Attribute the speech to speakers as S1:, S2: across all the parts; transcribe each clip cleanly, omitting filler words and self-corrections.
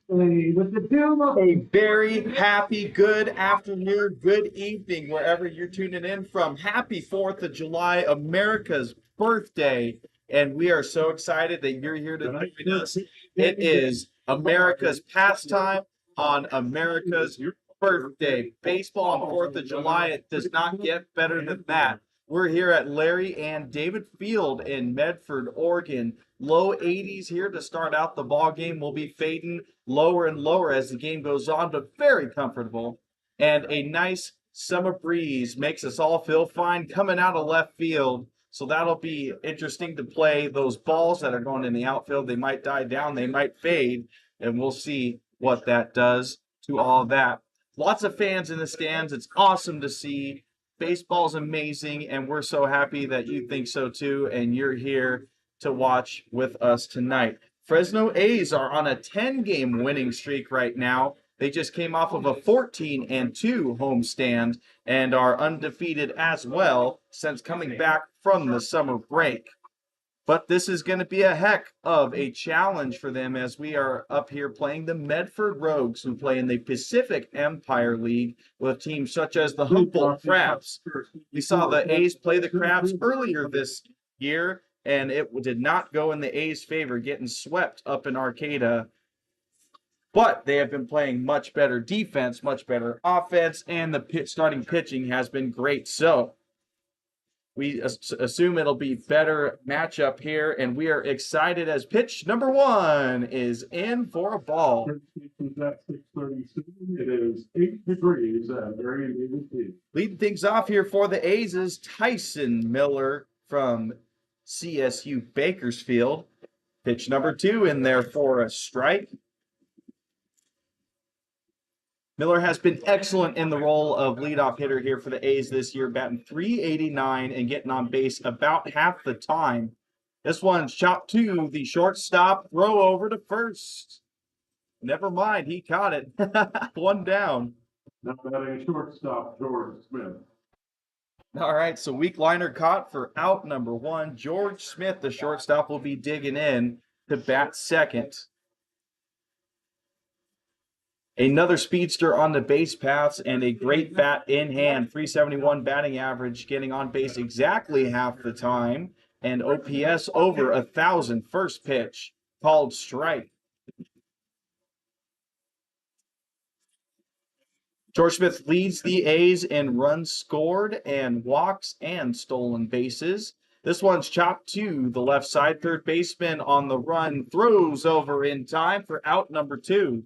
S1: A very happy, good afternoon, good evening, wherever you're tuning in from. Happy 4th of July, America's birthday. And we are so excited that you're here to join us. It is America's pastime on America's birthday. Baseball on 4th of July, it does not get better than that. We're here at Larry and David Field in Medford, Oregon. Low 80s here to start out the ball game. We'll be fading lower and lower as the game goes on, but very comfortable. And a nice summer breeze makes us all feel fine coming out of left field. So that'll be interesting to play. Those balls that are going in the outfield, they might die down, they might fade, and we'll see what that does to all of that. Lots of fans in the stands. It's awesome to see. Baseball's amazing, and we're so happy that you think so too, and you're here to watch with us tonight. Fresno A's are on a 10-game winning streak right now. They just came off of a 14-2 homestand and are undefeated as well since coming back from the summer break. But this is going to be a heck of a challenge for them as we are up here playing the Medford Rogues, who play in the Pacific Empire League with teams such as the Humboldt Crabs. We saw the A's play the Crabs earlier this year, and it did not go in the A's' favor, getting swept up in Arcata. But they have been playing much better defense, much better offense, and the starting pitching has been great. So we assume it'll be better matchup here, and we are excited as pitch number 1 is in for a ball.
S2: At 6:37, it is 8 degrees at very
S1: Leading things off here for the A's is Tyson Miller from CSU Bakersfield. Pitch number 2 in there for a strike. Miller has been excellent in the role of leadoff hitter here for the A's this year, batting .389 and getting on base about half the time. This one's chopped to the shortstop, throw over to first. Never mind, he caught it. One down.
S2: Now batting shortstop, George Smith.
S1: All right, so weak liner caught for out number 1. George Smith, the shortstop, will be digging in to bat second. Another speedster on the base paths and a great bat in hand. .371 batting average, getting on base exactly half the time. And OPS over 1,000. First pitch called strike. George Smith leads the A's in runs scored and walks and stolen bases. This one's chopped to the left side. Third baseman on the run throws over in time for out number 2.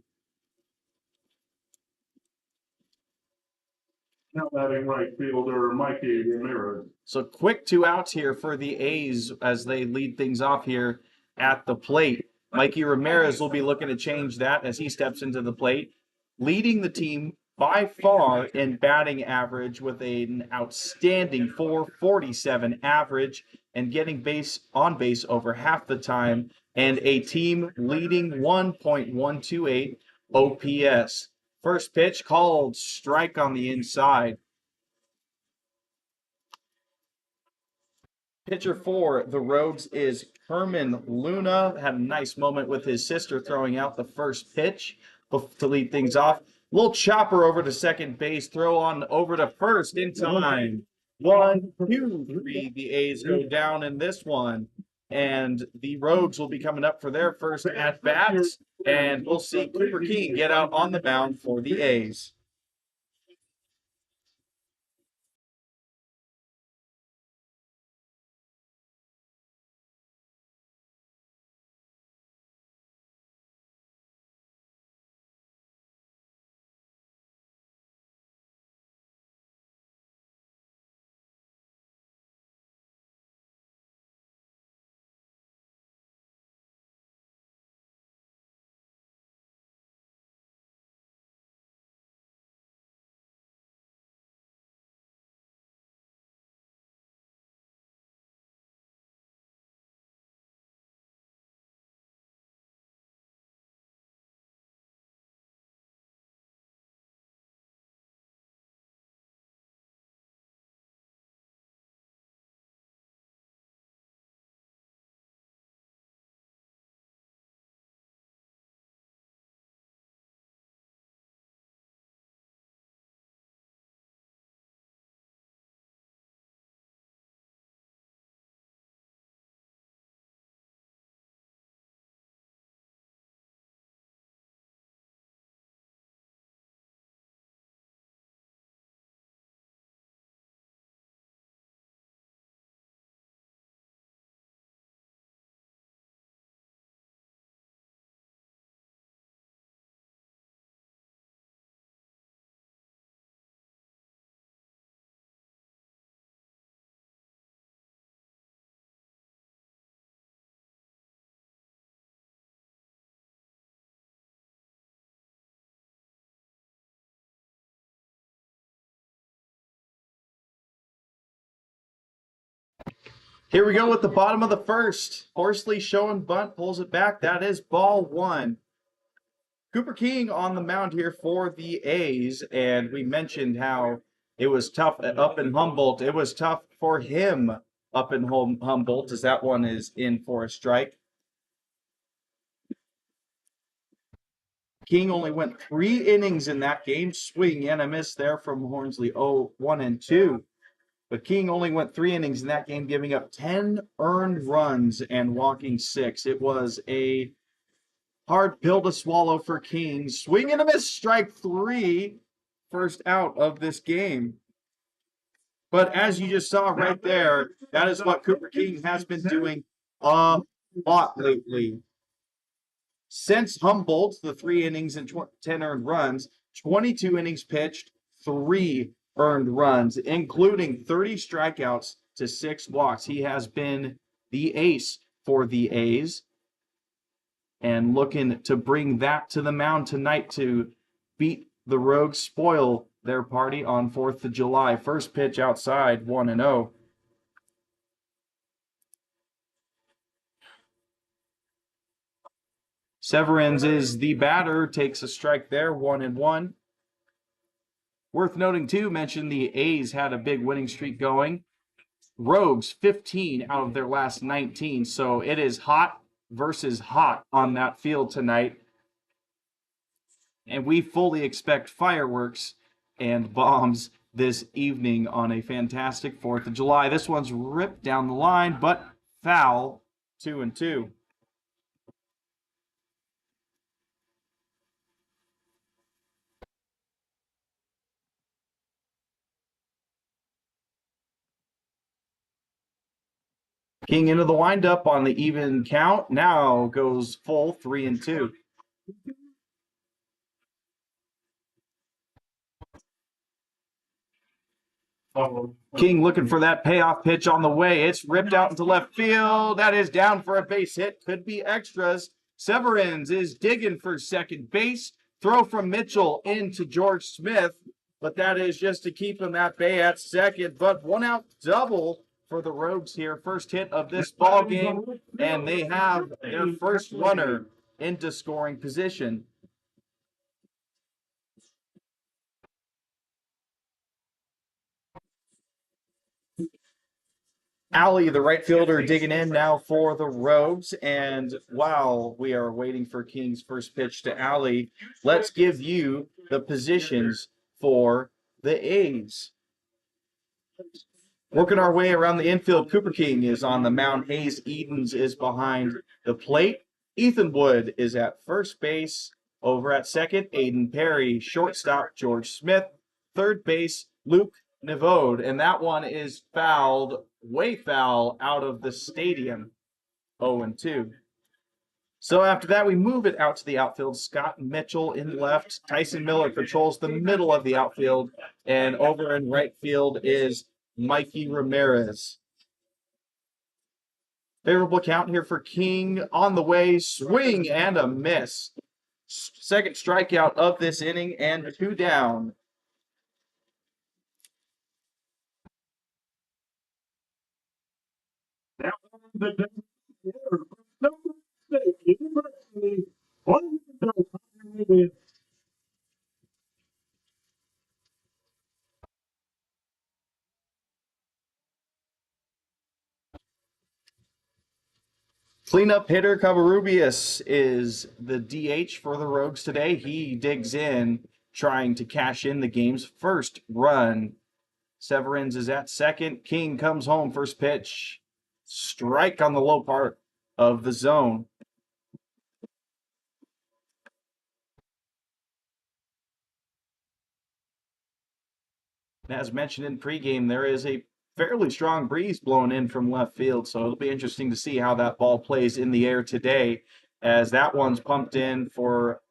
S2: Now batting right fielder, Mikey Ramirez.
S1: So quick 2 outs here for the A's as they lead things off here at the plate. Mikey Ramirez will be looking to change that as he steps into the plate, leading the team by far in batting average with an outstanding .447 average and getting on base over half the time, and a team leading 1.128 OPS. First pitch called strike on the inside. Pitcher for the Rogues is Herman Luna. Had a nice moment with his sister throwing out the first pitch to lead things off. Little chopper over to second base, throw on over to first in time. 1, 2, 3. The A's go down in this one. And the Rogues will be coming up for their first at-bats. And we'll see Cooper King get out on the mound for the A's. Here we go with the bottom of the first. Horsley showing bunt, pulls it back. That is ball one. Cooper King on the mound here for the A's, and we mentioned how it was tough up in Humboldt. It was tough for him up in Humboldt, as that one is in for a strike. King only went 3 innings in that game. Swing and a miss there from Horsley, 1 and 2. But King only went 3 innings in that game, giving up 10 earned runs and walking 6. It was a hard pill to swallow for King. Swing and a miss, strike 3, first out of this game. But as you just saw right there, that is what Cooper King has been doing a lot lately. Since Humboldt, the 3 innings and 10 earned runs, 22 innings pitched, 3 earned runs, including 30 strikeouts to 6 walks. He has been the ace for the A's and looking to bring that to the mound tonight to beat the Rogues, spoil their party on 4th of July. First pitch outside, 1-0. Severins is the batter, takes a strike there, 1-1. Worth noting, too, mentioned the A's had a big winning streak going. Rogues, 15 out of their last 19, so it is hot versus hot on that field tonight. And we fully expect fireworks and bombs this evening on a fantastic 4th of July. This one's ripped down the line, but foul, 2-2. King into the windup on the even count. Now goes full, 3-2. King looking for that payoff pitch on the way. It's ripped out into left field. That is down for a base hit. Could be extras. Severins is digging for second base. Throw from Mitchell into George Smith, but that is just to keep him at bay at second. But 1 out double for the Rogues here. First hit of this ball game, and they have their first runner into scoring position. Alley, the right fielder, digging in now for the Rogues. And while we are waiting for King's first pitch to Alley, let's give you the positions for the A's. Working our way around the infield, Cooper King is on the mound. Hayes Edens is behind the plate. Ethan Wood is at first base. Over at second, Aiden Perry. Shortstop, George Smith. Third base, Luke Nevode. And that one is fouled, way foul, out of the stadium, 0-2. So after that, we move it out to the outfield. Scott Mitchell in left. Tyson Miller patrols the middle of the outfield. And over in right field is Mikey Ramirez. Favorable count here for King on the way. Swing and a miss. Second strikeout of this inning and 2 down. Cleanup hitter Covarrubias is the DH for the Rogues today. He digs in, trying to cash in the game's first run. Severins is at second. King comes home, first pitch. Strike on the low part of the zone. As mentioned in pregame, there is a fairly strong breeze blowing in from left field, so it'll be interesting to see how that ball plays in the air today, as that one's pumped in for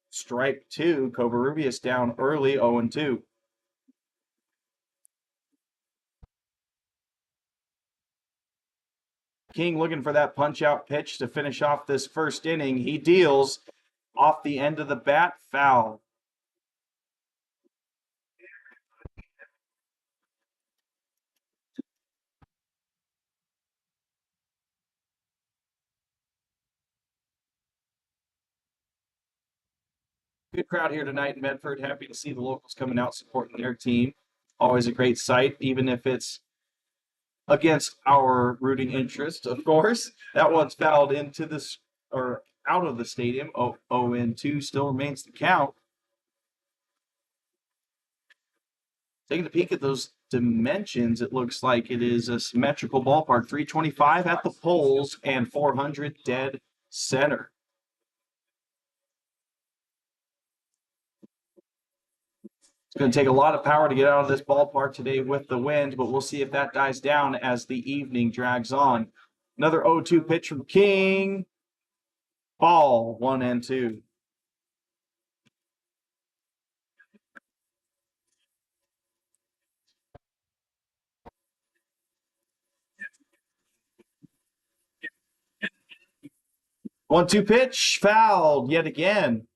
S1: strike 2. Covarrubias down early, 0-2. King looking for that punch-out pitch to finish off this first inning. He deals off the end of the bat, foul. Good crowd here tonight in Medford. Happy to see the locals coming out supporting their team. Always a great sight, even if it's against our rooting interest, of course. That one's fouled into this or out of the stadium. 0-2 still remains the count. Taking a peek at those dimensions, it looks like it is a symmetrical ballpark. 325 at the poles and 400 dead center. It's going to take a lot of power to get out of this ballpark today with the wind, but we'll see if that dies down as the evening drags on. Another 0-2 pitch from King. Ball 1-2. One-two pitch, fouled yet again.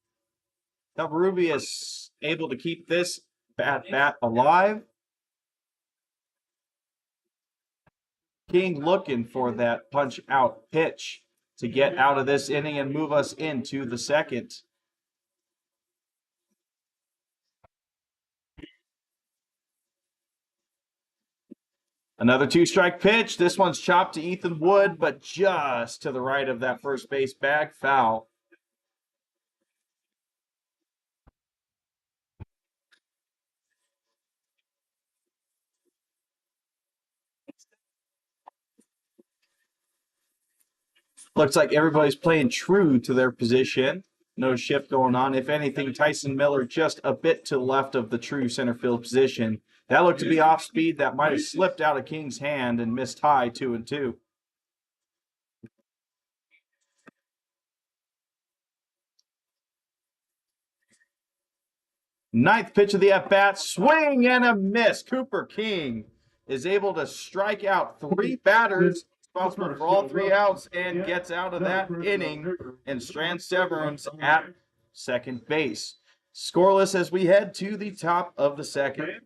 S1: Calvarubius able to keep this bat alive. King looking for that punch out pitch to get out of this inning and move us into the second. Another two-strike pitch. This one's chopped to Ethan Wood, but just to the right of that first base bag, foul. Looks like everybody's playing true to their position. No shift going on. If anything, Tyson Miller just a bit to the left of the true center field position. That looked to be off speed. That might have slipped out of King's hand and missed high 2-2. Ninth pitch of the at-bat, swing and a miss. Cooper King is able to strike out three batters, responsible for all three outs, and gets out of that inning. And Strand Severance at second base. Scoreless as we head to the top of the second.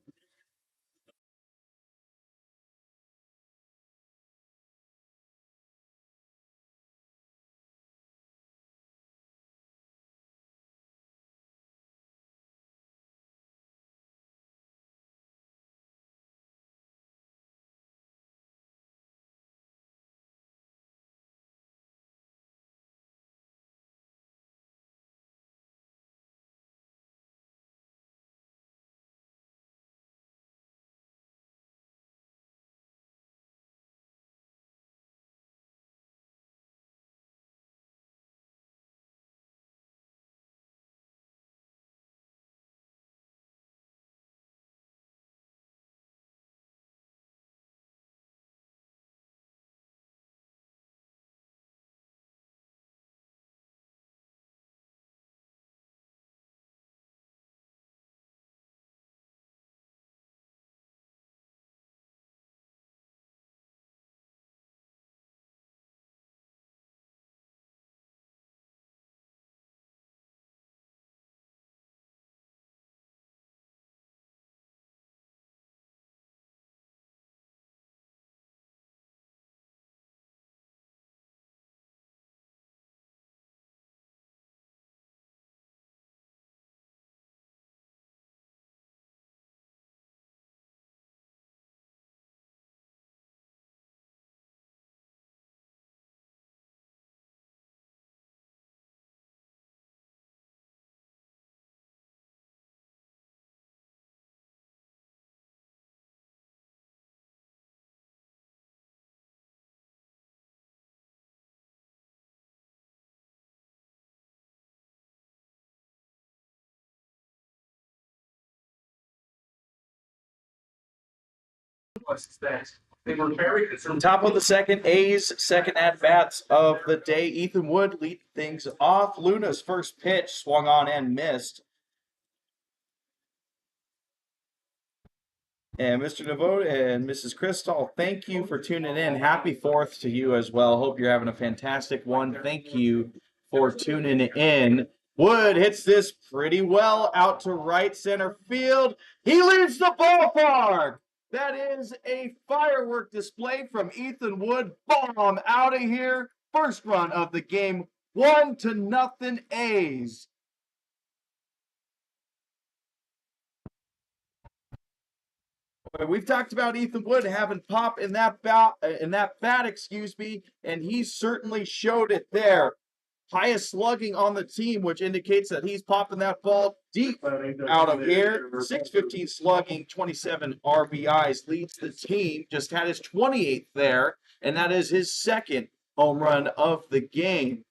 S1: Top of the second, A's second at-bats of the day. Ethan Wood lead things off. Luna's first pitch swung on and missed. And Mr. Devote and Mrs. Crystal, thank you for tuning in. Happy 4th to you as well. Hope you're having a fantastic one. Thank you for tuning in. Wood hits this pretty well out to right center field. He leaves the ballpark. That is a firework display from Ethan Wood. Bomb out of here. First run of the game. 1-0 A's. We've talked about Ethan Wood having pop in that bat, and he certainly showed it there. Highest slugging on the team, which indicates that he's popping that ball deep out of here. 615 slugging, 27 RBIs, leads the team. Just had his 28th there, and that is his second home run of the game.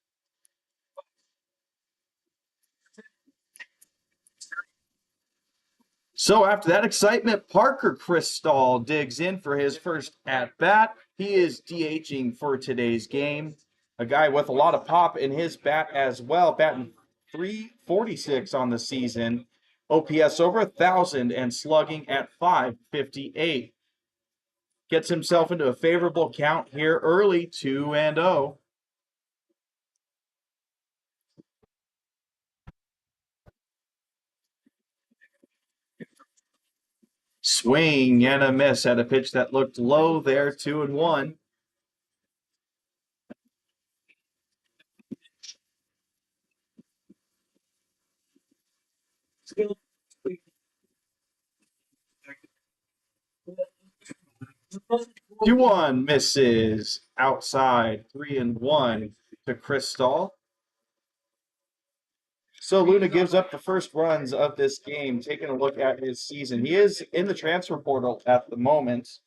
S1: So after that excitement, Parker Cristall digs in for his first at-bat. He is DHing for today's game. A guy with a lot of pop in his bat as well, batting .346 on the season. OPS over 1,000 and slugging at .558. Gets himself into a favorable count here early, 2-0. Swing and a miss at a pitch that looked low there, 2-1. Two one misses outside, 3-1 to Cristall. So Luna gives up the first runs of this game, taking a look at his season. He is in the transfer portal at the moment.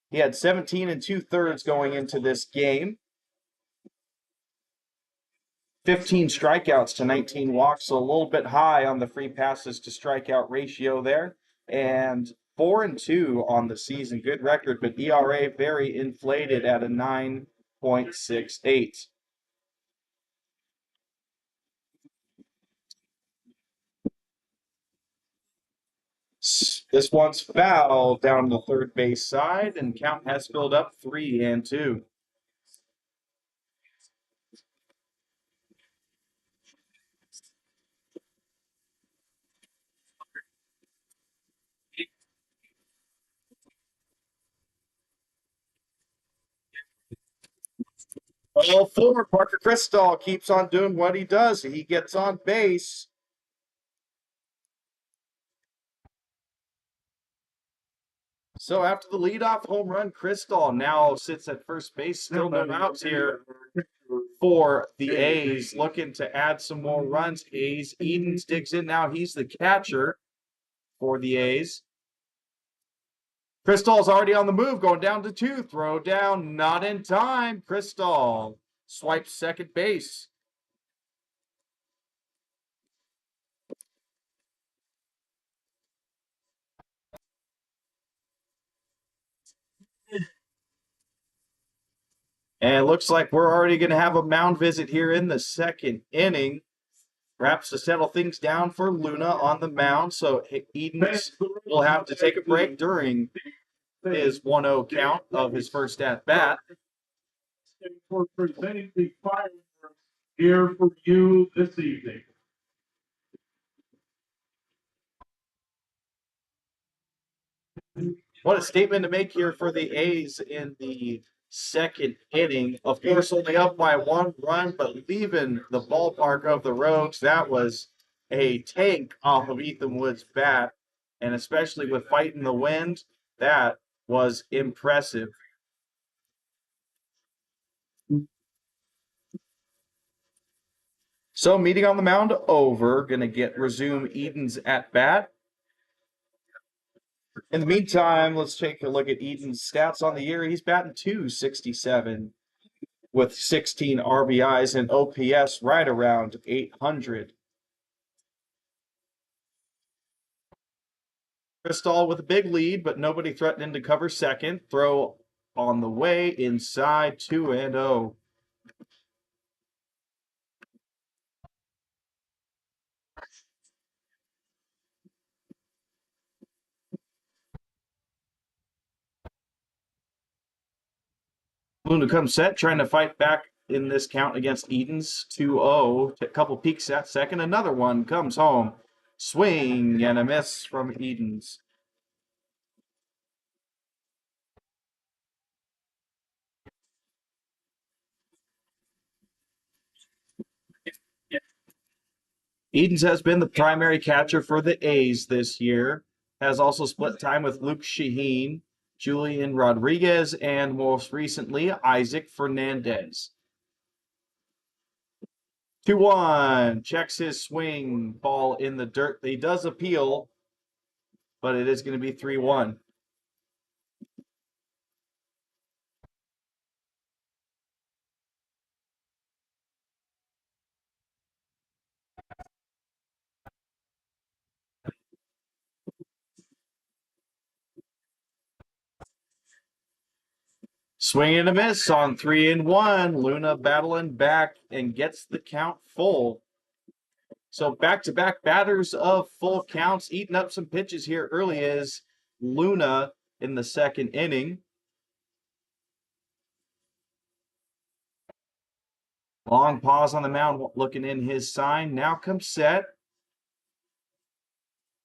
S1: He had 17 2/3 going into this game. 15 strikeouts to 19 walks, so a little bit high on the free passes to strikeout ratio there. And 4-2 on the season. Good record, but ERA very inflated at a 9.68. This one's foul down the third base side, and count has filled up 3-2. Well, forward Parker Cristall keeps on doing what he does. He gets on base. So after the leadoff home run, Cristall now sits at first base. Still no outs here for the A's, looking to add some more runs. A's Edens digs in now. He's the catcher for the A's. Cristall's already on the move, going down to 2. Throw down, not in time. Cristall swipes second base. And it looks like we're already going to have a mound visit here in the second inning. Perhaps to settle things down for Luna on the mound. So Edens will have to take a break during his 1-0 count of his first at-bat.
S2: For presenting the fireworks here for you this evening.
S1: What a statement to make here for the A's in the second inning. Of course, only up by 1 run, but leaving the ballpark of the Rogues. That was a tank off of Ethan Wood's bat, and especially with fighting the wind, that was impressive. So meeting on the mound over, going to resume Eden's at bat. In the meantime, let's take a look at Eden's stats on the year. He's batting .267 with 16 RBIs and OPS right around 800. Cristall with a big lead, but nobody threatening to cover second. Throw on the way inside, 2-0. Luna comes set, trying to fight back in this count against Edens. 2-0. A couple peeks at second. Another one comes home. Swing and a miss from Edens. Edens has been the primary catcher for the A's this year. has also split time with Luke Shaheen, Julian Rodriguez, and most recently, Isaac Fernandez. 2-1, checks his swing, ball in the dirt. He does appeal, but it is going to be 3-1. Swing and a miss on 3-1. Luna battling back and gets the count full. So back-to-back batters of full counts, eating up some pitches here early is Luna in the second inning. Long pause on the mound, looking in his sign. Now comes set.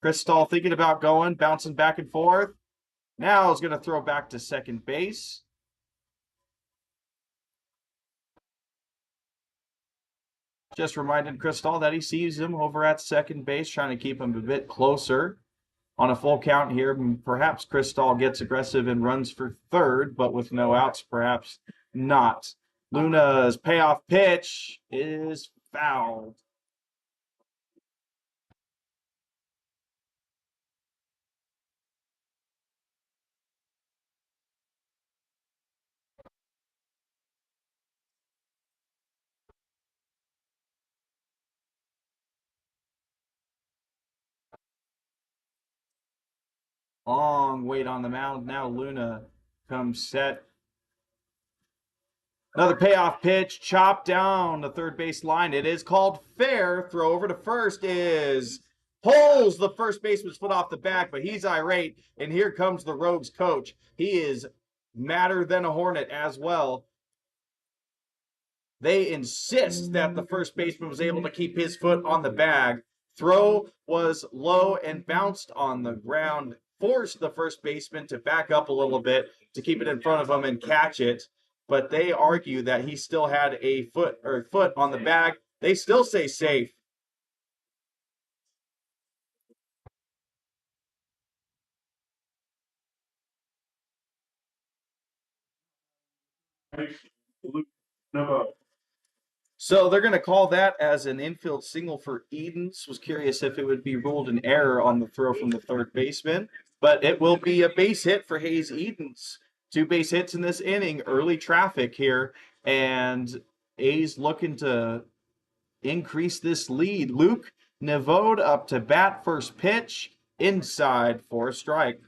S1: Chris Stahl thinking about going, bouncing back and forth. Now is going to throw back to second base. Just reminded Chris Stahl that he sees him over at second base, trying to keep him a bit closer. On a full count here, perhaps Chris Stahl gets aggressive and runs for third, but with no outs, perhaps not. Luna's payoff pitch is fouled. Long wait on the mound. Now Luna comes set. Another payoff pitch, chopped down the third base line. It is called fair. Throw over to first is pulls the first baseman's foot off the back, but he's irate. And here comes the Rogues coach. He is madder than a hornet as well. They insist that the first baseman was able to keep his foot on the bag. Throw was low and bounced on the ground, forced the first baseman to back up a little bit to keep it in front of him and catch it. But they argue that he still had a foot on the bag. They still say safe. So they're going to call that as an infield single for Edens. Was curious if it would be ruled an error on the throw from the third baseman, but it will be a base hit for Hayes Edens. 2 base hits in this inning, early traffic here, and A's looking to increase this lead. Luke Nevode up to bat, first pitch, inside for a strike.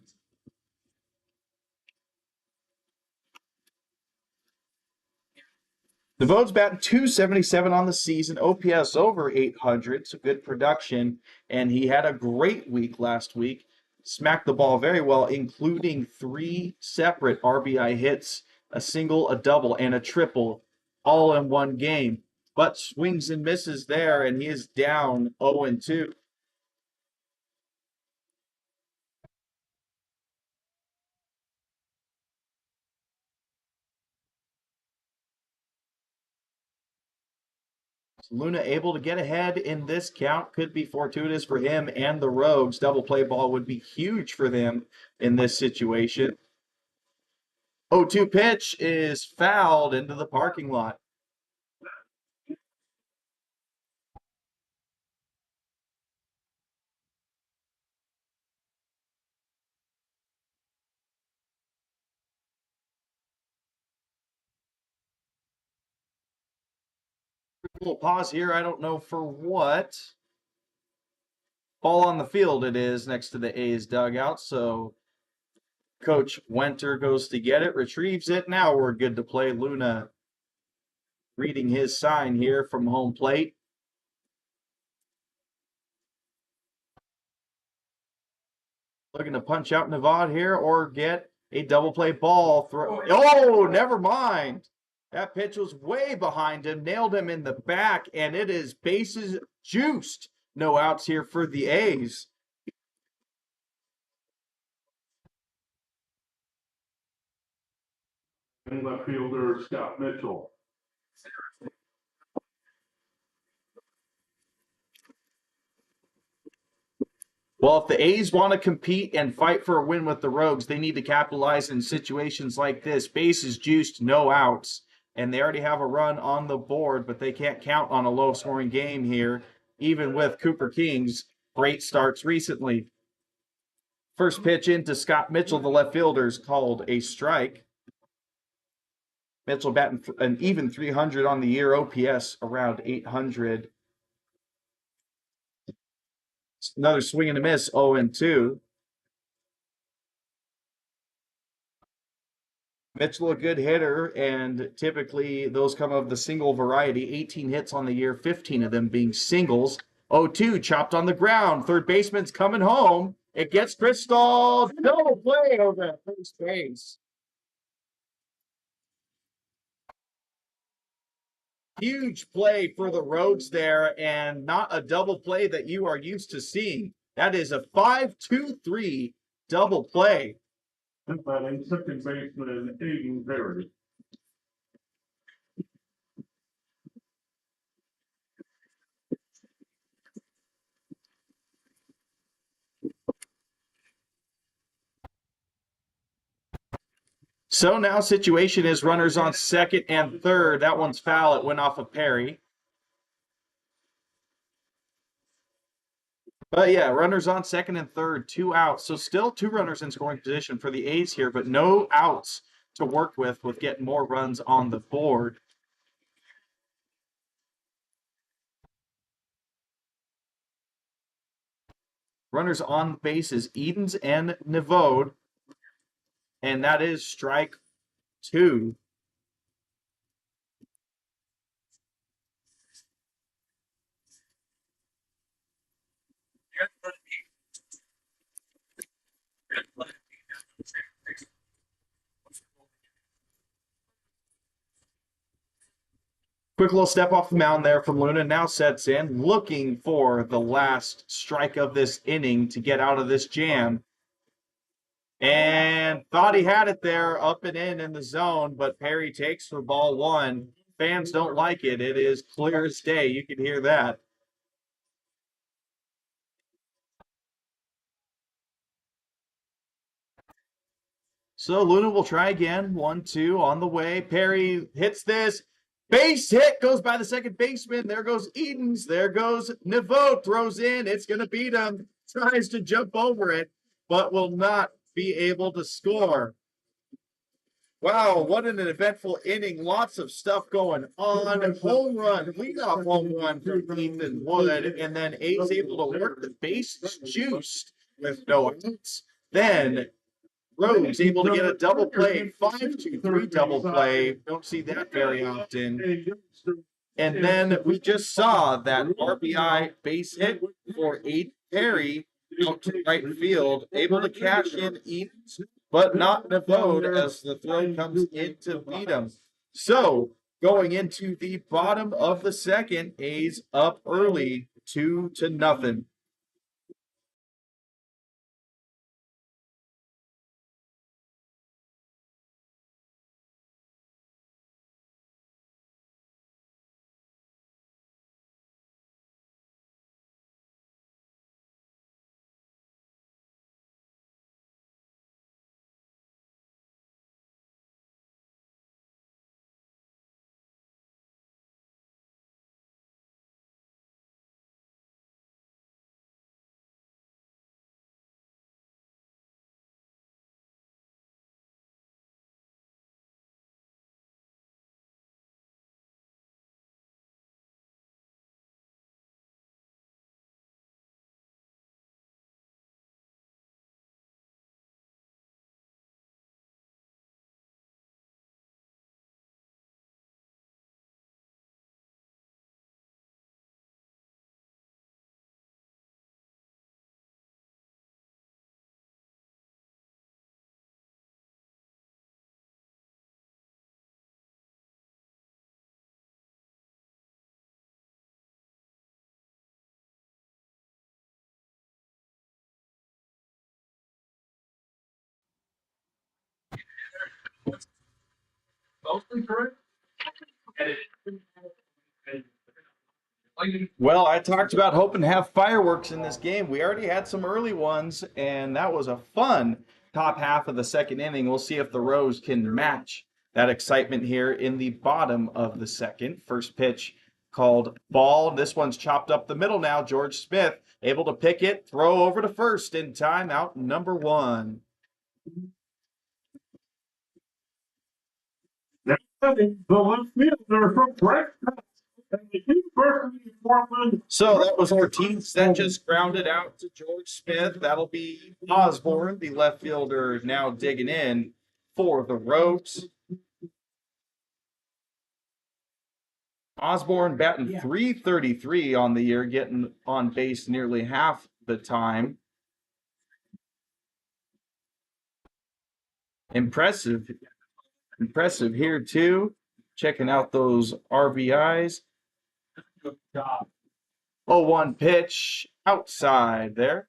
S1: Devote's batting .277 on the season, OPS over 800, so good production. And he had a great week last week. Smacked the ball very well, including 3 separate RBI hits, a single, a double, and a triple, all in one game. But swings and misses there, and he is down 0-2. Luna able to get ahead in this count. Could be fortuitous for him and the Rogues. Double play ball would be huge for them in this situation. 0-2 pitch is fouled into the parking lot. Little pause here. I don't know for what. Ball on the field it is next to the A's dugout. So Coach Winter goes to get it, retrieves it. Now we're good to play. Luna reading his sign here from home plate. Looking to punch out Nevada here or get a double play ball. Oh, never mind. That pitch was way behind him, nailed him in the back, and it is bases juiced. No outs here for the A's.
S2: And left fielder Scott Mitchell.
S1: Well, if the A's want to compete and fight for a win with the Rogues, they need to capitalize in situations like this. Bases juiced, no outs, and they already have a run on the board, but they can't count on a low-scoring game here, even with Cooper King's great starts recently. First pitch into Scott Mitchell, the left fielder, is called a strike. Mitchell batting an even 300 on the year, OPS around 800. Another swing and a miss, 0-2. Mitchell, a good hitter, and typically those come of the single variety. 18 hits on the year, 15 of them being singles. 0-2, chopped on the ground. Third baseman's coming home. It gets Crystal. Double play over at first base. Huge play for the Rogues there, and not a double play that you are used to seeing. That is a 5-2-3 double play.
S2: Batting second baseman Aiden Perry.
S1: So now situation is runners on second and third. That one's foul. It went off of Perry. But yeah, runners on second and third, 2 outs. So still 2 runners in scoring position for the A's here, but no outs to work with getting more runs on the board. Runners on bases, Edens and Nevode. And that is strike 2. Quick little step off the mound there from Luna. Now sets in, looking for the last strike of this inning to get out of this jam. And thought he had it there, up and in the zone, but Perry takes for ball 1. Fans don't like it. It is clear as day. You can hear that. So Luna will try again. 1-2 on the way. Perry hits this. Base hit, goes by the second baseman. There goes Edens. There goes Nevode. Throws in. It's going to beat him. Tries to jump over it, but will not be able to score. Wow, what an eventful inning. Lots of stuff going on. Home run, leadoff home run from Ethan Wood, and then A's able to work the bases juiced with no outs. Then Rhodes able to get a double play, 5-2-3 double play. Don't see that very often. And then we just saw that RBI base hit for Aiden Perry out to right field, able to cash in Edens, but not Nevode as the throw comes in to beat him. So going into the bottom of the second, A's up early, 2-0.
S2: Mostly correct.
S1: Well, I talked about hoping to have fireworks in this game. We already had some early ones, and that was a fun top half of the second inning. We'll see if the Rose can match that excitement here in the bottom of the second. First pitch called ball. This one's chopped up the middle now. George Smith able to pick it, throw over to first in time, out number one.
S2: The left fielder from Fresno.
S1: So that was Ortiz that just grounded out to George Smith. That'll be Osborne, the left fielder, now digging in for the Rose. Osborne batting .333 on the year, getting on base nearly half the time. Impressive here too. Checking out those RBIs. 0-1 pitch outside there.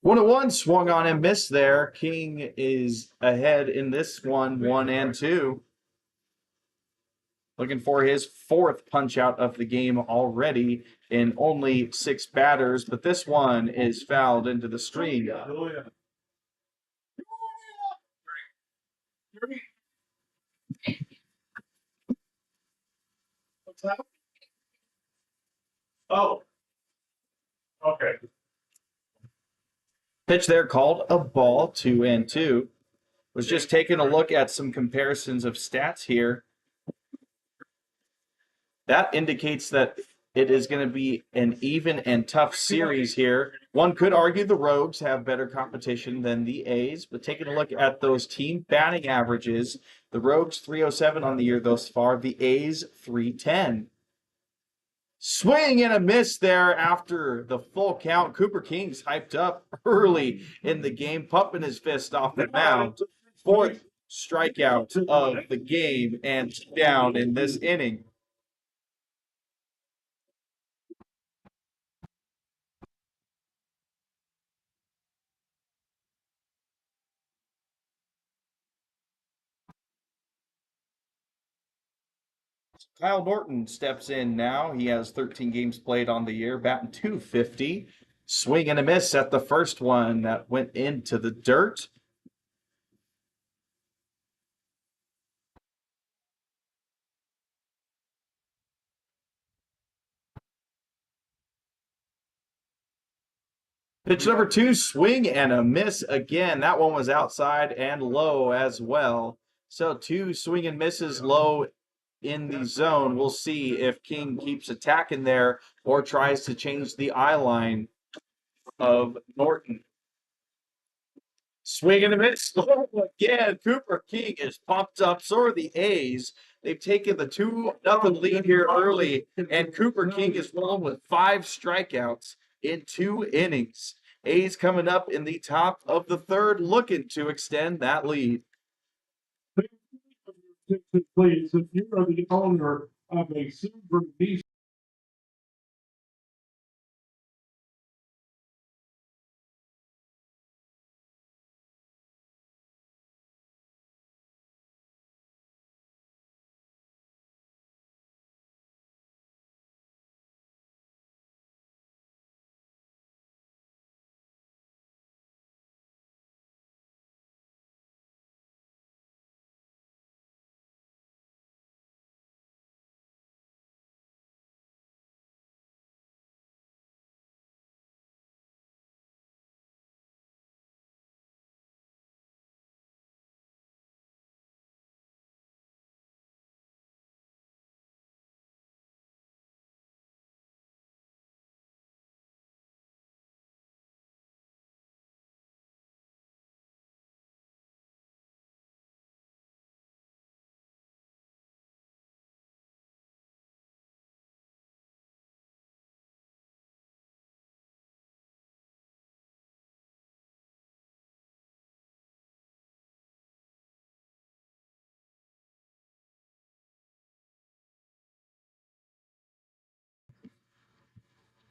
S1: One and one swung on and missed there. King is ahead in this one, 1-2. Looking for his fourth punch out of the game already in only 6 batters, but this one is fouled into the screen.
S2: What's that? Oh. Okay.
S1: Pitch there called a ball, 2-2. Was just taking a look at some comparisons of stats here. That indicates that it is going to be an even and tough series here. One could argue the Rogues have better competition than the A's, but taking a look at those team batting averages, the Rogues 307 on the year thus far, the A's 310. Swing and a miss there after the full count. Cooper King's hyped up early in the game, pumping his fist off the mound. Fourth strikeout of the game and down in this inning. Kyle Norton steps in now. He has 13 games played on the year, batting .250. Swing and a miss at the first one that went into the dirt. Pitch number 2, swing and a miss again. That one was outside and low as well. So 2 swing and misses low in the zone. We'll see if King keeps attacking there or tries to change the eye line of Norton. Swing and a miss again. Cooper King is pumped up. So are the A's. They've taken the 2-0 lead here early, and Cooper King is rolling with 5 strikeouts in 2 innings. A's coming up in the top of the third, looking to extend that lead.
S2: Please, if you are the owner of a silver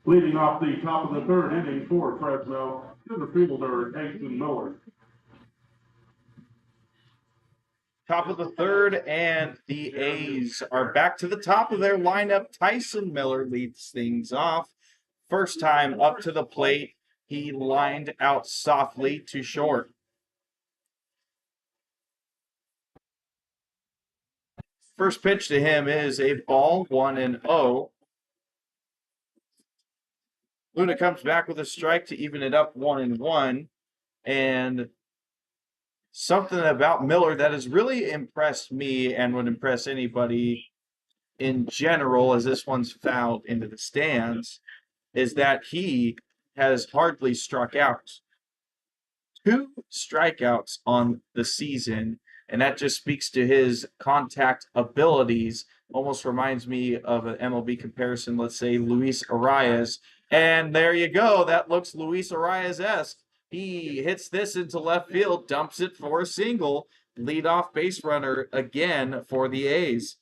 S2: Leading off the top of the third inning for Fresno, center fielder Nathan Miller.
S1: Top of the third, and the A's are back to the top of their lineup. Tyson Miller leads things off. First time up to the plate, he lined out softly to short. First pitch to him is a ball, 1-0. Luna comes back with a strike to even it up 1-1. And something about Miller that has really impressed me and would impress anybody in general, as this one's fouled into the stands, is that he has hardly struck out. 2 strikeouts on the season, and that just speaks to his contact abilities. Almost reminds me of an MLB comparison, let's say Luis Arias. And there you go. That looks Luis Arias-esque. He hits this into left field, dumps it for a single. Leadoff base runner again for the A's.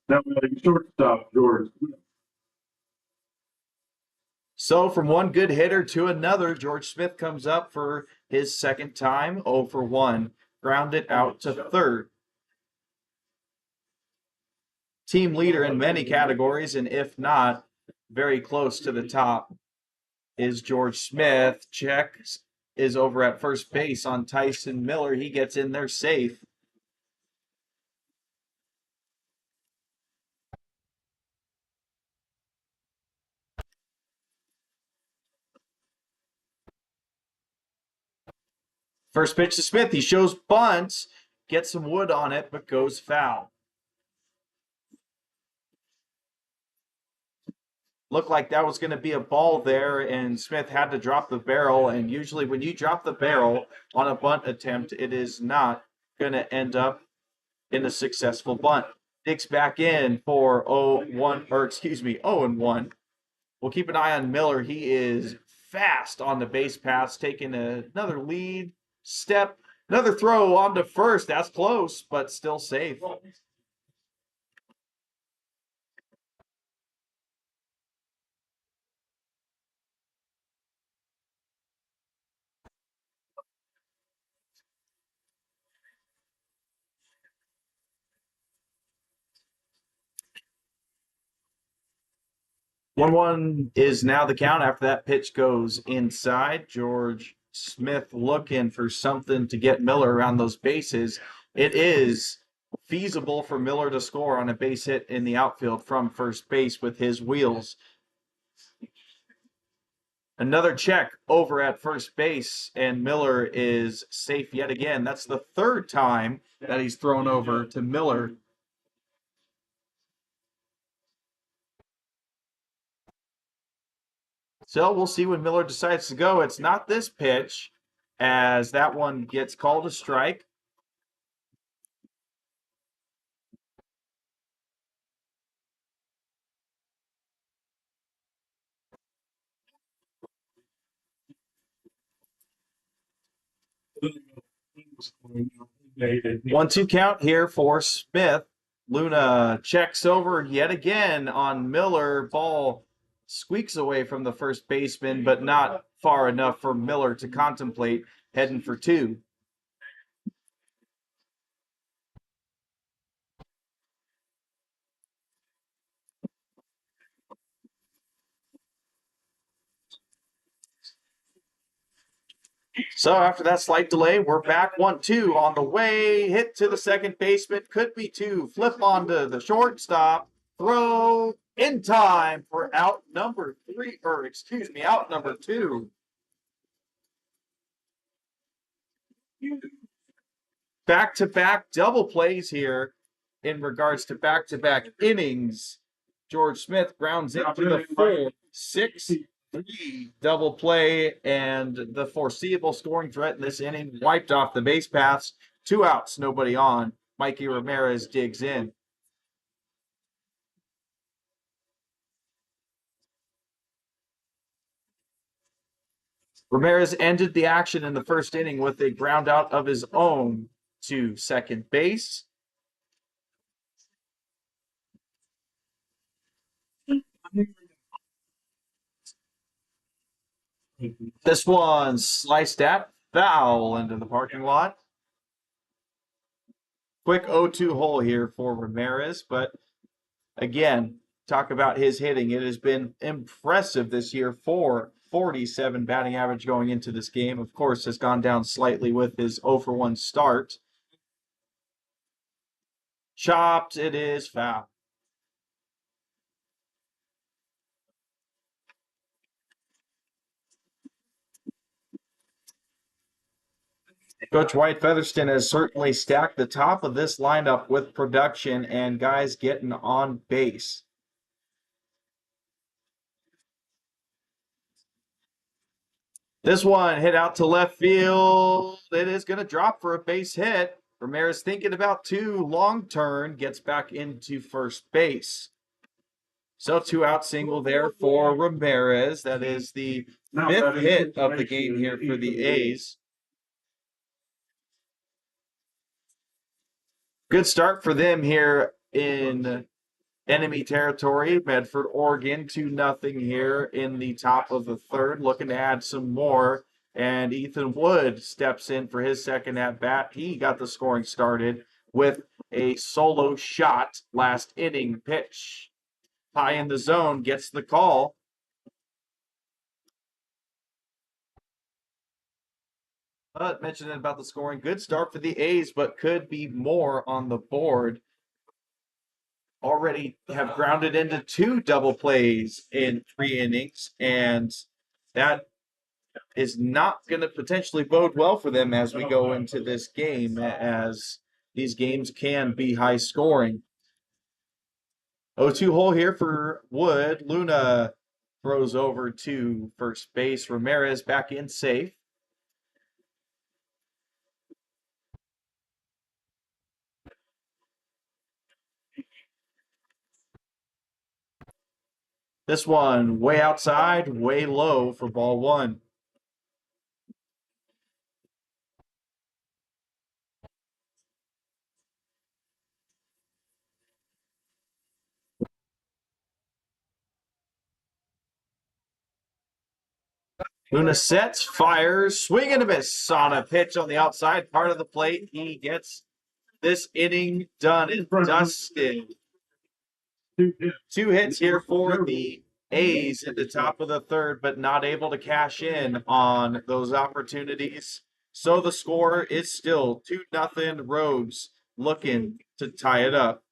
S2: Now we have shortstop George Smith.
S1: So from one good hitter to another, George Smith comes up for his second time, 0 for 1. Grounded out to third. Team leader in many categories, and if not, very close to the top is George Smith. Check is over at first base on Tyson Miller. He gets in there safe. First pitch to Smith. He shows bunt, gets some wood on it, but goes foul. Looked like that was going to be a ball there, and Smith had to drop the barrel. And usually when you drop the barrel on a bunt attempt, it is not going to end up in a successful bunt. Digs back in for 0-1. We'll keep an eye on Miller. He is fast on the base paths, taking another lead step. Another throw onto first. That's close, but still safe. One is now the count after that pitch goes inside. George Smith looking for something to get Miller around those bases. It is feasible for Miller to score on a base hit in the outfield from first base with his wheels. Another check over at first base, and Miller is safe yet again. That's the third time that he's thrown over to Miller. So we'll see when Miller decides to go. It's not this pitch, as that one gets called a strike.
S2: One
S1: 1-2 count here for Smith. Luna checks over yet again on Miller. Ball squeaks away from the first baseman, but not far enough for Miller to contemplate heading for 2. So after that slight delay, we're back 1-2 on the way. Hit to the second baseman. Could be 2. Flip onto the shortstop. Throw in time for out number 3, or excuse me, out number 2. Back-to-back double plays here in regards to back-to-back innings. George Smith grounds into the 4-6-3 double play, and the foreseeable scoring threat in this inning wiped off the base paths. 2 outs, nobody on. Mikey Ramirez digs in. Ramirez ended the action in the first inning with a ground out of his own to second base. This one sliced at foul into the parking lot. Quick 0-2 hole here for Ramirez, but again, talk about his hitting. It has been impressive this year. 447 batting average going into this game. Of course, has gone down slightly with his 0-for-1 start. Chopped, it is foul. Coach White Featherston has certainly stacked the top of this lineup with production and guys getting on base. This one hit out to left field. It is going to drop for a base hit. Ramirez thinking about two. Long turn, gets back into first base. So 2-out single there for Ramirez. That is the fifth hit of the game here for the A's. Good start for them here in enemy territory. Medford, Oregon, 2-0 here in the top of the third, looking to add some more. And Ethan Wood steps in for his second at-bat. He got the scoring started with a solo shot last inning pitch. High in the zone, gets the call. Mentioned about the scoring. Good start for the A's, but could be more on the board. Already have grounded into 2 double plays in 3 innings, and that is not going to potentially bode well for them as we go into this game, as these games can be high scoring. 0-2 hole here for Wood. Luna throws over to first base. Ramirez back in safe. This one way outside, way low for ball 1. Luna sets, fires, swing and a miss on a pitch on the outside part of the plate. He gets this inning done and dusted. 2 hits here for the A's at the top of the third, but not able to cash in on those opportunities. So the score is still 2-0 Rogues, looking to tie it up.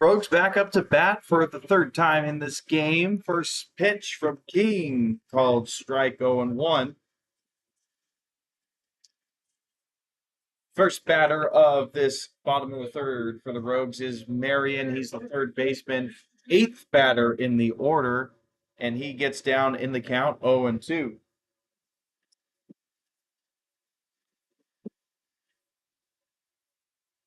S1: Rogues back up to bat for the third time in this game. First pitch from King called strike 0-1. First batter of this bottom of the third for the Rogues is Marion. He's the third baseman. 8th batter in the order, and he gets down in the count 0-2.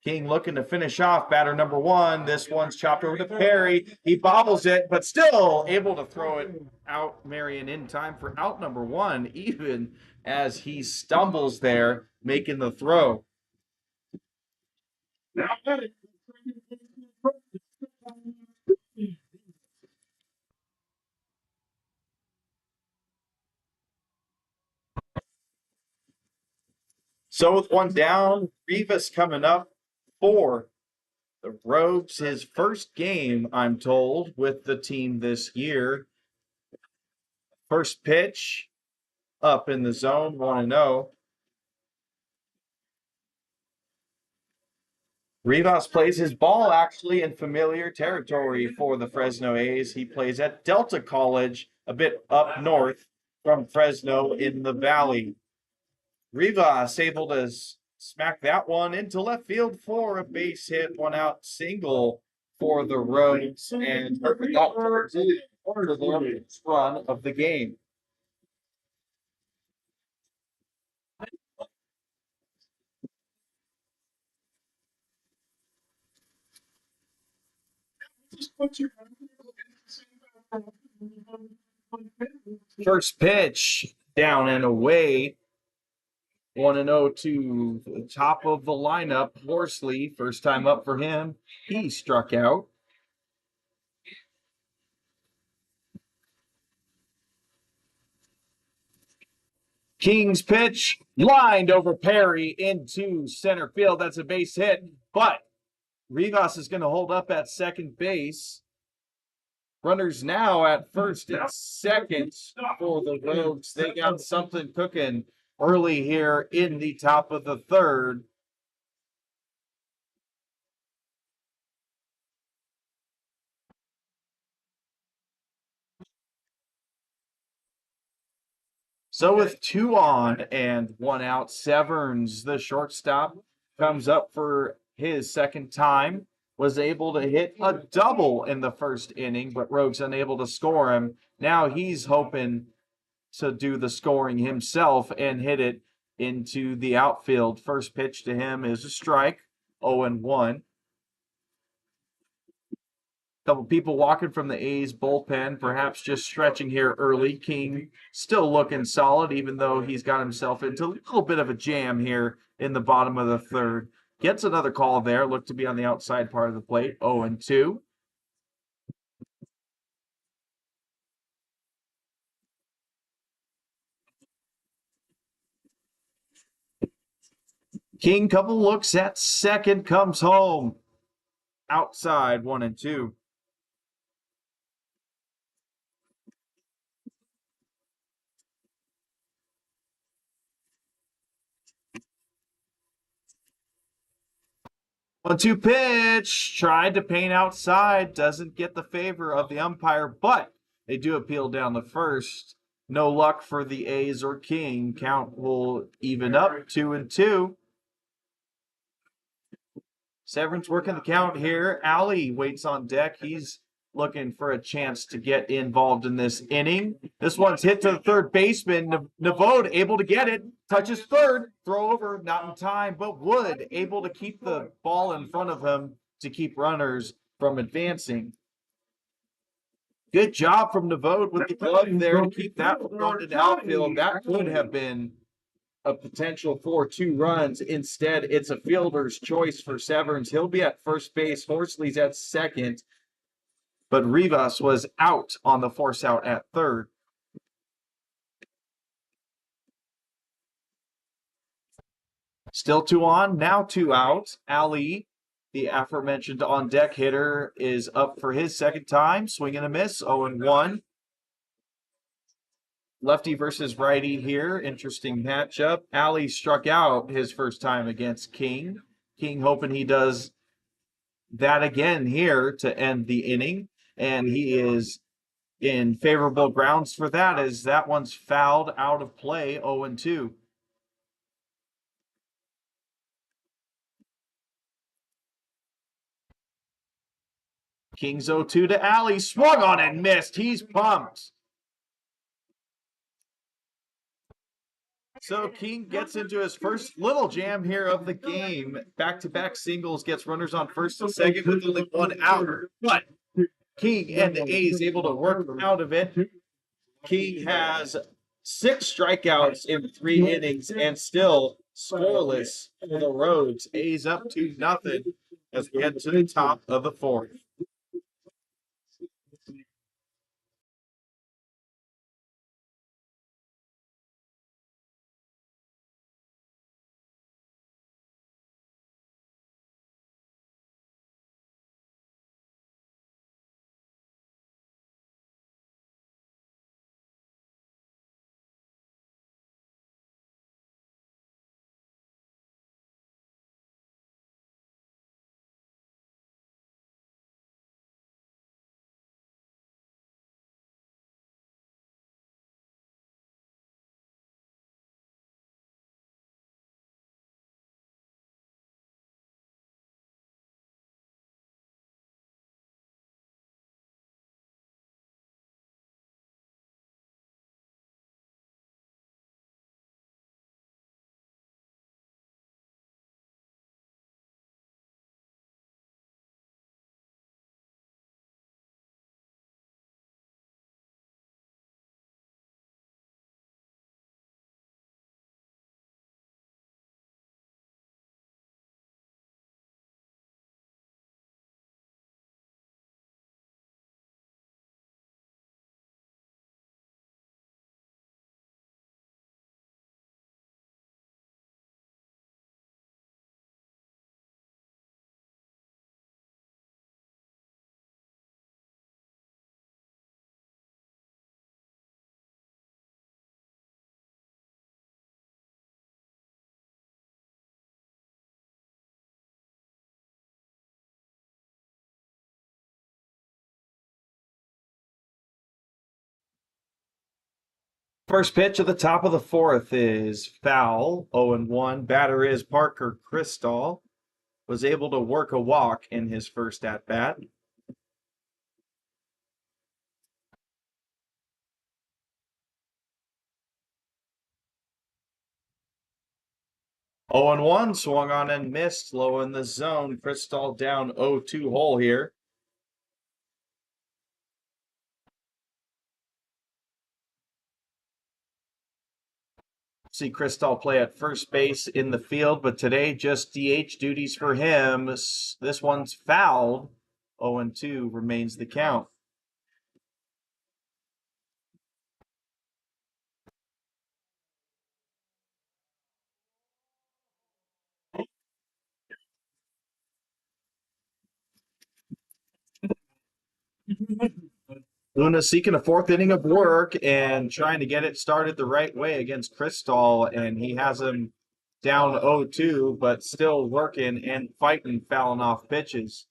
S1: King looking to finish off batter number 1. This one's chopped over to Perry. He bobbles it, but still able to throw it out, Marion, in time for out number 1, even as he stumbles there, making the throw.
S2: Now batting.
S1: So with one down, Rivas coming up for the Rogues, his first game, I'm told, with the team this year. First pitch up in the zone, 1-0. Rivas plays his ball actually in familiar territory for the Fresno A's. He plays at Delta College, a bit up north from Fresno in the valley. Rivas able to smack that one into left field for a base hit, 1-out single for the Rogues, and that turns it into the longest run of the game. First pitch down and away. 1-0 to the top of the lineup. Horsley, first time up for him. He struck out. King's pitch, lined over Perry into center field. That's a base hit, but Rivas is going to hold up at second base. Runners now at first and second for the Rogues. They got something cooking early here in the top of the third. So with 2 on and 1 out, Severns, the shortstop, comes up for his second time. Was able to hit a double in the first inning, but Rogues unable to score him. Now he's hoping to do the scoring himself and hit it into the outfield. First pitch to him is a strike, 0-1. Couple people walking from the A's bullpen, perhaps just stretching here early. King still looking solid, even though he's got himself into a little bit of a jam here in the bottom of the third. Gets another call there, looked to be on the outside part of the plate, 0-2. King, couple looks at second, comes home. Outside, 1-2. One-two pitch, tried to paint outside, doesn't get the favor of the umpire, but they do appeal down the first. No luck for the A's or King. Count will even up, 2-2. Severance working the count here. Alley waits on deck. He's looking for a chance to get involved in this inning. This one's hit to the third baseman. Navode able to get it. Touches third. Throw over, not in time, but Wood able to keep the ball in front of him to keep runners from advancing. Good job from Navode with the glove there to keep that one going to the outfield. That could have been a potential for 2 runs. Instead, it's a fielder's choice for Severns. He'll be at first base. Horsley's at second, but Rivas was out on the force out at third. Still 2 on, now 2 out. Ali, the aforementioned on deck hitter, is up for his second time. Swing and a miss, 0-1. Lefty versus righty here. Interesting matchup. Ali struck out his first time against King. King hoping he does that again here to end the inning. And he is in favorable grounds for that, as that one's fouled out of play, 0-2. King's 0-2 to Alley. Swung on and missed. He's pumped. So King gets into his first little jam here of the game. Back-to-back singles, gets runners on first and second with only 1 out. But King and the A's able to work out of it. King has 6 strikeouts in 3 innings and still scoreless for the Rogues. A's up 2-0 as we head to the top of the 4th. First pitch at the top of the 4th is foul, 0-1. Batter is Parker Cristall. Was able to work a walk in his first at-bat. Oh and 1, swung on and missed, low in the zone. Cristall down 0-2 hole here. See Cristall play at first base in the field, but today just DH duties for him. This one's fouled. 0-2 remains the count. Luna seeking a 4th inning of work and trying to get it started the right way against Cristall, and he has him down 0-2, but still working and fighting, fouling off pitches.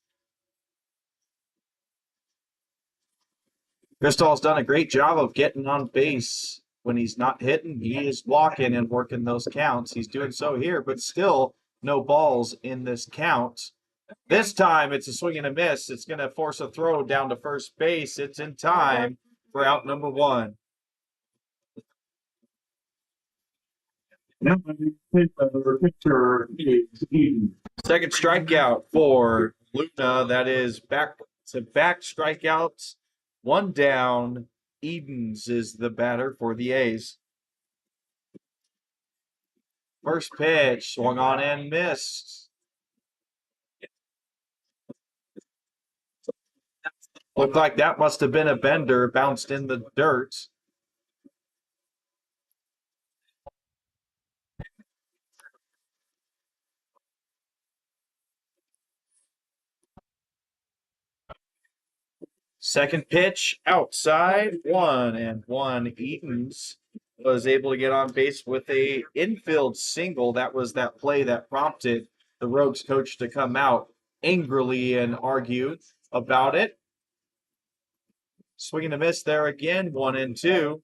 S1: Cristall's done a great job of getting on base. When he's not hitting, he is walking and working those counts. He's doing so here, but still no balls in this count. This time it's a swing and a miss. It's going to force a throw down to first base. It's in time for out number 1. Second strikeout for Luna. That is back-to-back strikeouts. 1 down. Edens is the batter for the A's. First pitch, swung on and missed. Looked like that must have been a bender, bounced in the dirt. Second pitch, outside, 1-1. Edens was able to get on base with a infield single. That was that play that prompted the Rogues coach to come out angrily and argue about it. Swing and a miss there again, 1-2.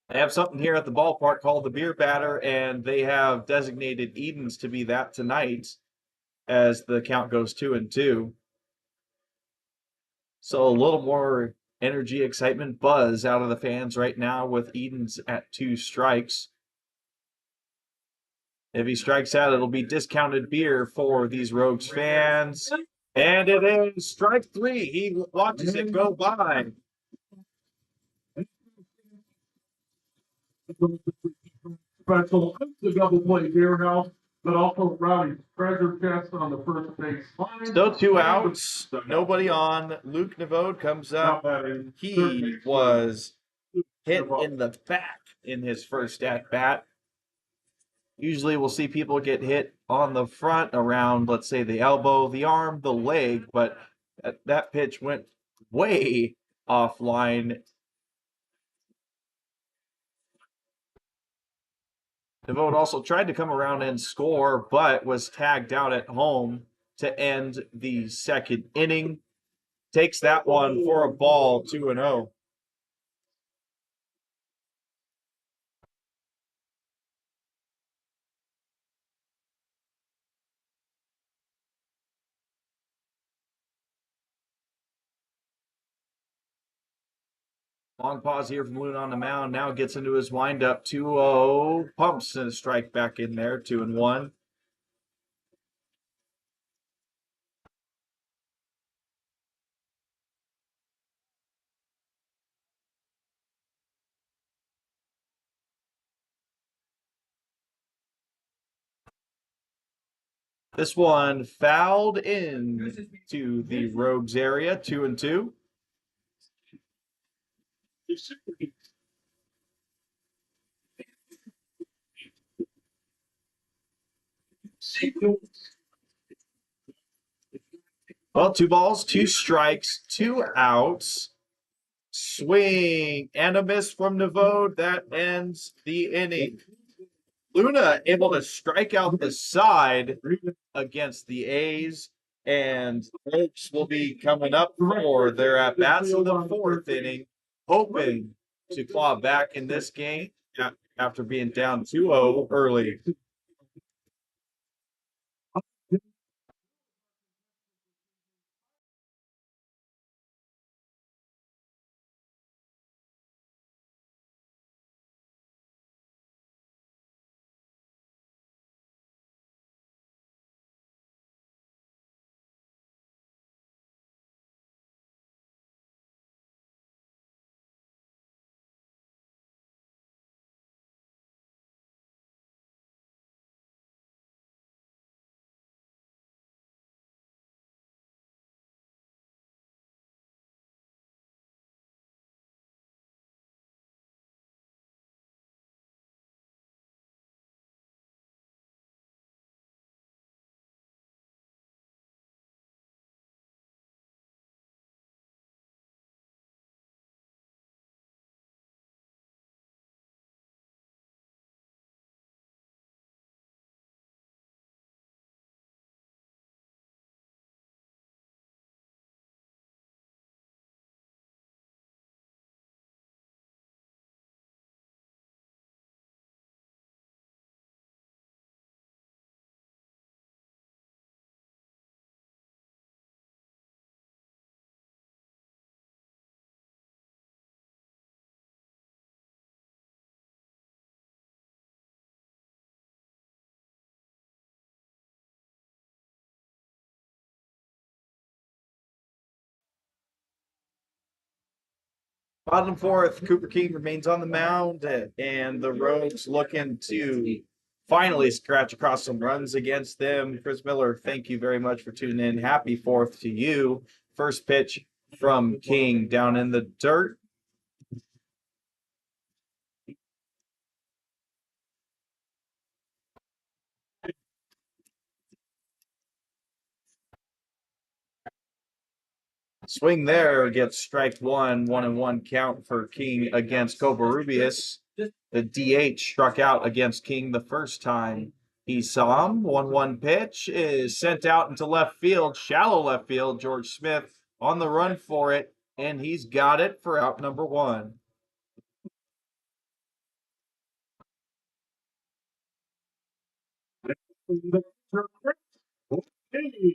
S1: They have something here at the ballpark called the beer batter, and they have designated Edens to be that tonight. as the count goes 2-2. So a little more energy, excitement, buzz out of the fans right now with Edens at 2 strikes. If he strikes out, it'll be discounted beer for these Rogues fans. And it is strike 3. He watches it go by.
S2: Special, the double play beer house, but also Rowdy's treasure chest on the first base line.
S1: Still 2 outs, nobody on. Luke Nevode comes up. He was hit in the back in his first at bat. Usually we'll see people get hit on the front around, let's say, the elbow, the arm, the leg, but that pitch went way offline. Devote also tried to come around and score, but was tagged out at home to end the second inning. Takes that one for a ball, 2-0. Long pause here from Loon on the mound. Now gets into his windup. 2-0. Pumps and a strike back in there. 2-1. This one fouled in to the Rogues area. 2-2. Well, 2 balls, 2 strikes, 2 outs. Swing and a miss from Nevode. That ends the inning. Luna able to strike out the side against the A's, and Oaks will be coming up for their at bats in the 4th inning, hoping to claw back in this game after being down 2-0 early. Bottom 4th, Cooper King remains on the mound, and the Rogues looking to finally scratch across some runs against them. Chris Miller, thank you very much for tuning in. Happy 4th to you. First pitch from King down in the dirt. Swing there gets strike 1, 1-1 count for King against Covarrubias. The DH struck out against King the first time he saw him. 1-1 pitch is sent out into left field, shallow left field. George Smith on the run for it, and he's got it for out number 1.
S2: Hey.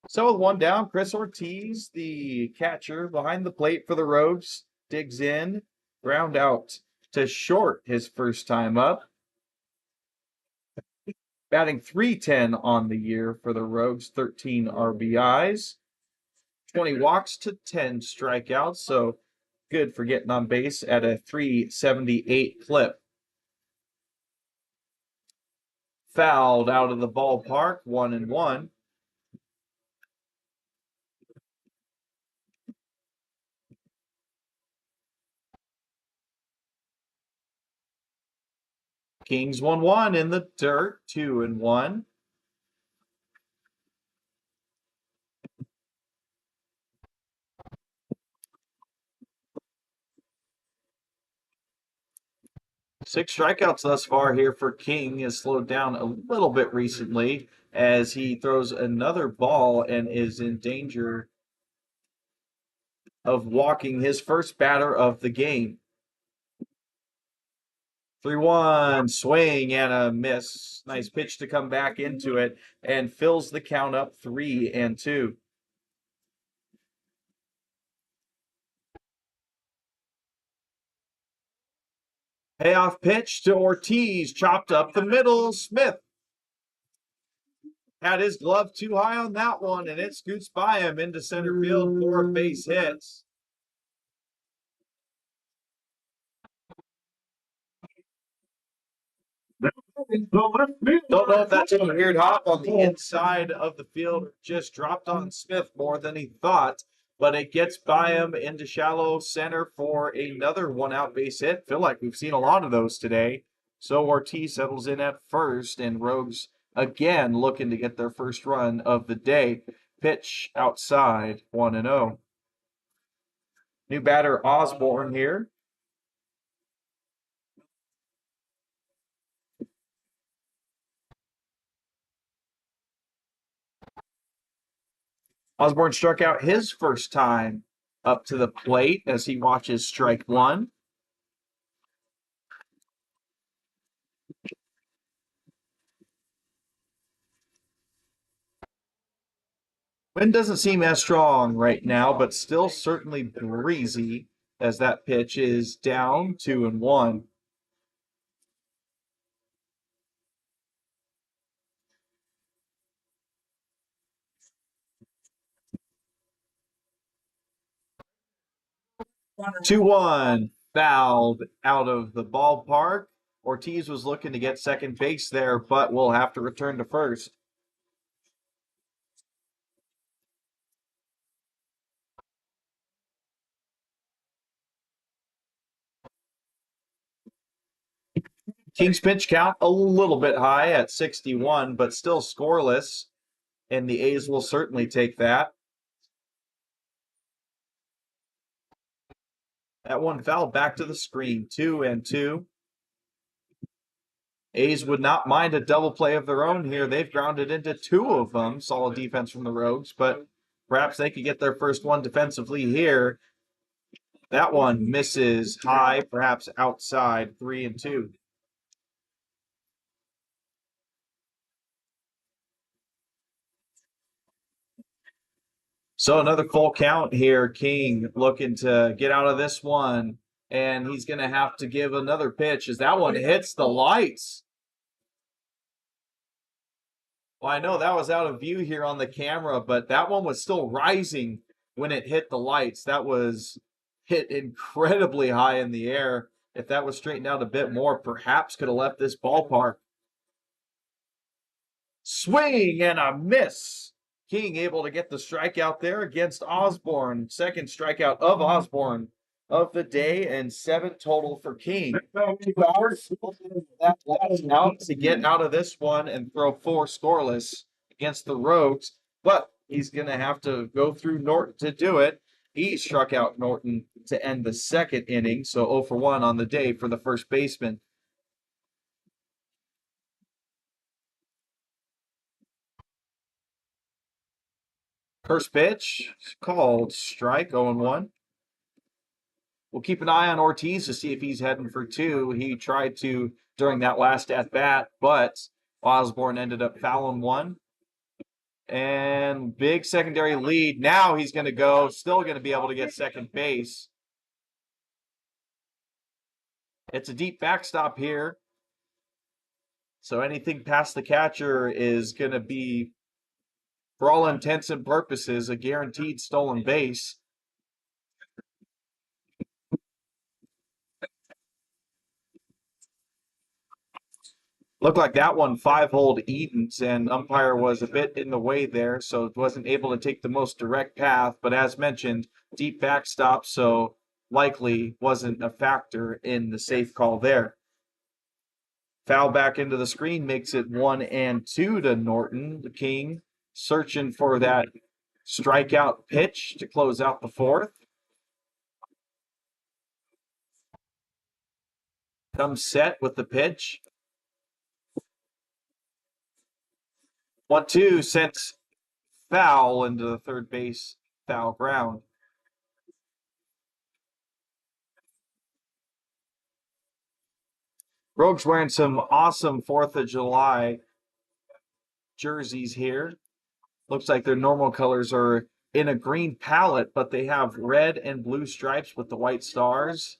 S1: So with one down, Chris Ortiz, the catcher behind the plate for the Rogues, digs in, ground out to short his first time up. Batting .310 on the year for the Rogues, 13 RBIs, 20 walks to 10 strikeouts. So good for getting on base at a .378 clip. Fouled out of the ballpark, 1-1. Kings 1-1 in the dirt, 2-1. Six strikeouts thus far here for King. Has slowed down a little bit recently as he throws another ball and is in danger of walking his first batter of the game. 3-1, swing and a miss. Nice pitch to come back into it and fills the count up 3-2. Payoff pitch to Ortiz, chopped up the middle. Smith had his glove too high on that one, and it scoots by him into center field for a base hit. Don't know if that's a weird hop on the inside of the field, just dropped on Smith more than he thought, but it gets by him into shallow center for another one-out base hit. Feel like we've seen a lot of those today. So Ortiz settles in at first, and Rogues again looking to get their first run of the day. Pitch outside, 1-0. New batter Osborne here. Osborne struck out his first time up to the plate as he watches strike one. Wind doesn't seem as strong right now, but still certainly breezy as that pitch is down 2-1. Two one, fouled out of the ballpark. Ortiz was looking to get second base there, but will have to return to first. King's pitch count a little bit high at 61, but still scoreless, and the A's will certainly take that. That one fouled back to the screen, 2-2. A's would not mind a double play of their own here. They've grounded into two of them. Solid defense from the Rogues, but perhaps they could get their first one defensively here. That one misses high, perhaps outside, 3-2. So another full count here. King looking to get out of this one, and he's going to have to give another pitch as that one hits the lights. Well, I know that was out of view here on the camera, but that one was still rising when it hit the lights. That was hit incredibly high in the air. If that was straightened out a bit more, perhaps could have left this ballpark. Swing and a miss. King able to get the strikeout there against Osborne. Second strikeout of Osborne of the day, and 7 total for King. 2 hours that last out to get out of this one and throw 4 scoreless against the Rogues, but he's going to have to go through Norton to do it. He struck out Norton to end the second inning, so 0 for 1 on the day for the first baseman. First pitch called strike, 0-1. We'll keep an eye on Ortiz to see if he's heading for 2. He tried to during that last at bat, but Osborne ended up fouling one. And big secondary lead. Now he's going to go, still going to be able to get second base. It's a deep backstop here. So anything past the catcher is going to be, for all intents and purposes, a guaranteed stolen base. Looked like that one 5-holed Edens, and umpire was a bit in the way there, so wasn't able to take the most direct path. But as mentioned, deep backstop, so likely wasn't a factor in the safe call there. Foul back into the screen makes it 1-2 to Norton. The King searching for that strikeout pitch to close out the 4th. Comes set with the pitch. 1-2 sends foul into the third base foul ground. Rogue's wearing some awesome 4th of July jerseys here. Looks like their normal colors are in a green palette, but they have red and blue stripes with the white stars.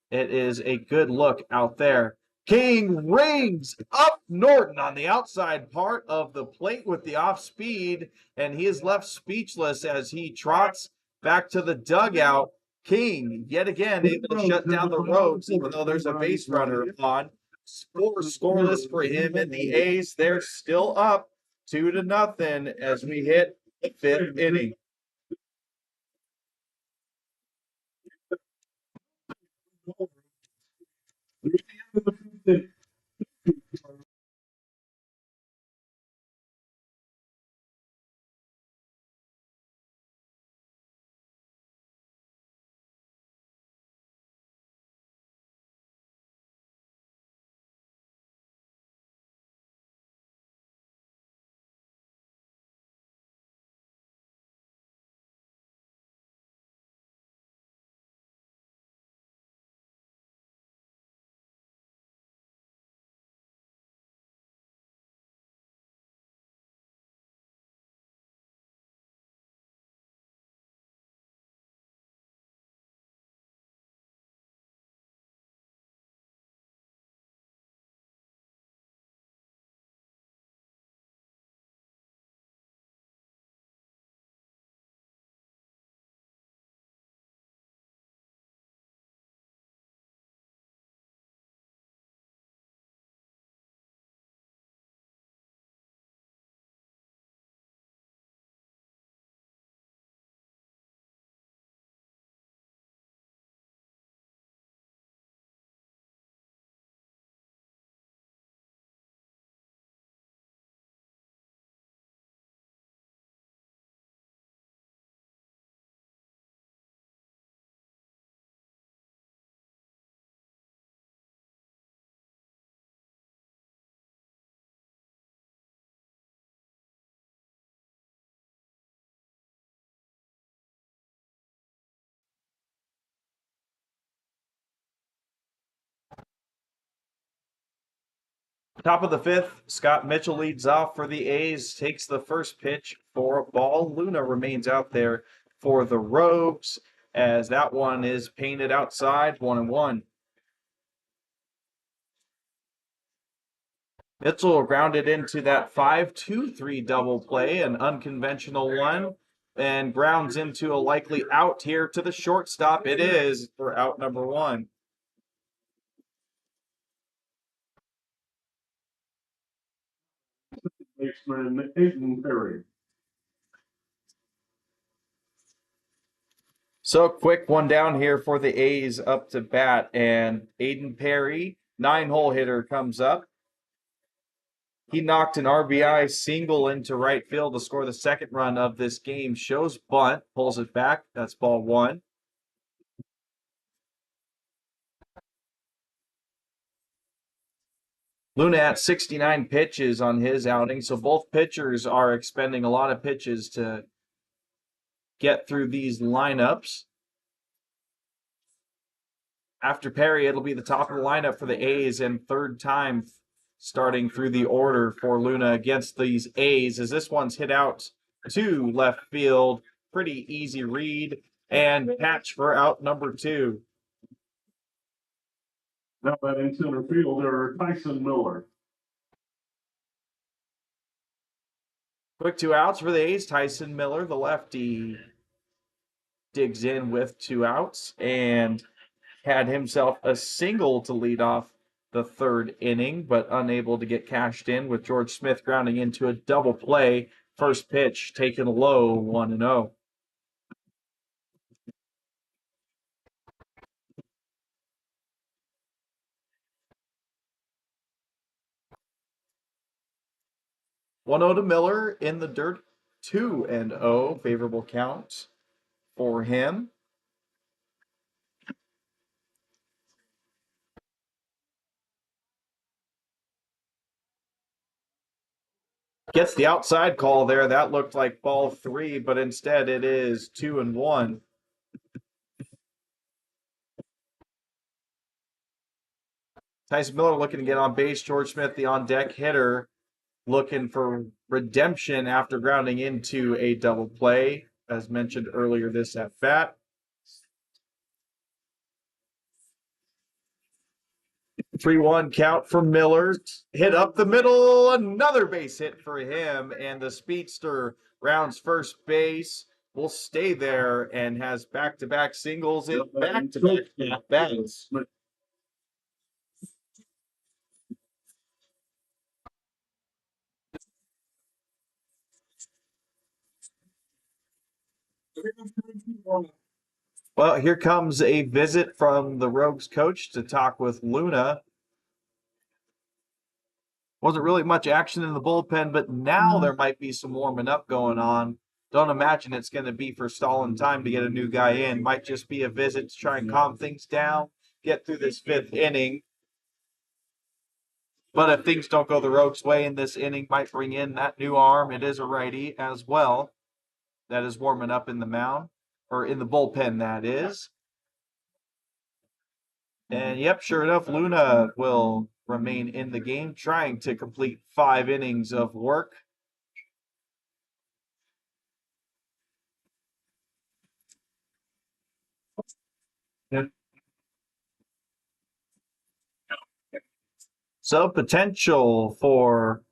S1: It is a good look out there. King rings up Norton on the outside part of the plate with the off speed, and he is left speechless as he trots back to the dugout. King, yet again, able to shut down the Rogues, even though there's a base runner on. Scoreless for him, and the A's, they're still up 2-0 as we hit the 5th inning. Top of the 5th, Scott Mitchell leads off for the A's, takes the first pitch for a ball. Luna remains out there for the Rogues, as that one is painted outside, 1-1. Mitchell grounded into that 5-2-3 double play, an unconventional one, and grounds into a likely out here to the shortstop. It is for out number 1.
S2: Baseman Aiden Perry.
S1: So quick one down here for the A's up to bat, and Aiden Perry, 9-hole hitter, comes up. He knocked an RBI single into right field to score the second run of this game. Shows bunt, pulls it back. That's ball 1. Luna at 69 pitches on his outing, so both pitchers are expending a lot of pitches to get through these lineups. After Perry, it'll be the top of the lineup for the A's and third time starting through the order for Luna against these A's as this one's hit out to left field. Pretty easy read and catch for out number 2.
S2: Now batting center fielder Tyson Miller.
S1: Quick 2 outs for the A's. Tyson Miller, the lefty, digs in with 2 outs and had himself a single to lead off the third inning, but unable to get cashed in with George Smith grounding into a double play. First pitch taken low, 1-0. One 0 to Miller in the dirt, 2-0. Favorable count for him. Gets the outside call there. That looked like ball 3, but instead it is 2-1. Tyson Miller looking to get on base. George Smith, the on deck hitter, looking for redemption after grounding into a double play, as mentioned earlier this at bat. 3-1 count for Miller. Hit up the middle. Another base hit for him. And the speedster rounds first base. Will stay there and has back-to-back singles in back-to-back at-bats. Well, here comes a visit from the Rogues coach to talk with Luna. Wasn't really much action in the bullpen, but now there might be some warming up going on. Don't imagine it's going to be for stalling time to get a new guy in. Might just be a visit to try and calm things down, get through this 5th inning. But if things don't go the Rogues' way in this inning, might bring in that new arm. It is a righty as well. That is warming up in the mound, or in the bullpen, that is. And yep, sure enough, Luna will remain in the game, trying to complete 5 innings of work. So potential for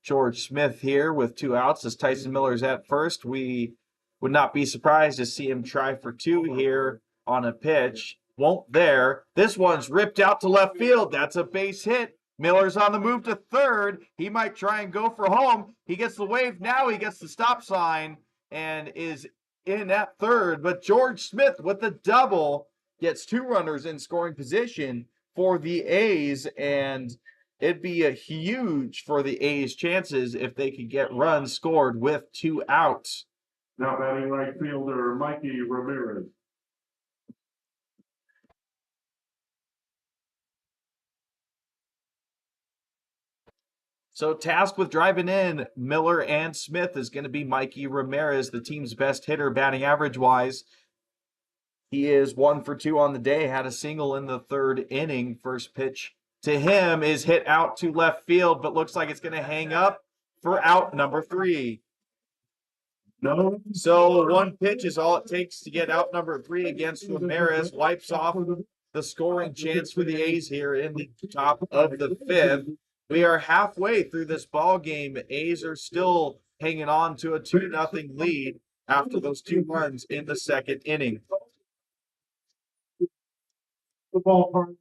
S1: George Smith here with 2 outs as Tyson Miller's at first. We would not be surprised to see him try for 2 here on a pitch. Won't there. This one's ripped out to left field. That's a base hit. Miller's on the move to third. He might try and go for home. He gets the wave now. He gets the stop sign and is in at third. But George Smith with the double gets 2 runners in scoring position for the A's, and it'd be a huge for the A's chances if they could get runs scored with 2 outs.
S2: Now batting right fielder Mikey Ramirez.
S1: So tasked with driving in Miller and Smith is going to be Mikey Ramirez, the team's best hitter batting average-wise. He is 1 for 2 on the day, had a single in the 3rd inning. First pitch to him is hit out to left field, but looks like it's going to hang up for out number 3.
S2: No.
S1: So 1 pitch is all it takes to get out number 3 against Ramirez. Wipes off the scoring chance for the A's here in the top of the 5th. We are halfway through this ball game. A's are still hanging on to a 2-0 lead after those 2 runs in the 2nd inning.
S2: The ballpark.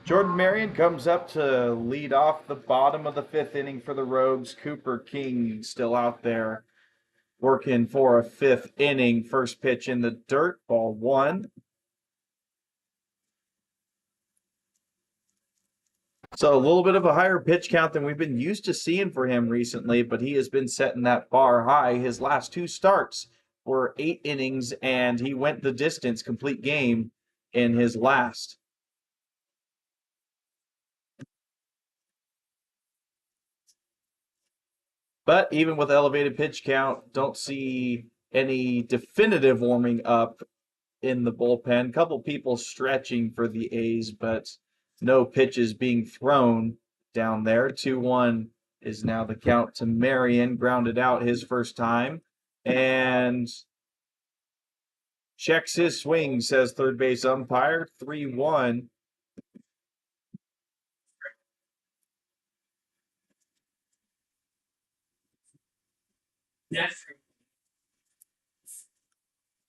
S1: Jordan Marion comes up to lead off the bottom of the fifth inning for the Rogues. Cooper King still out there working for a fifth inning. First pitch in the dirt, ball one. So a little bit of a higher pitch count than we've been used to seeing for him recently, but he has been setting that bar high. His last two starts were 8 innings, and he went the distance, complete game, in his last. But even with elevated pitch count, don't see any definitive warming up in the bullpen. Couple people stretching for the A's, but no pitches being thrown down there. 2-1 is now the count to Marion, grounded out his first time, and checks his swing, says third base umpire. 3-1.
S3: Yes.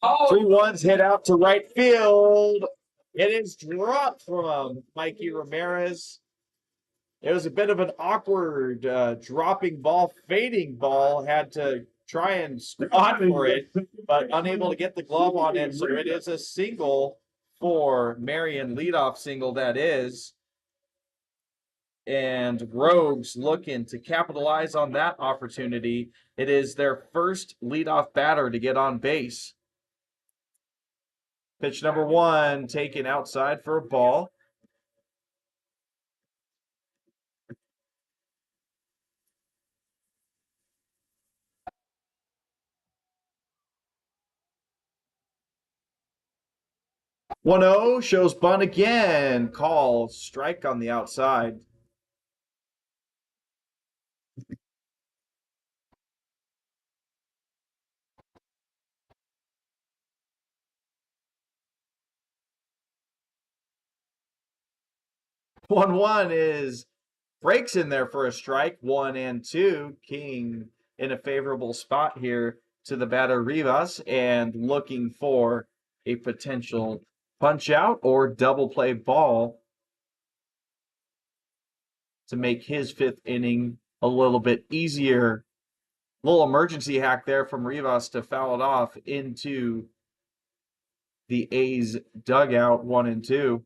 S1: 3-1's hit out to right field. It is dropped from Mikey Ramirez. It was a bit of an awkward dropping ball, fading ball. Had to try and squat for it, but unable to get the glove on it. So it is a single for Marion, leadoff single that is. And Rogues looking to capitalize on that opportunity. It is their first leadoff batter to get on base. Pitch number one, taken outside for a ball. One 0 shows bunt again. Call strike on the outside. One is breaks in there for a strike. 1 and 2. King in a favorable spot here to the batter Rivas and looking for a potential punch out or double play ball to make his fifth inning a little bit easier. Little emergency hack there from Rivas to foul it off into the A's dugout. 1 and 2.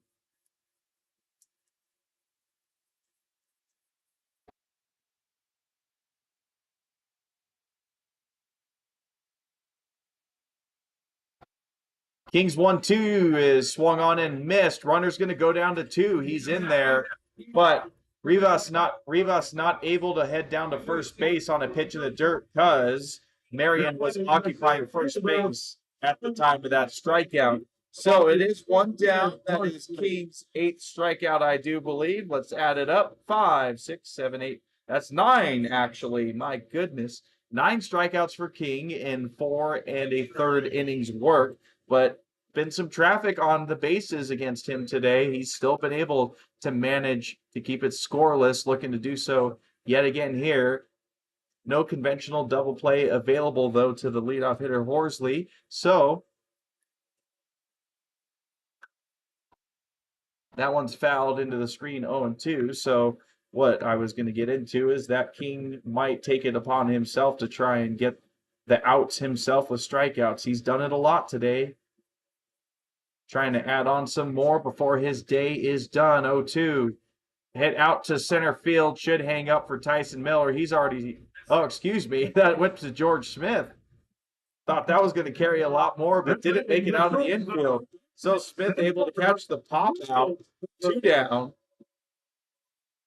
S1: Kings 1-2 is swung on and missed. Runner's going to go down to 2. He's in there, but Rivas not able to head down to first base on a pitch in the dirt because Marion was occupying first base at the time of that strikeout. So it is one down. That is King's 8th strikeout, I do believe. Let's add it up. 5, 6, 7, 8. That's 9, actually. My goodness. 9 strikeouts for King in 4 1/3 innings work. But been some traffic on the bases against him today. He's still been able to manage to keep it scoreless, looking to do so yet again here. No conventional double play available, though, to the leadoff hitter Horsley. So that one's fouled into the screen 0-2. So what I was going to get into is that King might take it upon himself to try and get the outs himself with strikeouts. He's done it a lot today. Trying to add on some more before his day is done. 0-2. Hit out to center field. Should hang up for Tyson Miller. He's already... Oh, excuse me. That went to George Smith. Thought that was going to carry a lot more, but didn't make it out of the infield. So Smith able to catch the pop out. 2 down.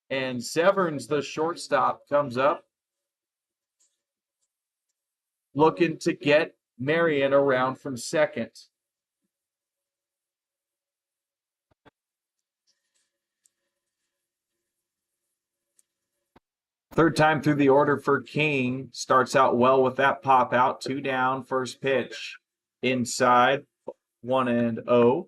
S1: And Severns, the shortstop, comes up. Looking to get Marion around from second. Third time through the order for King. Starts out well with that pop out. 2 down, first pitch. Inside, 1-0.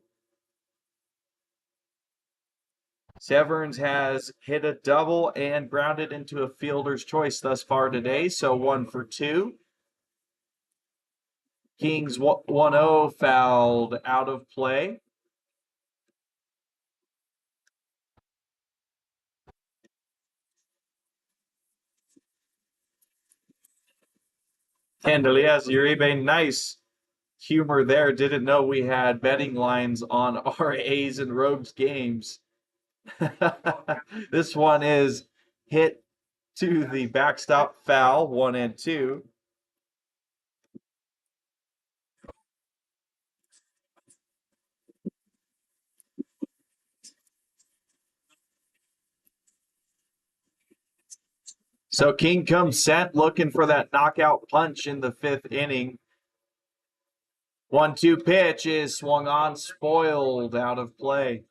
S1: Severns has hit a double and grounded into a fielder's choice thus far today, so 1 for 2. King's 1-0 fouled out of play. Candelias, Uribe, nice humor there. Didn't know we had betting lines on our A's and Rogues games. This one is hit to the backstop foul, 1-2. So King comes set, looking for that knockout punch in the 5th inning. 1-2 pitch is swung on, spoiled, out of play.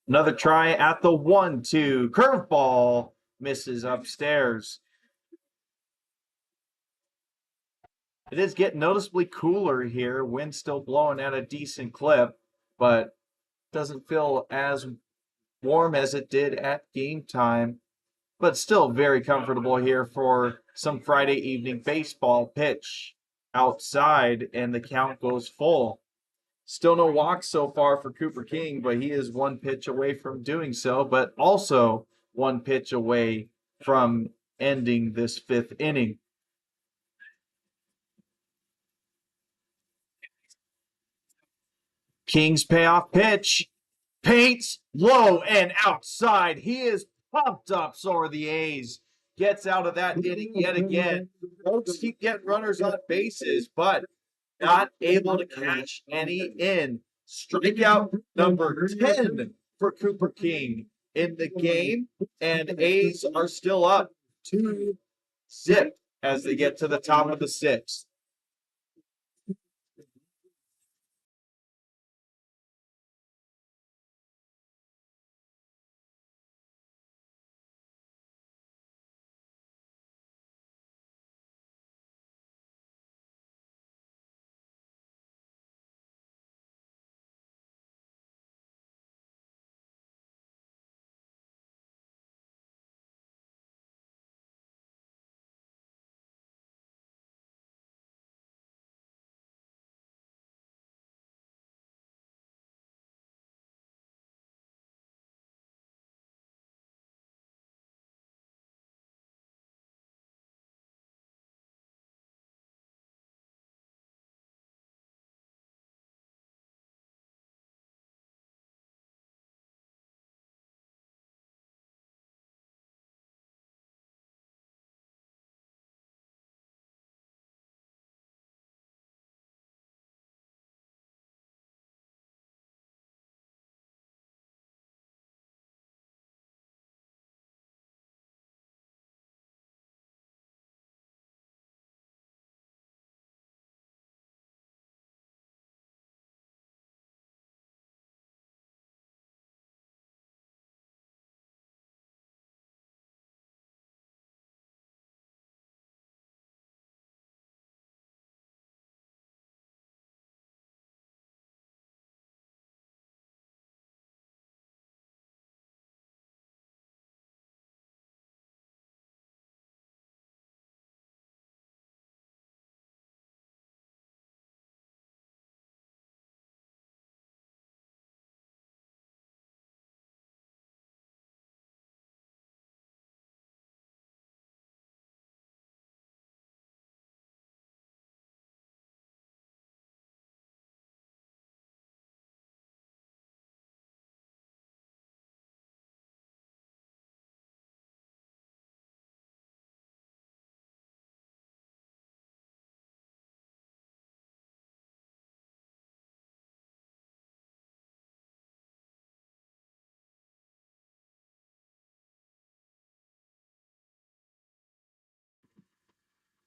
S1: Another try at the 1-2. Curveball misses upstairs. It is getting noticeably cooler here. Wind still blowing at a decent clip, but doesn't feel as warm as it did at game time. But still very comfortable here for some Friday evening baseball. Pitch outside, and the count goes full. Still no walks so far for Cooper King, but he is one pitch away from doing so, but also one pitch away from ending this 5th inning. King's payoff pitch. Paints low and outside. He is pumped up, so are the A's. Gets out of that inning yet again. Folks keep getting runners on bases, but not able to catch any in. Strikeout number 10 for Cooper King in the game, and A's are still up 2-0 as they get to the top of the 6th.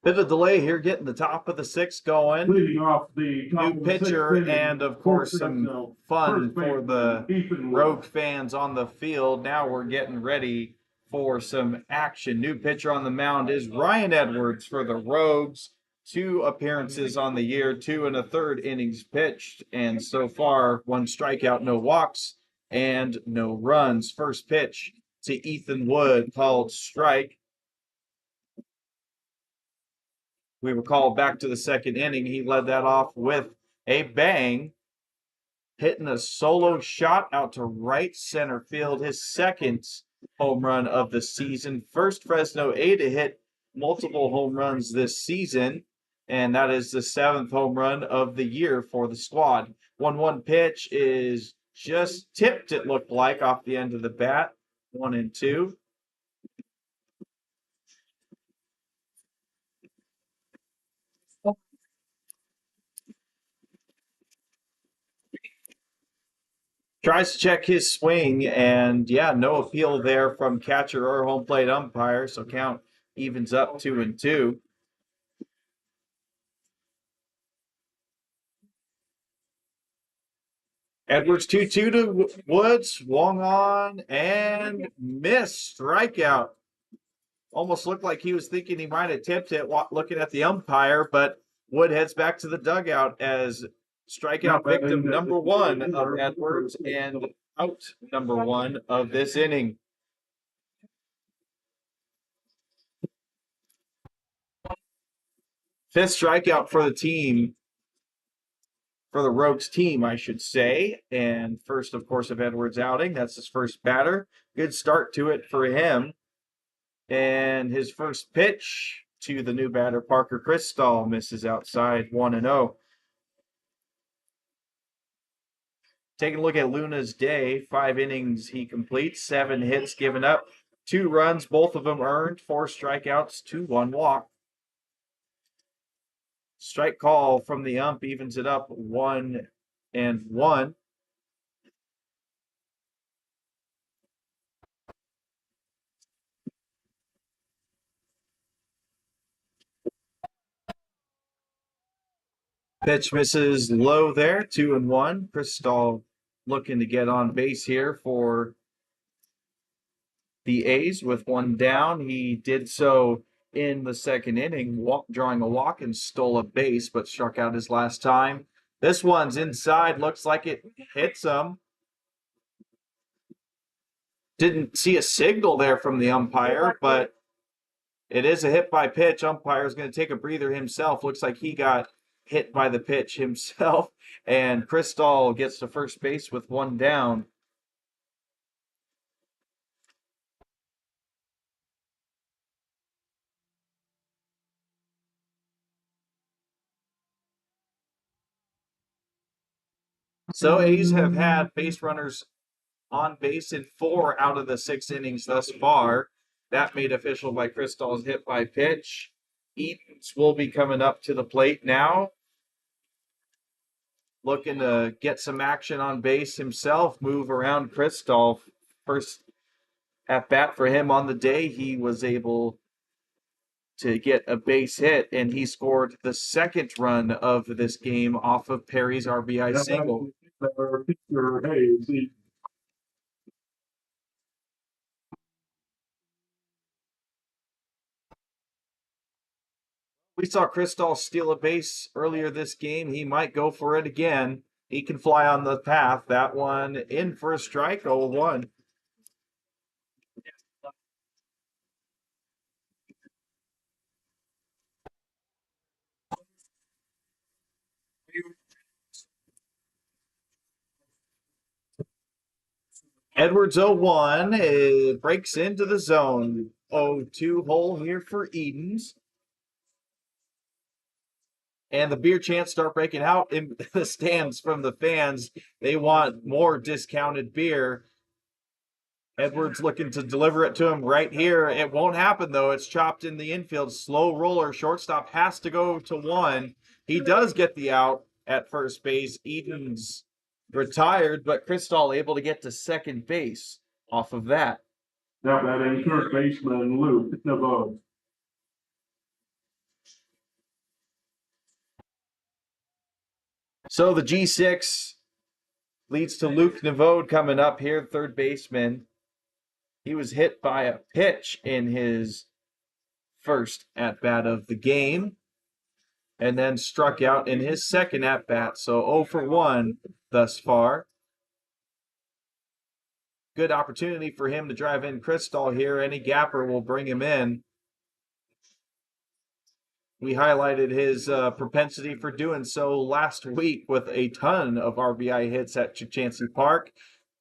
S1: Bit of delay here getting the top of the 6th going.
S2: Leading off the top
S1: New
S2: of the sixth
S1: pitcher
S2: inning,
S1: and, of
S2: for
S1: course, some
S2: Fresno,
S1: fun
S2: first
S1: for
S2: baseman,
S1: the
S2: Ethan Wood.
S1: Rogue fans on the field. Now we're getting ready for some action. New pitcher on the mound is Ryan Edwards for the Rogues. 2 appearances on the year, 2 1/3 innings pitched, and so far 1 strikeout, no walks, and no runs. First pitch to Ethan Wood, called strike. We were called back to the second inning. He led that off with a bang, hitting a solo shot out to right center field, his second home run of the season. First Fresno A to hit multiple home runs this season, and that is the 7th home run of the year for the squad. 1-1 pitch is just tipped, it looked like, off the end of the bat. 1-2. Tries to check his swing, and yeah, no appeal there from catcher or home plate umpire, so count evens up 2-2. Edwards 2-2 to Woods, swung on and missed. Strikeout. Almost looked like he was thinking he might have tipped it looking at the umpire, but Wood heads back to the dugout as strikeout victim number 1 of Edwards and out number 1 of this inning. Fifth strikeout for the team, for the Rogues team, I should say. And first, of course, of Edwards' outing. That's his first batter. Good start to it for him. And his first pitch to the new batter, Parker Cristall, misses outside 1-0. Taking a look at Luna's day, 5 innings he completes, 7 hits given up, 2 runs, both of them earned, 4 strikeouts, 1 walk. Strike call from the ump evens it up 1-1. Pitch misses low there, 2-1. Cristall looking to get on base here for the A's with 1 down. He did so in the second inning, drawing a walk and stole a base, but struck out his last time. This one's inside, looks like it hits him. Didn't see a signal there from the umpire, but it is a hit by pitch. Umpire's going to take a breather himself. Looks like he got hit by the pitch himself, and Cristall gets to first base with 1 down. So A's have had base runners on base in 4 out of the 6 innings thus far. That made official by Cristall's hit by pitch. Edens will be coming up to the plate now, looking to get some action on base himself, move around Cristall. First at bat for him on the day, he was able to get a base hit, and he scored the 2nd run of this game off of Perry's RBI single. We saw Cristall steal a base earlier this game. He might go for it again. He can fly on the path. That one in for a strike, 0-1. Edwards 0-1. It breaks into the zone. 0-2 hole here for Edens. And the beer chants start breaking out in the stands from the fans. They want more discounted beer. Edwards looking to deliver it to him right here. It won't happen, though. It's chopped in the infield. Slow roller. Shortstop has to go to 1. He does get the out at first base. Edens retired, but Cristall able to get to second base off of that.
S2: Now that third baseman, Luke Naveau.
S1: So the G6 leads to Luke Naveau coming up here, third baseman. He was hit by a pitch in his first at-bat of the game, and then struck out in his second at-bat. So 0-1 thus far. Good opportunity for him to drive in Cristall here. Any gapper will bring him in. We highlighted his propensity for doing so last week with a ton of RBI hits at Chachansey Park.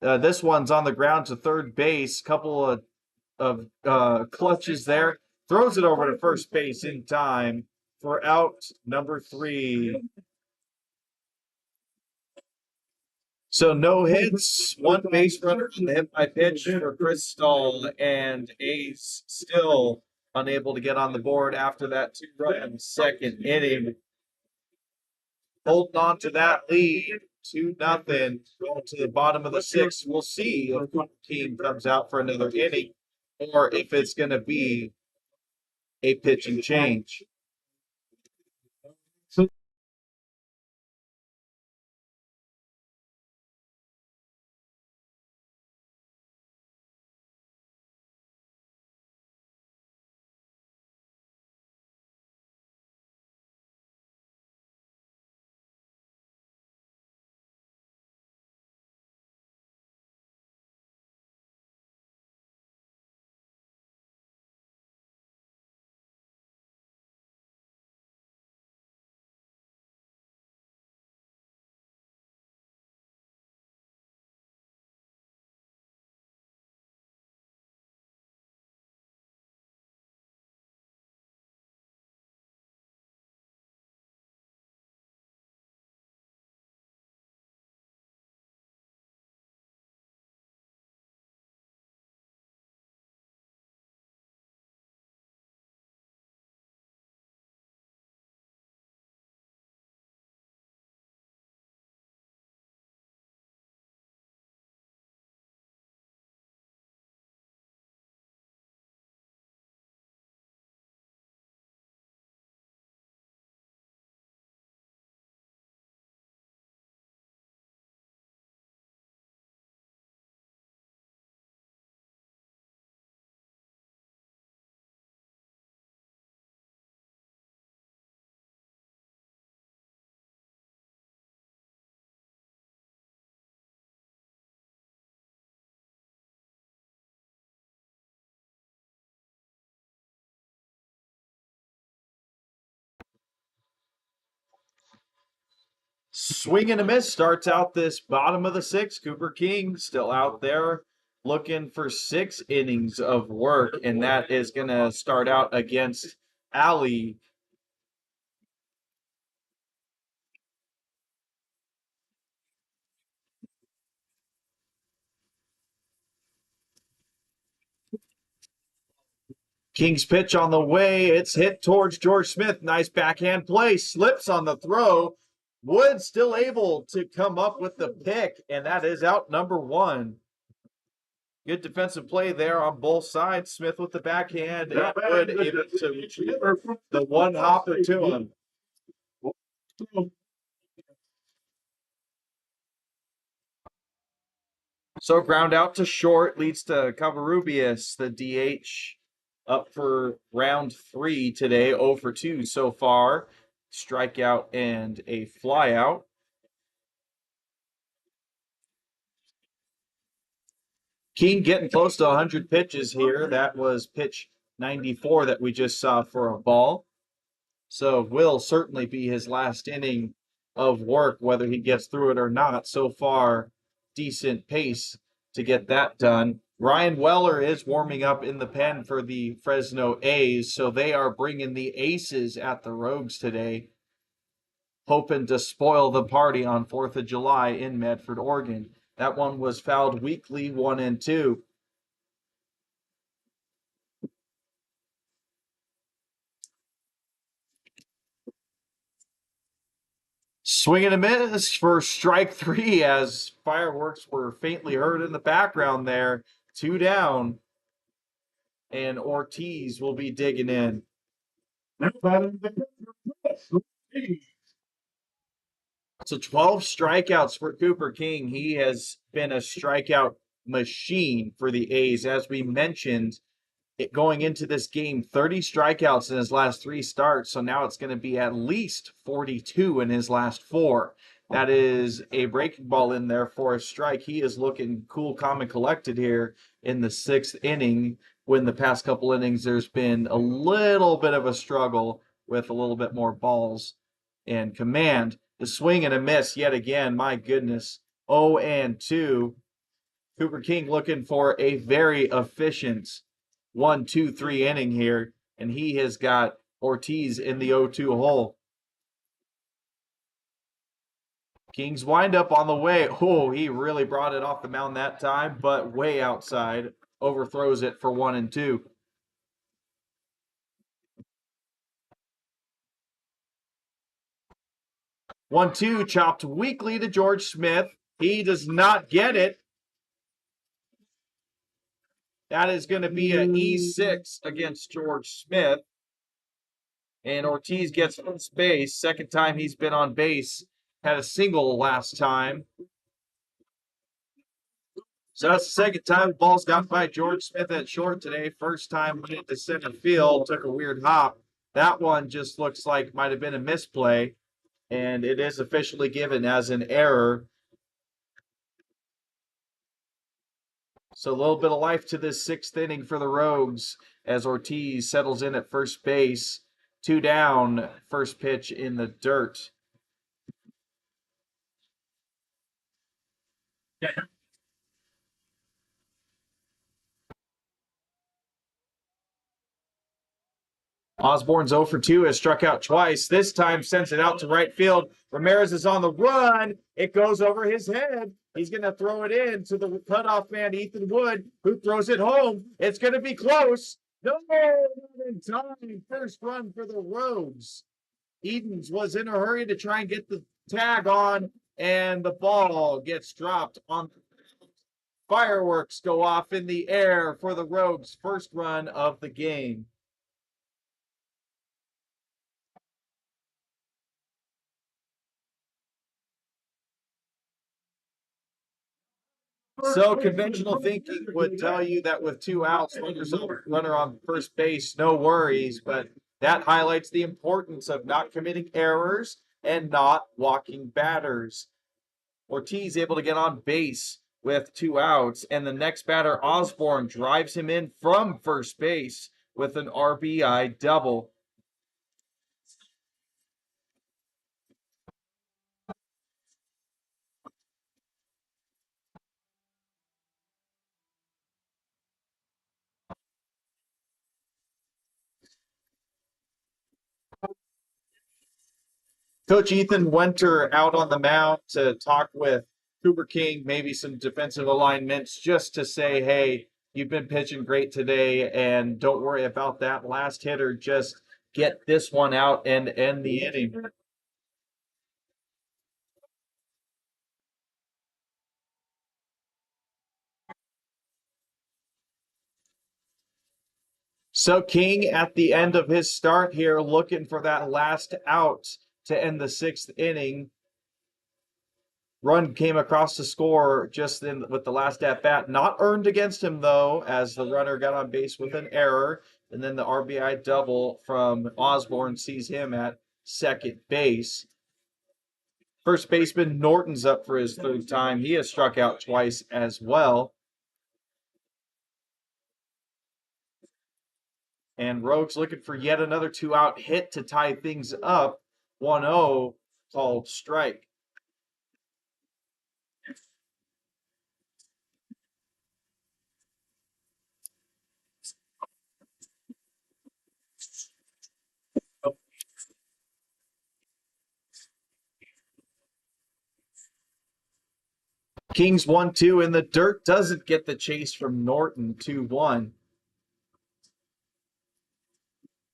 S1: This one's on the ground to third base. Couple of clutches there. Throws it over to first base in time for out number 3. So no hits, one base runner from the hit by pitch for Chris Stahl, and A's still unable to get on the board after that 2-run second inning. Holding on to that lead, 2-0, going to the bottom of the 6th. We'll see if the team comes out for another inning or if it's going to be a pitching change. Swing and a miss starts out this bottom of the 6th. Cooper King still out there looking for 6 innings of work, and that is going to start out against Alley. King's pitch on the way. It's hit towards George Smith. Nice backhand play. Slips on the throw. Wood still able to come up with the pick, and that is out number 1. Good defensive play there on both sides. Smith with the backhand and Wood able to retrieve the one hopper to him. So ground out to short leads to Covarrubias, the DH, up for round 3 today, 0 for 2 so far. Strikeout and a flyout. King getting close to 100 pitches here. That was pitch 94 that we just saw for a ball. So will certainly be his last inning of work, whether he gets through it or not. So far, decent pace to get that done. Ryan Weller is warming up in the pen for the Fresno A's, so they are bringing the aces at the Rogues today, hoping to spoil the party on 4th of July in Medford, Oregon. That one was fouled weakly, 1-2. Swing and a miss for strike 3 as fireworks were faintly heard in the background there. 2 down. And Ortiz will be digging in. So 12 strikeouts for Cooper King. He has been a strikeout machine for the A's. As we mentioned, going into this game, 30 strikeouts in his last 3 starts. So now it's going to be at least 42 in his last 4. That is a breaking ball in there for a strike. He is looking cool, calm, and collected here in the 6th inning, when the past couple innings there's been a little bit of a struggle with a little bit more balls and command. The swing and a miss yet again. My goodness. 0-2. Cooper King looking for a very efficient 1-2-3 inning here, and he has got Ortiz in the 0-2 hole. King's windup on the way. Oh, he really brought it off the mound that time, but way outside. Overthrows it for 1-2. 1-2 chopped weakly to George Smith. He does not get it. That is going to be an E6 against George Smith. And Ortiz gets first base. Second time he's been on base. Had a single last time. So that's the second time the ball's got by George Smith at short today. First time went into center field. Took a weird hop. That one just looks like might have been a misplay. And it is officially given as an error. So a little bit of life to this sixth inning for the Rogues as Ortiz settles in at first base. 2 down, first pitch in the dirt.
S3: Yeah.
S1: Osborne's 0 for 2, has struck out twice. This time sends it out to right field. Ramirez is on the run. It goes over his head. He's going to throw it in to the cutoff man, Ethan Wood, who throws it home. It's going to be close. No, not in time. First run for the Rogues. Edens was in a hurry to try and get the tag on, and the ball gets dropped on. Fireworks go off in the air for the Rogues' first run of the game. So conventional thinking would tell you that with 2 outs, runner on first base, no worries, but that highlights the importance of not committing errors and not walking batters. Ortiz able to get on base with 2 outs, and the next batter, Osborne, drives him in from first base with an RBI double. Coach Ethan Winter out on the mound to talk with Cooper King, maybe some defensive alignments, just to say, hey, you've been pitching great today, and don't worry about that last hitter. Just get this one out and end the inning. So King at the end of his start here, looking for that last out to end the 6th inning. Run came across the score just with the last at bat. Not earned against him, though, as the runner got on base with an error. And then the RBI double from Osborne sees him at second base. First baseman Norton's up for his 3rd time. He has struck out twice as well. And Rogues looking for yet another 2-out hit to tie things up. 1-0 called strike. Kings 1-2 in the dirt, doesn't get the chase from Norton. 2-1.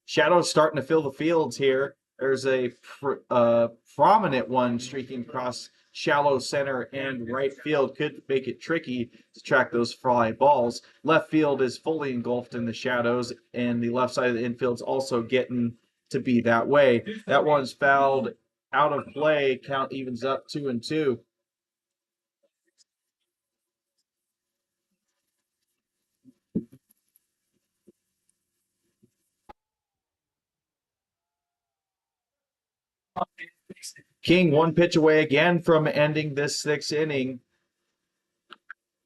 S1: Shadow's starting to fill the fields here. There's a prominent one streaking across shallow center and right field. Could make it tricky to track those fly balls. Left field is fully engulfed in the shadows, and the left side of the infield's also getting to be that way. That one's fouled out of play. Count evens up 2-2. King 1 pitch away again from ending this 6th inning.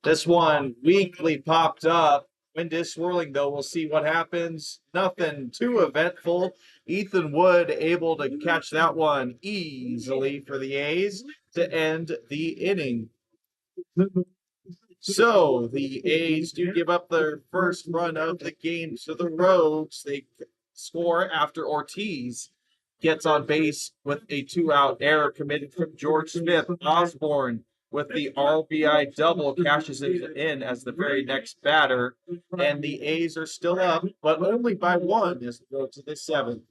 S1: This one weakly popped up, Wind is swirling, though. We'll see what happens. Nothing too eventful. Ethan Wood able to catch that one easily for the A's to end the inning. So the A's do give up their first run of the game to the Rogues. They score after Ortiz gets on base with a 2-out error committed from George Smith. Osborne with the RBI double cashes it in as the very next batter. And the A's are still up, but only by one as we go to the seventh.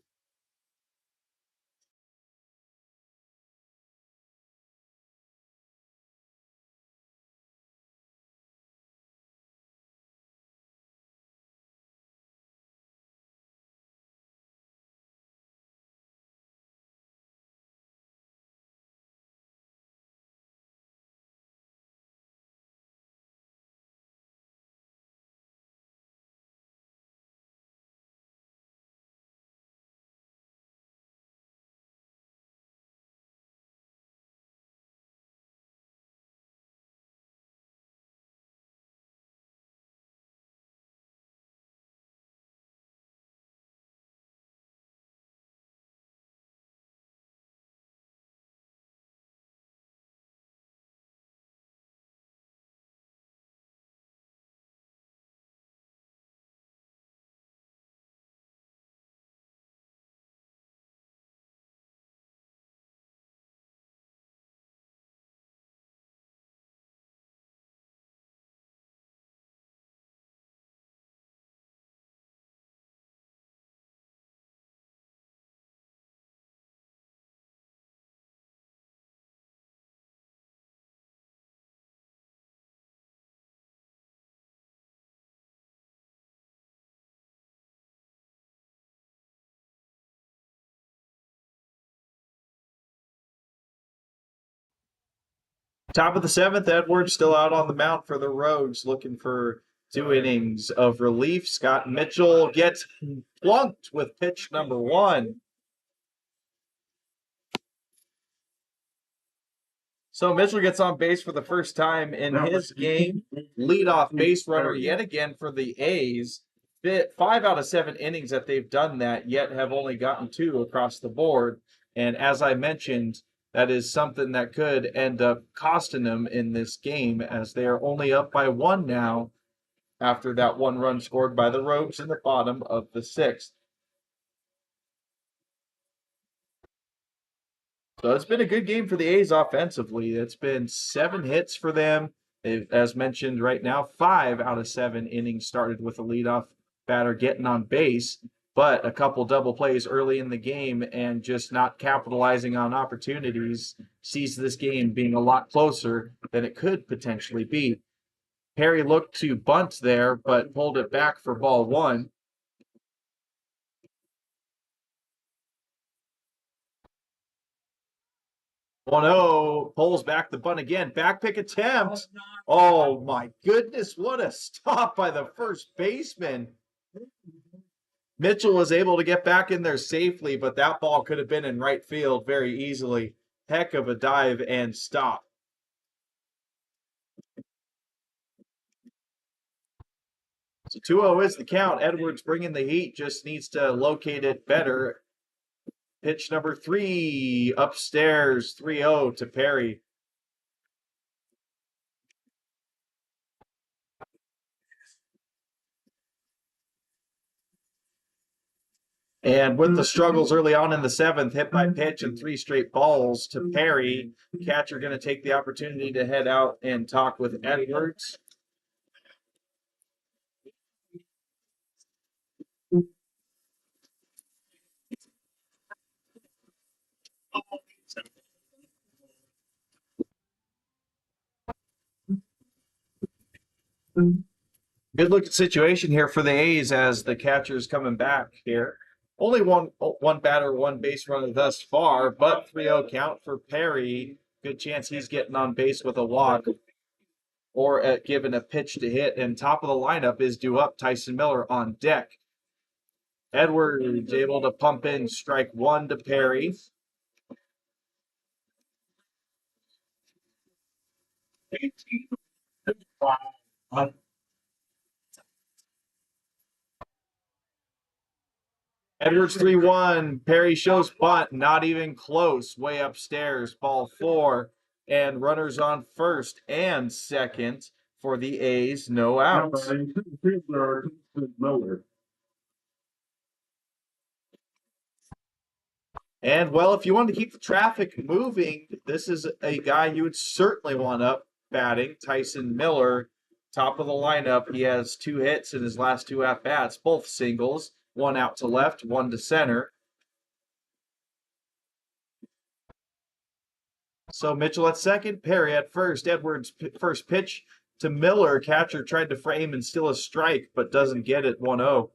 S1: Top of the seventh, Edwards still out on the mound for the Rogues, looking for 2 innings of relief. Scott Mitchell gets plunked with pitch number 1. So Mitchell gets on base for the first time in his game. Leadoff base runner yet again for the A's. 5 out of 7 innings that they've done that, yet have only gotten 2 across the board. And as I mentioned, that is something that could end up costing them in this game, as they are only up by 1 now after that 1 run scored by the Rogues in the bottom of the 6th. So it's been a good game for the A's offensively. It's been 7 hits for them. As mentioned right now, 5 out of 7 innings started with a leadoff batter getting on base, but a couple double plays early in the game and just not capitalizing on opportunities sees this game being a lot closer than it could potentially be. Perry looked to bunt there, but pulled it back for ball 1. Oh no, pulls back the bunt again. Back pick attempt. Oh my goodness, what a stop by the first baseman. Mitchell was able to get back in there safely, but that ball could have been in right field very easily. Heck of a dive and stop. So 2-0 is the count. Edwards bringing the heat, just needs to locate it better. Pitch number 3 upstairs, 3-0 to Perry. And with the struggles early on in the 7th, hit by pitch and 3 straight balls to Perry, catcher going to take the opportunity to head out and talk with Edwards. Good looking situation here for the A's as the catcher's coming back here. Only one batter, 1 base runner thus far, but 3-0 count for Perry. Good chance he's getting on base with a walk or given a pitch to hit. And top of the lineup is due up. Tyson Miller on deck. Edwards able to pump in strike 1 to Perry. Edwards 3-1. Perry shows bunt, not even close. Way upstairs. Ball 4. And runners on first and second for the A's. No outs.
S2: Miller.
S1: And well, if you want to keep the traffic moving, this is a guy you would certainly want up batting. Tyson Miller, top of the lineup. He has 2 hits in his last 2 at-bats, both singles. 1 out to left, 1 to center. So Mitchell at second, Perry at first. Edwards first pitch to Miller. Catcher tried to frame and steal a strike, but doesn't get it. 1-0.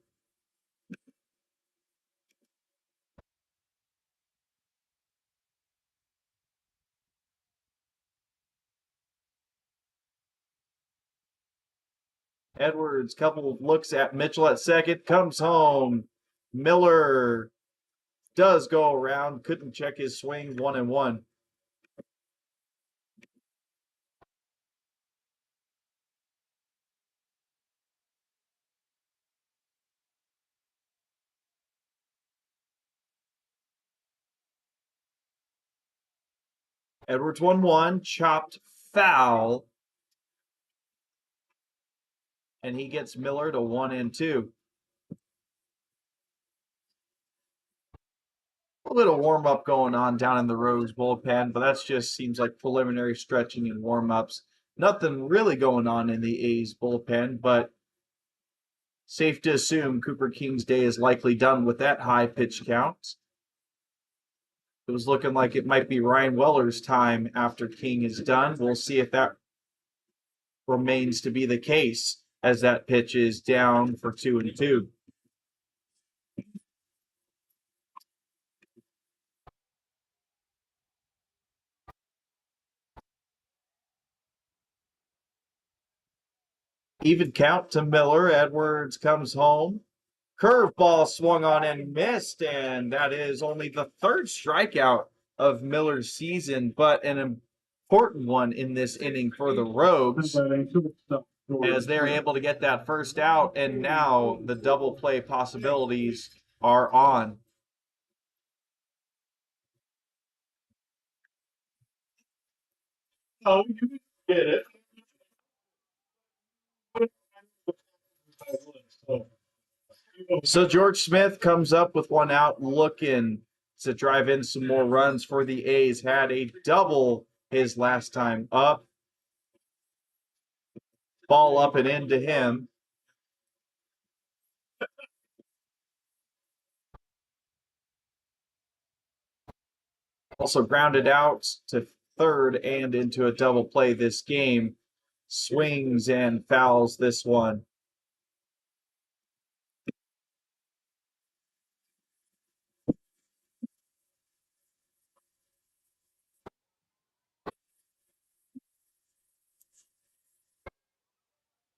S1: Edwards, couple of looks at Mitchell at second, comes home. Miller does go around, couldn't check his swing. 1-1. Edwards 1-1, chopped foul, and he gets Miller to 1-2. A little warm up going on down in the Rose bullpen, but that's just seems like preliminary stretching and warm ups. Nothing really going on in the A's bullpen, but safe to assume Cooper King's day is likely done with that high pitch count. It was looking like it might be Ryan Weller's time after King is done. We'll see if that remains to be the case as that pitch is down for 2-2. Even count to Miller. Edwards comes home. Curveball swung on and missed, and that is only the 3rd strikeout of Miller's season, but an important one in this inning for the Rogues, as they're able to get that first out, and now the double play possibilities are on.
S2: Oh, you get it.
S1: So George Smith comes up with 1 out, looking to drive in some more runs for the A's. Had a double his last time up. Ball up and into him. Also grounded out to third and into a double play this game. Swings and fouls this one.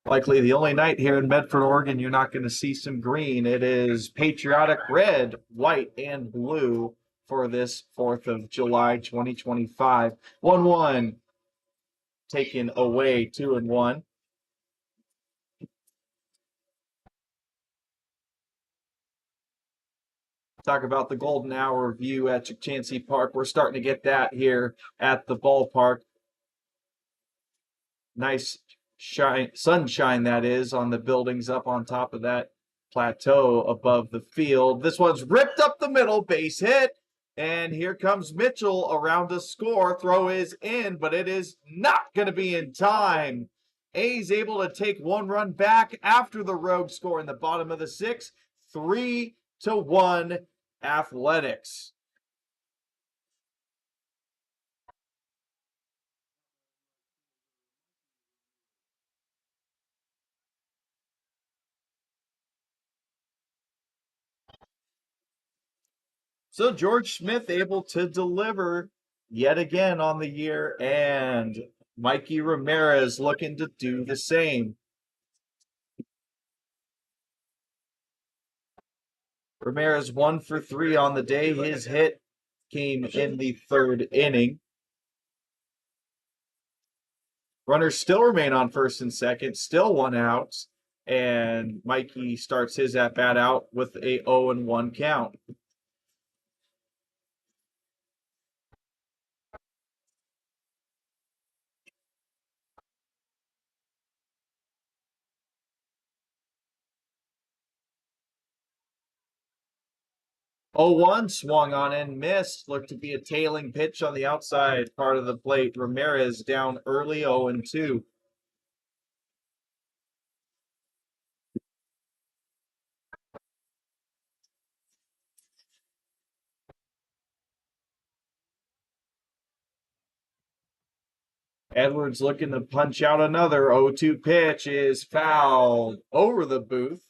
S1: Likely the only night here in Medford, Oregon, you're not going to see some green. It is patriotic red, white, and blue for this 4th of July 2025. 1-1 taken away, 2-1. Talk about the golden hour view at Chancey Park. We're starting to get that here at the ballpark. Nice sunshine, that is, on the buildings up on top of that plateau above the field. This one's ripped up the middle, base hit. And here comes Mitchell around to score. Throw is in, but it is not going to be in time. A's able to take 1 run back after the Rogues score in the bottom of the 6th. 3-1 Athletics. So George Smith able to deliver yet again on the year, and Mikey Ramirez looking to do the same. Ramirez 1 for 3 on the day. His hit came in the 3rd inning. Runners still remain on first and second, still 1 out. And Mikey starts his at bat out with a 0-1 count. Oh, 1 swung on and missed. Looked to be a tailing pitch on the outside part of the plate. Ramirez down early 0-2. Edwards looking to punch out another 0-2 pitch is fouled over the booth.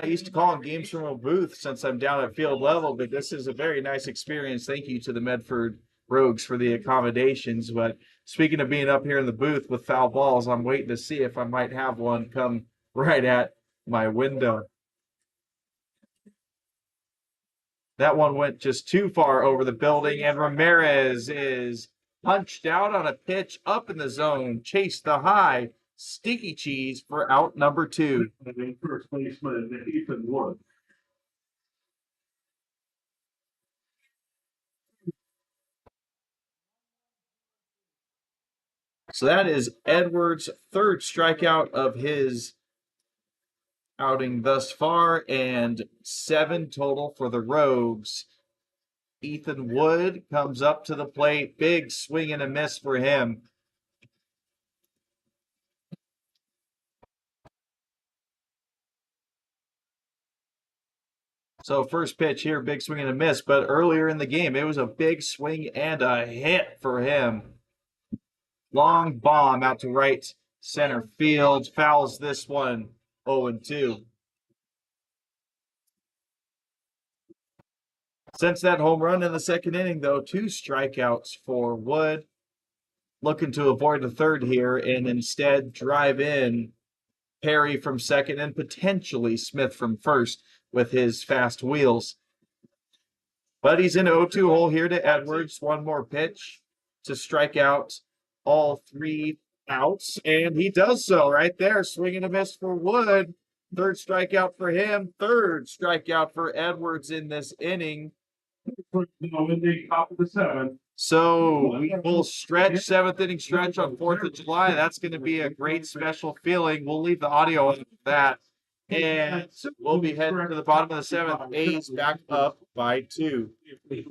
S1: I used to calling games from a booth since I'm down at field level, but this is a very nice experience. Thank you to the Medford Rogues for the accommodations. But speaking of being up here in the booth with foul balls, I'm waiting to see if I might have one come right at my window. That one went just too far over the building, and Ramirez is punched out on a pitch up in the zone, chased the high, sticky cheese for out number 2.
S2: First baseman Ethan Wood.
S1: So that is Edwards' third strikeout of his outing thus far, and 7 total for the Rogues. Ethan Wood comes up to the plate. Big swing and a miss for him. So first pitch here, big swing and a miss. But earlier in the game, it was a big swing and a hit for him. Long bomb out to right center field. Fouls this one 0-2. Since that home run in the second inning, though, 2 strikeouts for Wood. Looking to avoid the third here and instead drive in Perry from second and potentially Smith from first with his fast wheels. But he's in 0-2 hole here to Edwards. One more pitch to strike out all 3 outs, and he does so right there. Swing and a miss for Wood. Third strikeout for him. Third strikeout for Edwards in this inning.
S2: In the top of the 7th.
S1: So we will stretch 7th inning stretch on 4th of July. That's going to be a great special feeling. We'll leave the audio of that. And we'll be heading to the bottom of the 7th. A's back up by 2.
S2: We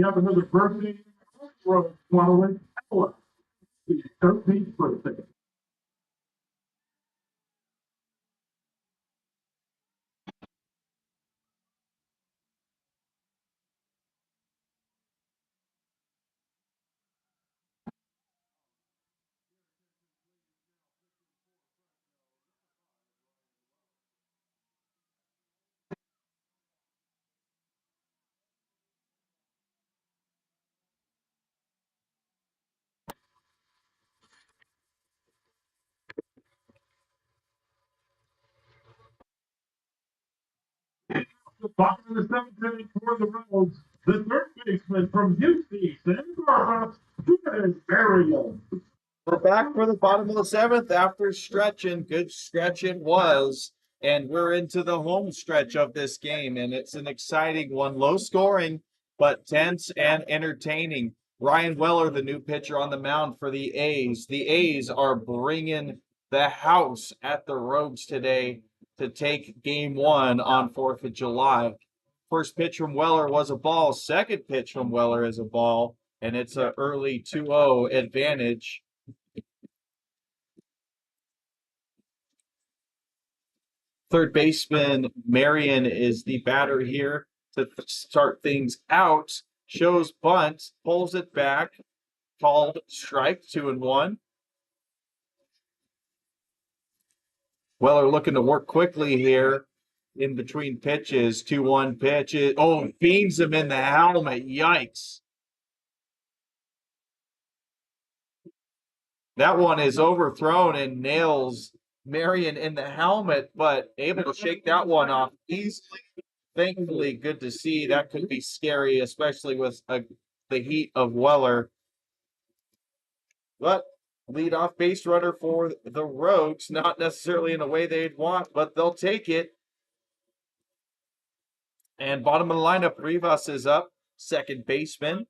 S2: have another birthday. 13th birthday. The bottom of the 7th inning for the Rogues. The third baseman from Houston, San Barbara, Mario.
S1: We're back for the bottom of the 7th after stretching. Good stretching was. And we're into the home stretch of this game. And it's an exciting one. Low scoring, but tense and entertaining. Ryan Weller, the new pitcher on the mound for the A's. The A's are bringing the house at the Rogues today to take game one on 4th of July. First pitch from Weller was a ball. Second pitch from Weller is a ball, and it's an early 2-0 advantage. Third baseman Marion is the batter here to start things out. Shows bunt, pulls it back, called strike, 2-1. Weller looking to work quickly here in between pitches. 2-1 pitches. Oh, beams him in the helmet. Yikes. That one is overthrown and nails Marion in the helmet, but able to shake that one off easily. Thankfully, good to see. That could be scary, especially with the heat of Weller. But leadoff base runner for the Rogues, not necessarily in a way they'd want, but they'll take it. And bottom of the lineup, Rivas is up, second baseman.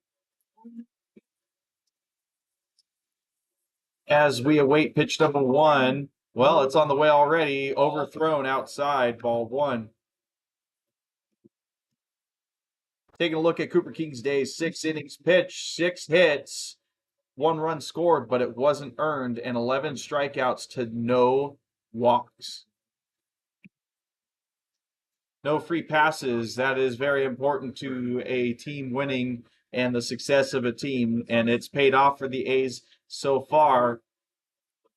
S1: As we await pitch number one, well, it's on the way already, overthrown outside, ball one. Taking a look at Cooper King's day, 6 innings pitched, 6 hits, 1 run scored, but it wasn't earned, and 11 strikeouts to no walks. No free passes. That is very important to a team winning and the success of a team, and it's paid off for the A's so far.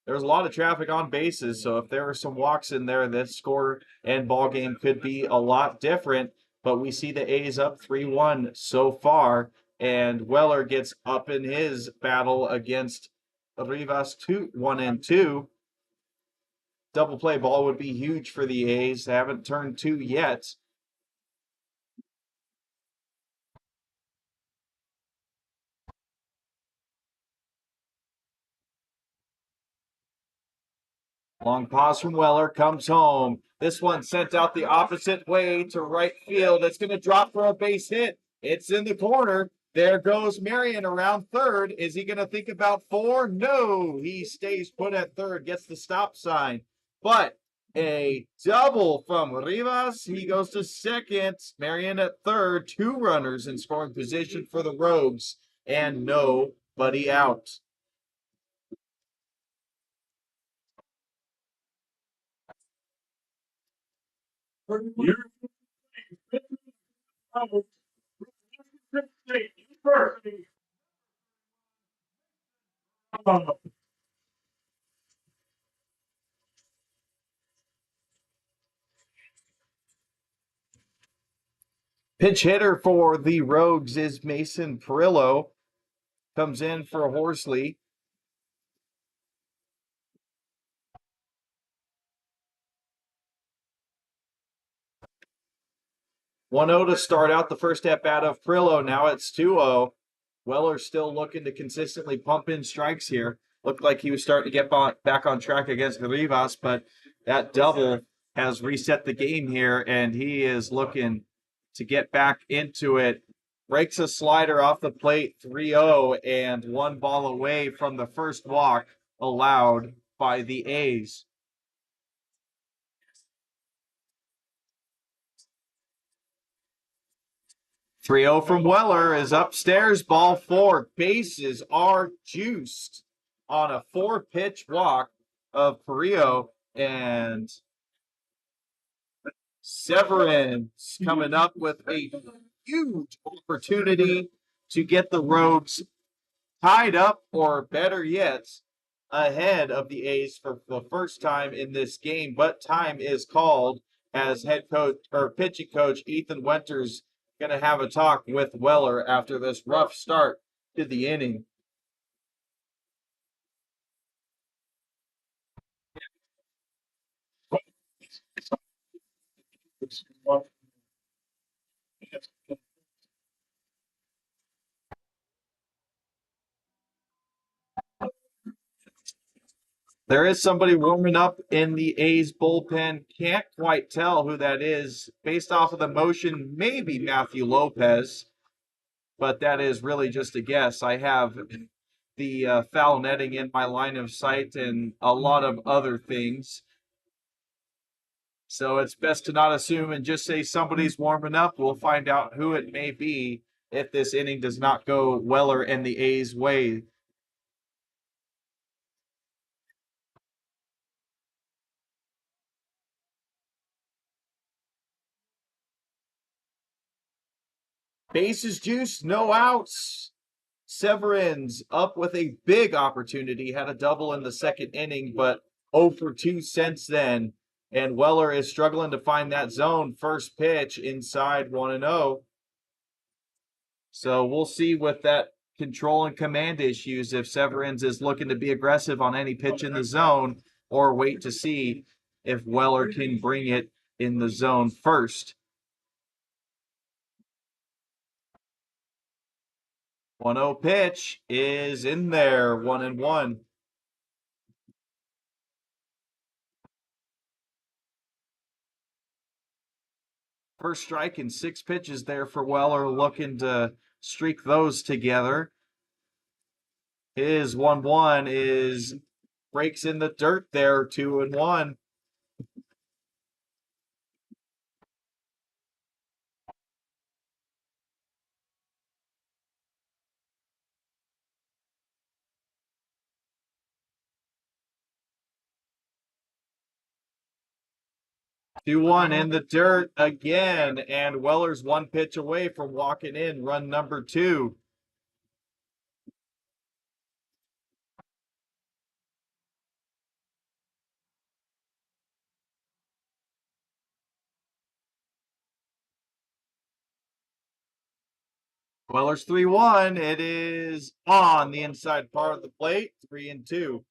S1: There's a lot of traffic on bases, so if there were some walks in there, this score and ball game could be a lot different. But we see the A's up 3-1 so far, and Weller gets up in his battle against Rivas 1-2. Double play ball would be huge for the A's. They haven't turned 2 yet. Long pause from Weller, comes home. This one sent out the opposite way to right field. It's going to drop for a base hit. It's in the corner. There goes Marion around third. Is he going to think about 4? No, he stays put at third, gets the stop sign. But a double from Rivas. He goes to second. Marion at third. 2 runners in scoring position for the Rogues, and nobody out. Pinch hitter for the Rogues is Mason Perillo. Comes in for Horsley. 1-0 to start out the first at bat of Perillo. Now it's 2-0. Weller still looking to consistently pump in strikes here. Looked like he was starting to get back on track against Rivas, but that double has reset the game here, and he is looking to get back into it. Breaks a slider off the plate, 3-0, and 1 ball away from the first walk allowed by the A's. 3-0 from Weller is upstairs, ball 4. Bases are juiced on a 4-pitch walk of Perillo, and Severin's coming up with a huge opportunity to get the Rogues tied up, or better yet, ahead of the A's for the first time in this game. But time is called as head coach or pitching coach Ethan Winters going to have a talk with Weller after this rough start to the inning. There is somebody warming up in the A's bullpen. Can't quite tell who that is. Based off of the motion, maybe Matthew Lopez. but that is really just a guess. I have the foul netting in my line of sight and a lot of other things. So it's best to not assume and just say somebody's warming up. We'll find out who it may be if this inning does not go Weller and the A's way. Bases juice, no outs. Severins up with a big opportunity, had a double in the second inning, but 0 for 2 since then. And Weller is struggling to find that zone. First pitch inside 1 0. So we'll see with that control and command issues if Severins is looking to be aggressive on any pitch in the zone or wait to see if Weller can bring it in the zone first. 1-0 pitch is in there, 1-1. First strike and 6 pitches there for Weller, looking to streak those together. His 1-1 is breaks in the dirt there, 2-1. Two one in the dirt again, and Weller's 1 pitch away from walking in run number 2. Weller's 3-1. It is on the inside part of the plate, 3-2.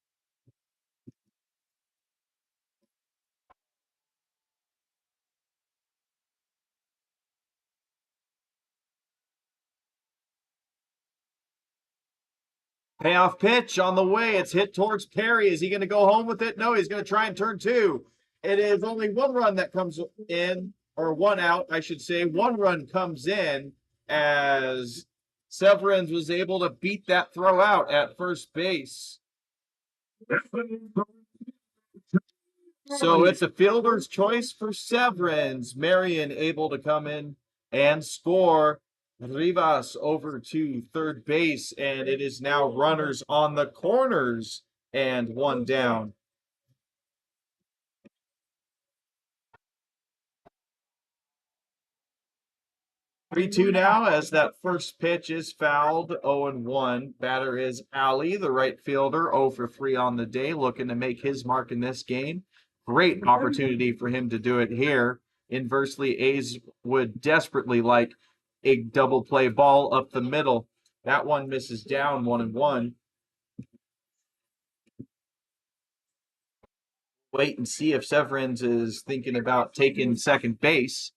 S1: Payoff pitch on the way. It's hit towards Perry. Is he going to go home with it? No, he's going to try and turn 2. It is only 1 run that comes in, or 1 out, I should say. 1 run comes in as Severins was able to beat that throw out at first base. So it's a fielder's choice for Severins. Marion able to come in and score. Rivas over to third base, and it is now runners on the corners and 1 down. 3-2 now as that first pitch is fouled, 0-1. Batter is Ali, the right fielder, 0 for 3 on the day, looking to make his mark in this game. Great opportunity for him to do it here. Inversely, A's would desperately like a double play ball up the middle. That one misses down, 1-1. Wait and see if Severins is thinking about taking second base.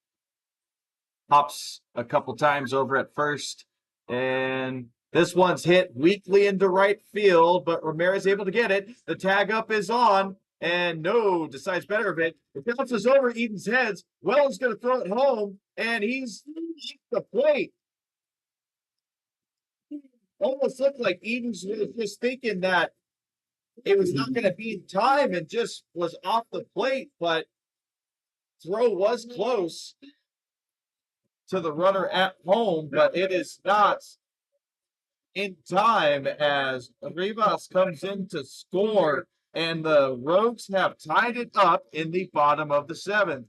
S1: Hops a couple times over at first, and this one's hit weakly into right field, but Ramirez able to get it. The tag up is on, and no, decides better of it. It bounces over Eden's heads. Wells going to throw it home, and he's at the plate. Almost looked like Eden's was just thinking that it was not going to be in time and just was off the plate, but throw was close to the runner at home, but it is not in time as Rivas comes in to score, and the Rogues have tied it up in the bottom of the 7th.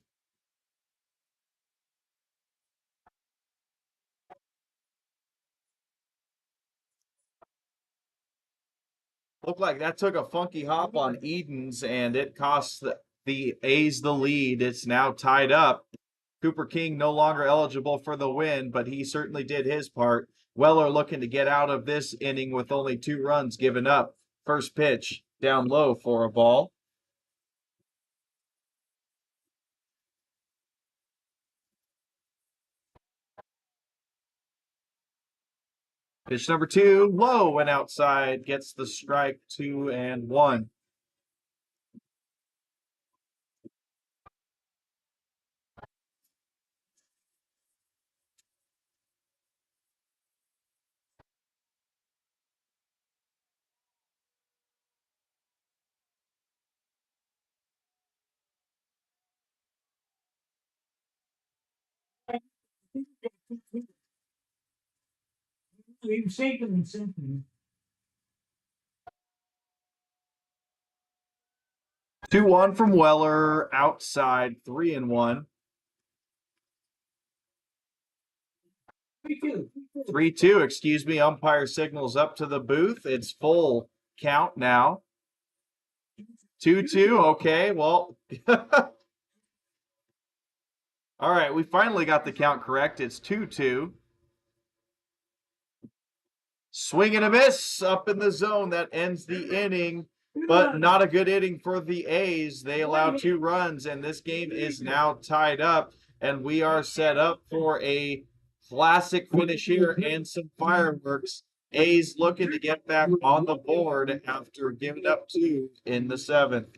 S1: Looked like that took a funky hop on Eden's, and it costs the A's the lead. It's now tied up. Cooper King no longer eligible for the win, but he certainly did his part. Weller looking to get out of this inning with only 2 runs given up. First pitch down low for a ball. Pitch number 2, low and outside, gets the strike, 2-1.
S3: You've shaken something.
S1: 2-1 from Weller, outside, 3-1.
S3: 3-2.
S1: 3-2, excuse me. Umpire signals up to the booth. It's full count now. 2-2, okay, well. All right, we finally got the count correct. It's 2-2. Swing and a miss up in the zone. That ends the inning, but not a good inning for the A's. They allow 2 runs, and this game is now tied up, and we are set up for a classic finish here and some fireworks. A's looking to get back on the board after giving up 2 in the 7th.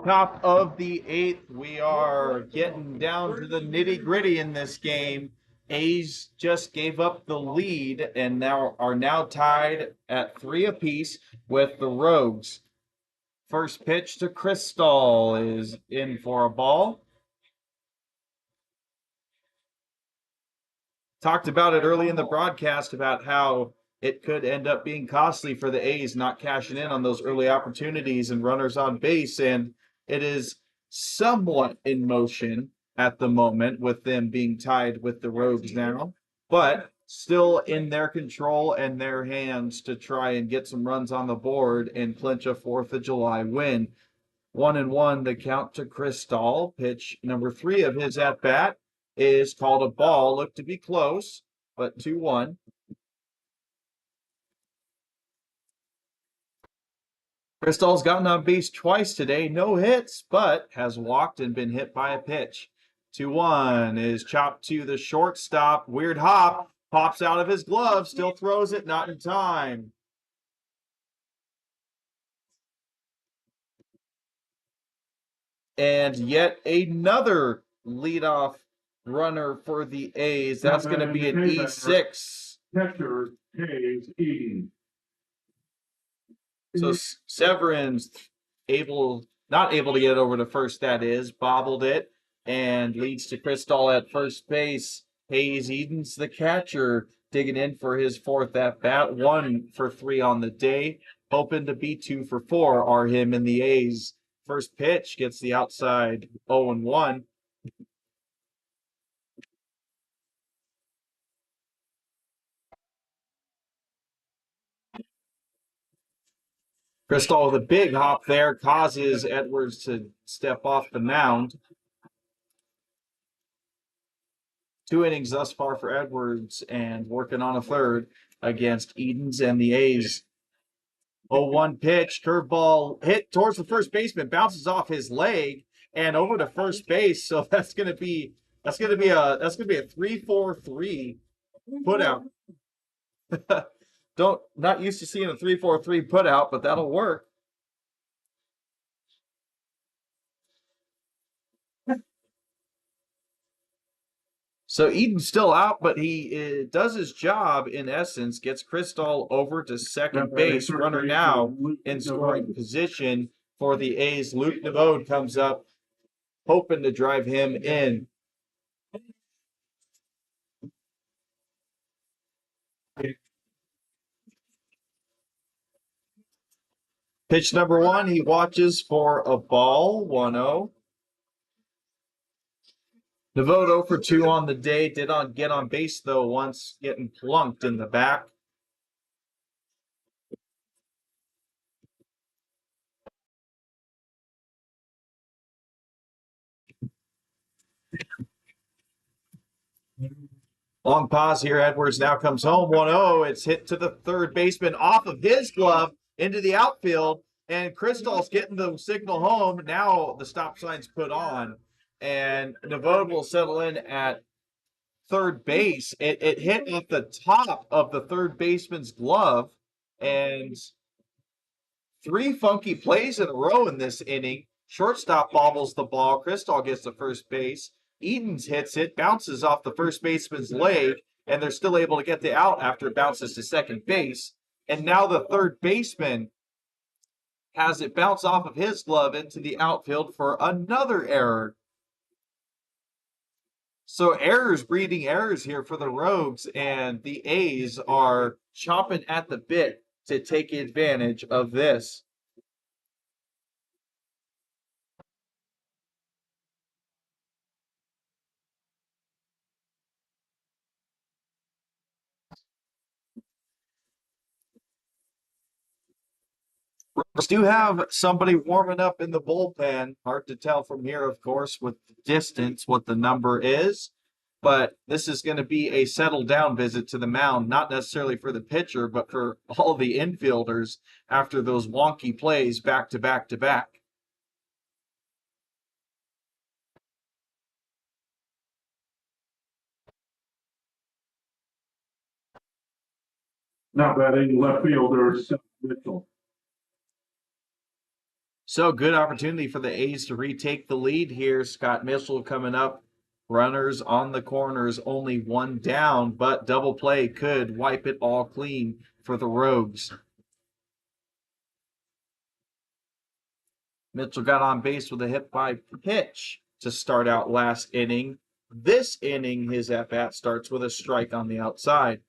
S1: Top of the 8th, we are getting down to the nitty-gritty in this game. A's just gave up the lead and now are tied at 3 apiece with the Rogues. First pitch to Crystal is in for a ball. Talked about it early in the broadcast about how it could end up being costly for the A's not cashing in on those early opportunities and runners on base, and it is somewhat in motion at the moment with them being tied with the Rogues now, but still in their control and their hands to try and get some runs on the board and clinch a 4th of July win. 1-1 the count to Crystal. Pitch number 3 of his at bat is called a ball. Looked to be close, but 2-1. Crystal's gotten on base twice today, no hits, but has walked and been hit by a pitch. 2-1 is chopped to the shortstop. Weird hop, pops out of his glove, still throws it, not in time. And yet another leadoff runner for the A's. That's going to be an E6.
S2: Catcher Hayes eating.
S1: So Severin's not able to get it over to first, that is, bobbled it, and leads to Crystal at first base. Hayes Eden's the catcher, digging in for his 4th at bat, 1 for 3 on the day, hoping to be 2 for 4 are him and the A's. First pitch gets the outside 0-1. Crystal with a big hop there causes Edwards to step off the mound. 2 innings thus far for Edwards and working on a 3rd against Edens and the A's. 0-1 pitch, curveball hit towards the first baseman, bounces off his leg and over to first base. So that's gonna be a 3-4-3 put out. Not used to seeing a 3-4-3 put out, but that'll work. So Eden's still out, but he does his job in essence, gets Crystal over to second base. Runner now in scoring position for the A's. Luke Nevode comes up, hoping to drive him in. Pitch number 1, he watches for a ball, 1-0. Nevode 0 for 2 on the day. Did get on base, though, once getting plunked in the back. Long pause here. Edwards now comes home, 1-0. It's hit to the third baseman off of his glove into the outfield. And Crystal's getting the signal home. Now the stop sign's put on. And Nevode will settle in at third base. It hit at the top of the third baseman's glove. And 3 funky plays in a row in this inning. Shortstop bobbles the ball. Crystal gets to first base. Edens hits it, bounces off the first baseman's leg, and they're still able to get the out after it bounces to second base. And now the third baseman has it bounce off of his glove into the outfield for another error. So errors breeding errors here for the Rogues, and the A's are chomping at the bit to take advantage of this. Rogues do have somebody warming up in the bullpen. Hard to tell from here, of course, with the distance, what the number is. But this is going to be a settle down visit to the mound, not necessarily for the pitcher, but for all the infielders after those wonky plays back to back to back.
S2: Now batting left fielder, Seth Mitchell.
S1: So good opportunity for the A's to retake the lead here. Scott Mitchell coming up. Runners on the corners, only 1 down, but double play could wipe it all clean for the Rogues. Mitchell got on base with a hit by pitch to start out last inning. This inning, his at-bat starts with a strike on the outside.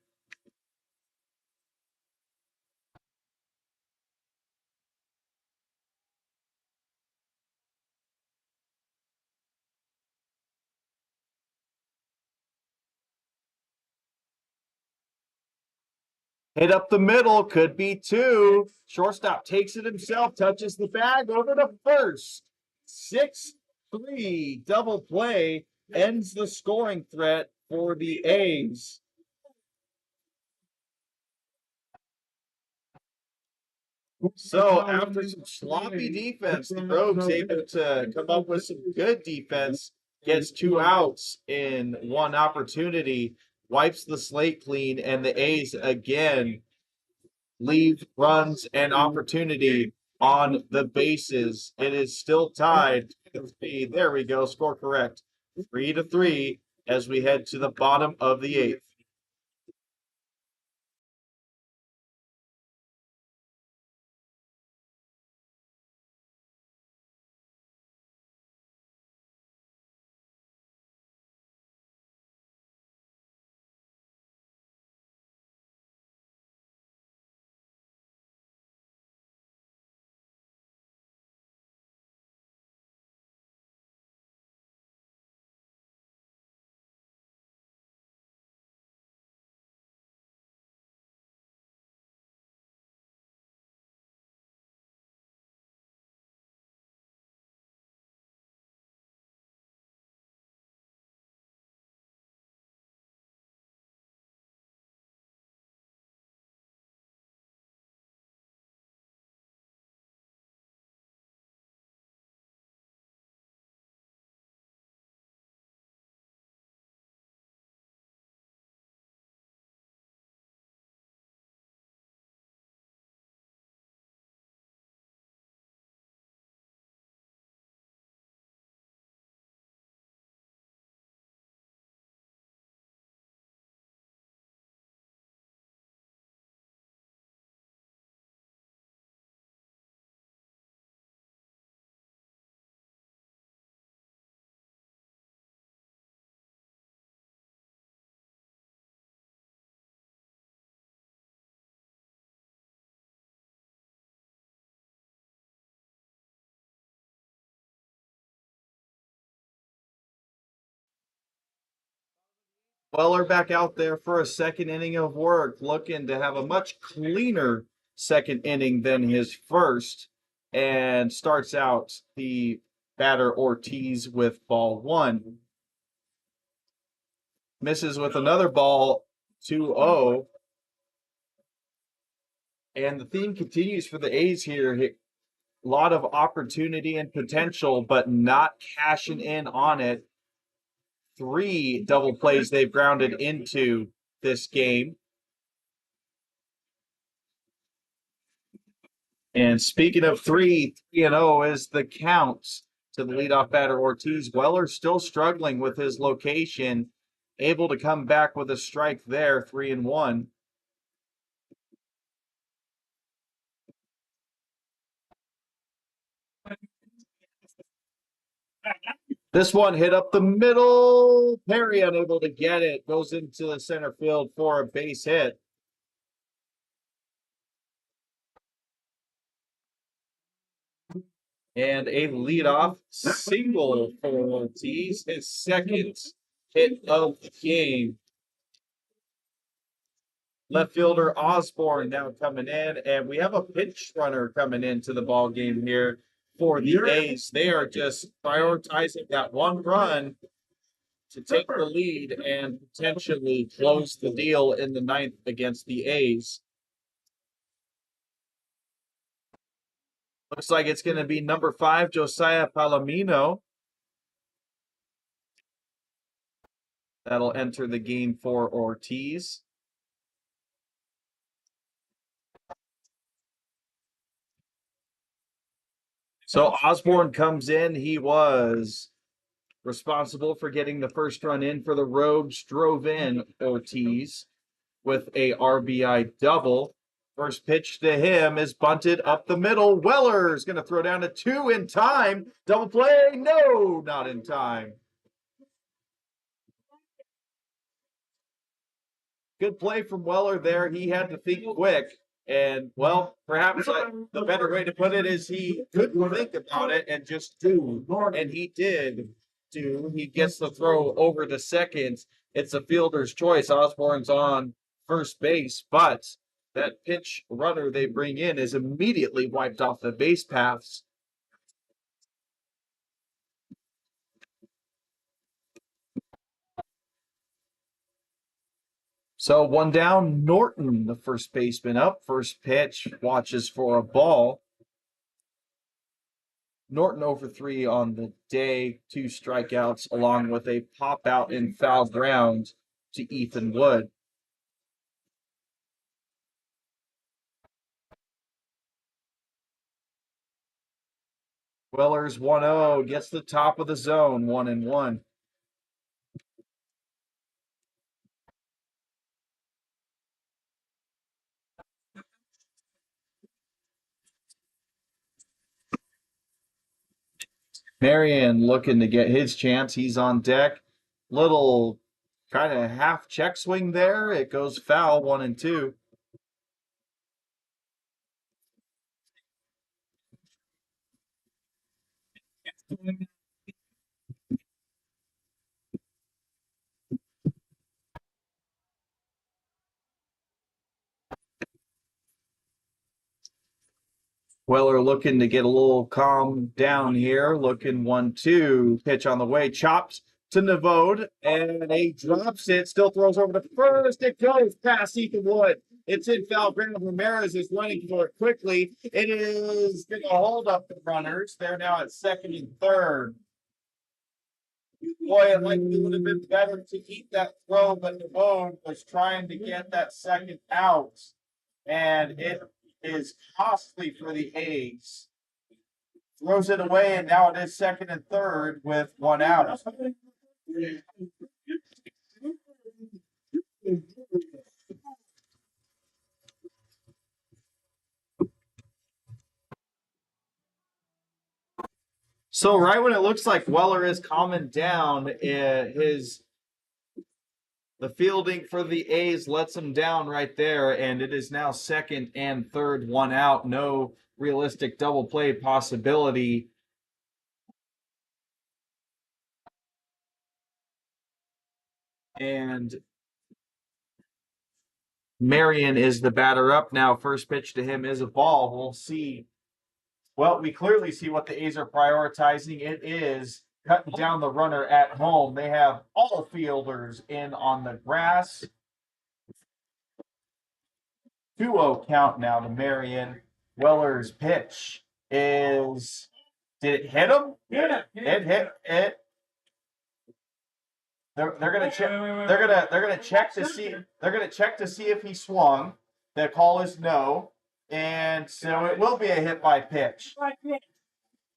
S1: Hit up the middle, could be 2. Shortstop takes it himself, touches the bag over to first. 6-3 double play ends the scoring threat for the A's. So after some sloppy defense, the Rogues able to come up with some good defense, gets 2 outs in 1 opportunity, wipes the slate clean, and the A's again leave runs and opportunity on the bases. It is still tied. There we go. Score correct. 3-3 as we head to the bottom of the 8th. Weller back out there for a second inning of work, looking to have a much cleaner second inning than his first, and starts out the batter Ortiz with ball one. Misses with another ball, 2-0. And the theme continues for the A's here. A lot of opportunity and potential, but not cashing in on it. 3 double plays they've grounded into this game. And speaking of 3-0 is the count to the leadoff batter Ortiz. Weller still struggling with his location, able to come back with a strike there, 3-1. This one hit up the middle. Perry unable to get it. Goes into the center field for a base hit. And a leadoff single for Ortiz, his second hit of the game. Left fielder Osborne now coming in, and we have a pinch runner coming into the ball game here for the A's. They are just prioritizing that one run to take the lead and potentially close the deal in the ninth against the A's. Looks like it's going to be number 5, Josiah Palomino. That'll enter the game for Ortiz. So Osborne comes in. He was responsible for getting the first run in for the Rogues. Drove in Ortiz with a RBI double. First pitch to him is bunted up the middle. Weller's going to throw down a 2 in time. Double play. No, not in time. Good play from Weller there. He had to think quick. And, well, perhaps the better way to put it is he couldn't think about it and just do. And he did do. He gets the throw over to second. It's a fielder's choice. Osborne's on first base, but that pinch runner they bring in is immediately wiped off the base paths. So 1 down, Norton, the first baseman up. First pitch, watches for a ball. Norton over 3 on the day, 2 strikeouts, along with a pop out in foul ground to Ethan Wood. Weller's 1-0, gets the top of the zone, 1-1. Marion looking to get his chance. He's on deck. Little kind of half check swing there. It goes foul, 1-2. Weller looking to get a little calm down here. Looking 1-2. Pitch on the way. Chops to Nevode. And he drops it. Still throws over to first. It goes past Ethan Wood. It's in foul ground. Ramirez is running for it quickly. It is going to hold up the runners. They're now at second and third. Boy, it likely would have been better to keep that throw, but Nevode was trying to get that second out. And it is costly for the A's. Throws it away, and now it is second and third with 1 out. So right when it looks like Weller is calming down, the fielding for the A's lets him down right there, and it is now second and third, 1 out. No realistic double play possibility. And Marion is the batter up now. First pitch to him is a ball. We'll see. Well, we clearly see what the A's are prioritizing. It is cutting down the runner at home. They have all fielders in on the grass. 2-0 count now to Marion. Weller's pitch is. Did it hit him?
S3: Yeah.
S1: It hit it. They're gonna check. They're gonna check to see. They're gonna check to see if he swung. The call is no, and so it will be a hit by pitch.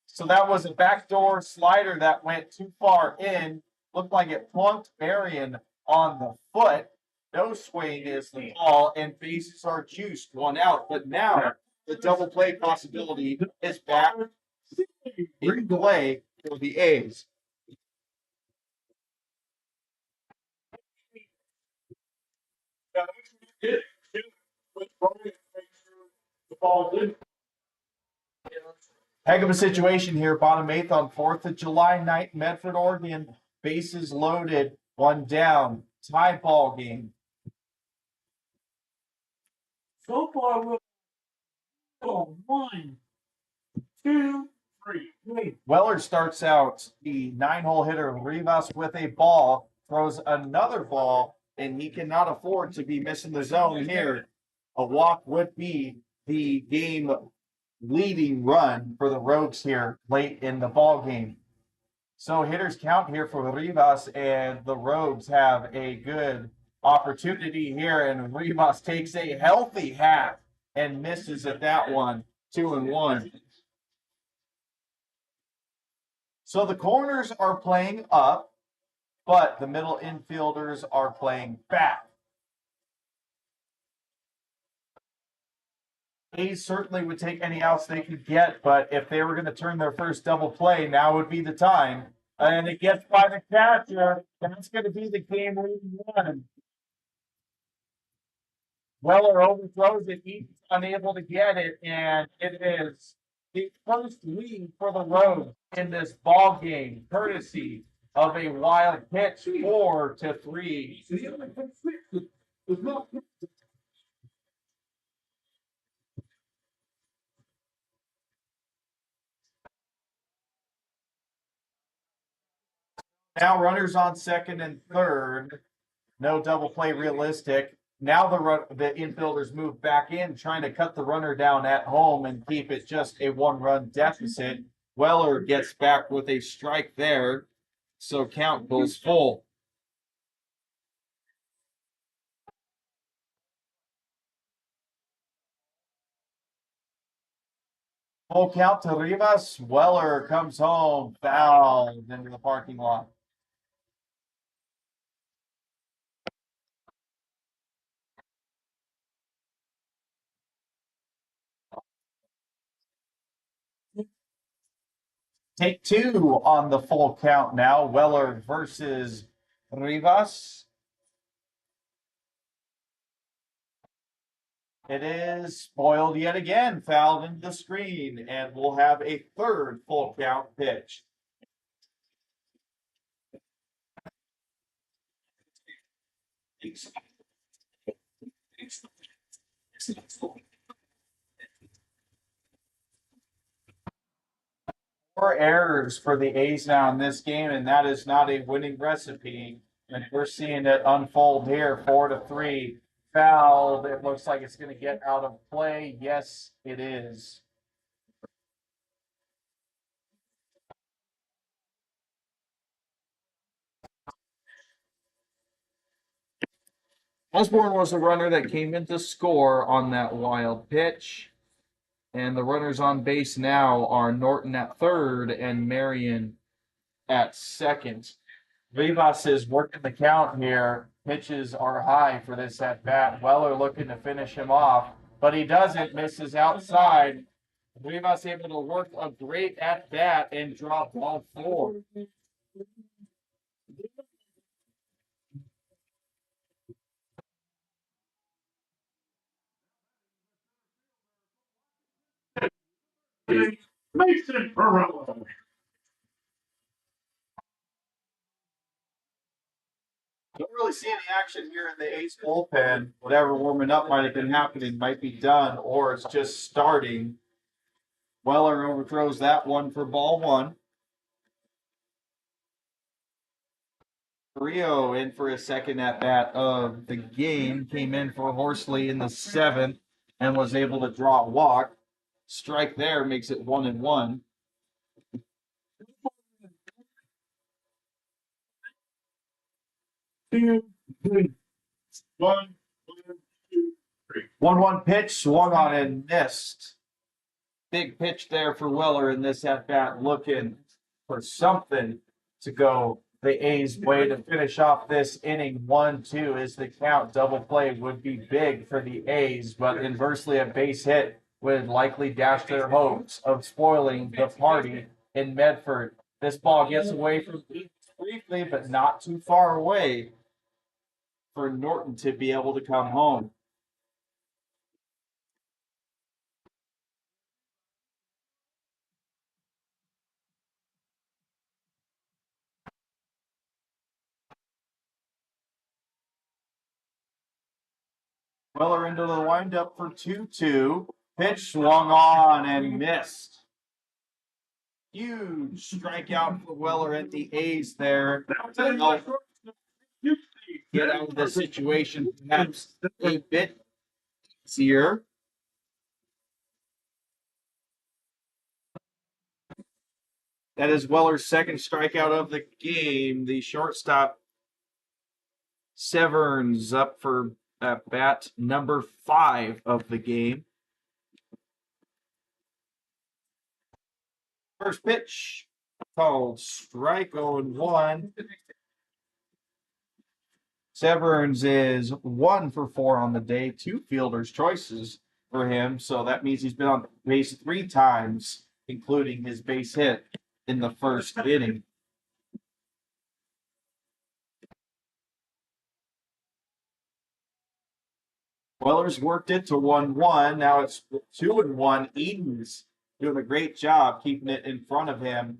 S1: So that was a backdoor slider that went too far in. Looked like it plunked Marion on the foot. No swing is the ball, and bases are juiced, one out. But now the double play possibility is back in play for the A's. Heck of a situation here. Bottom eighth on 4th of July night, Medford, Oregon. Bases loaded, one down. Tie ball game.
S3: So far, we're 1, 2, 3.
S1: Weller starts out the 9-hole hitter Rivas with a ball, throws another ball, and he cannot afford to be missing the zone here. A walk would be the game leading run for the Rogues here late in the ball game. So hitters count here for Rivas, and the Rogues have a good opportunity here, and Rivas takes a healthy half and misses at that one, 2-1. So the corners are playing up, but the middle infielders are playing back. A's certainly would take any outs they could get, but if they were going to turn their first double play, now would be the time. And it gets by the catcher. That's going to be the game leading run. Weller overthrows it. He's unable to get it, and it is the first lead for the Rogues in this ball game, courtesy of a wild pitch, 4-3. Now runners on second and third. No double play realistic. Now the infielders move back in, trying to cut the runner down at home and keep it just a one-run deficit. Weller gets back with a strike there, so count goes full. Full count to Rivas. Weller comes home, fouled into the parking lot. Take two on the full count now. Weller versus Rivas. It is spoiled yet again, fouled into the screen, and we'll have a third full count pitch. Four errors for the A's now in this game, and that is not a winning recipe. And we're seeing it unfold here, 4-3. Fouled. It looks like it's going to get out of play. Yes, it is. Osborne was a runner that came in to score on that wild pitch. And the runners on base now are Norton at third and Marion at second. Rivas is working the count here. Pitches are high for this at bat. Weller looking to finish him off, but he doesn't, misses outside. Rivas able to work a great at bat and drop ball 4.
S2: Mason Perillo.
S1: really see any action here in the A's bullpen. Whatever warming up might have been happening might be done, or it's just starting. Weller overthrows that one for ball one. Rio in for his second at bat of the game. Came in for Horsley in the seventh and was able to draw a walk. Strike there makes it 1-1.
S2: 2, 3. 1, 2, 3.
S1: 1-1 pitch, swung on and missed. Big pitch there for Weller in this at bat, looking for something to go the A's way to finish off this inning. 1-2 is the count. Double play would be big for the A's, but inversely, a base hit would likely dash their hopes of spoiling the party in Medford. This ball gets away from briefly, but not too far away for Norton to be able to come home. Weller into the windup for 2-2. Pitch swung on and missed. Huge strikeout for Weller at the A's there. Get out of the situation perhaps a bit easier. That is Weller's second strikeout of the game. The shortstop Severns up for bat number 5 of the game. First pitch called strike 0-1. Severns is 1 for 4 on the day, 2 fielder's choices for him. So that means he's been on base 3 times, including his base hit in the first inning. Weller's worked it to 1-1. Now it's 2-1. Eden's doing a great job keeping it in front of him.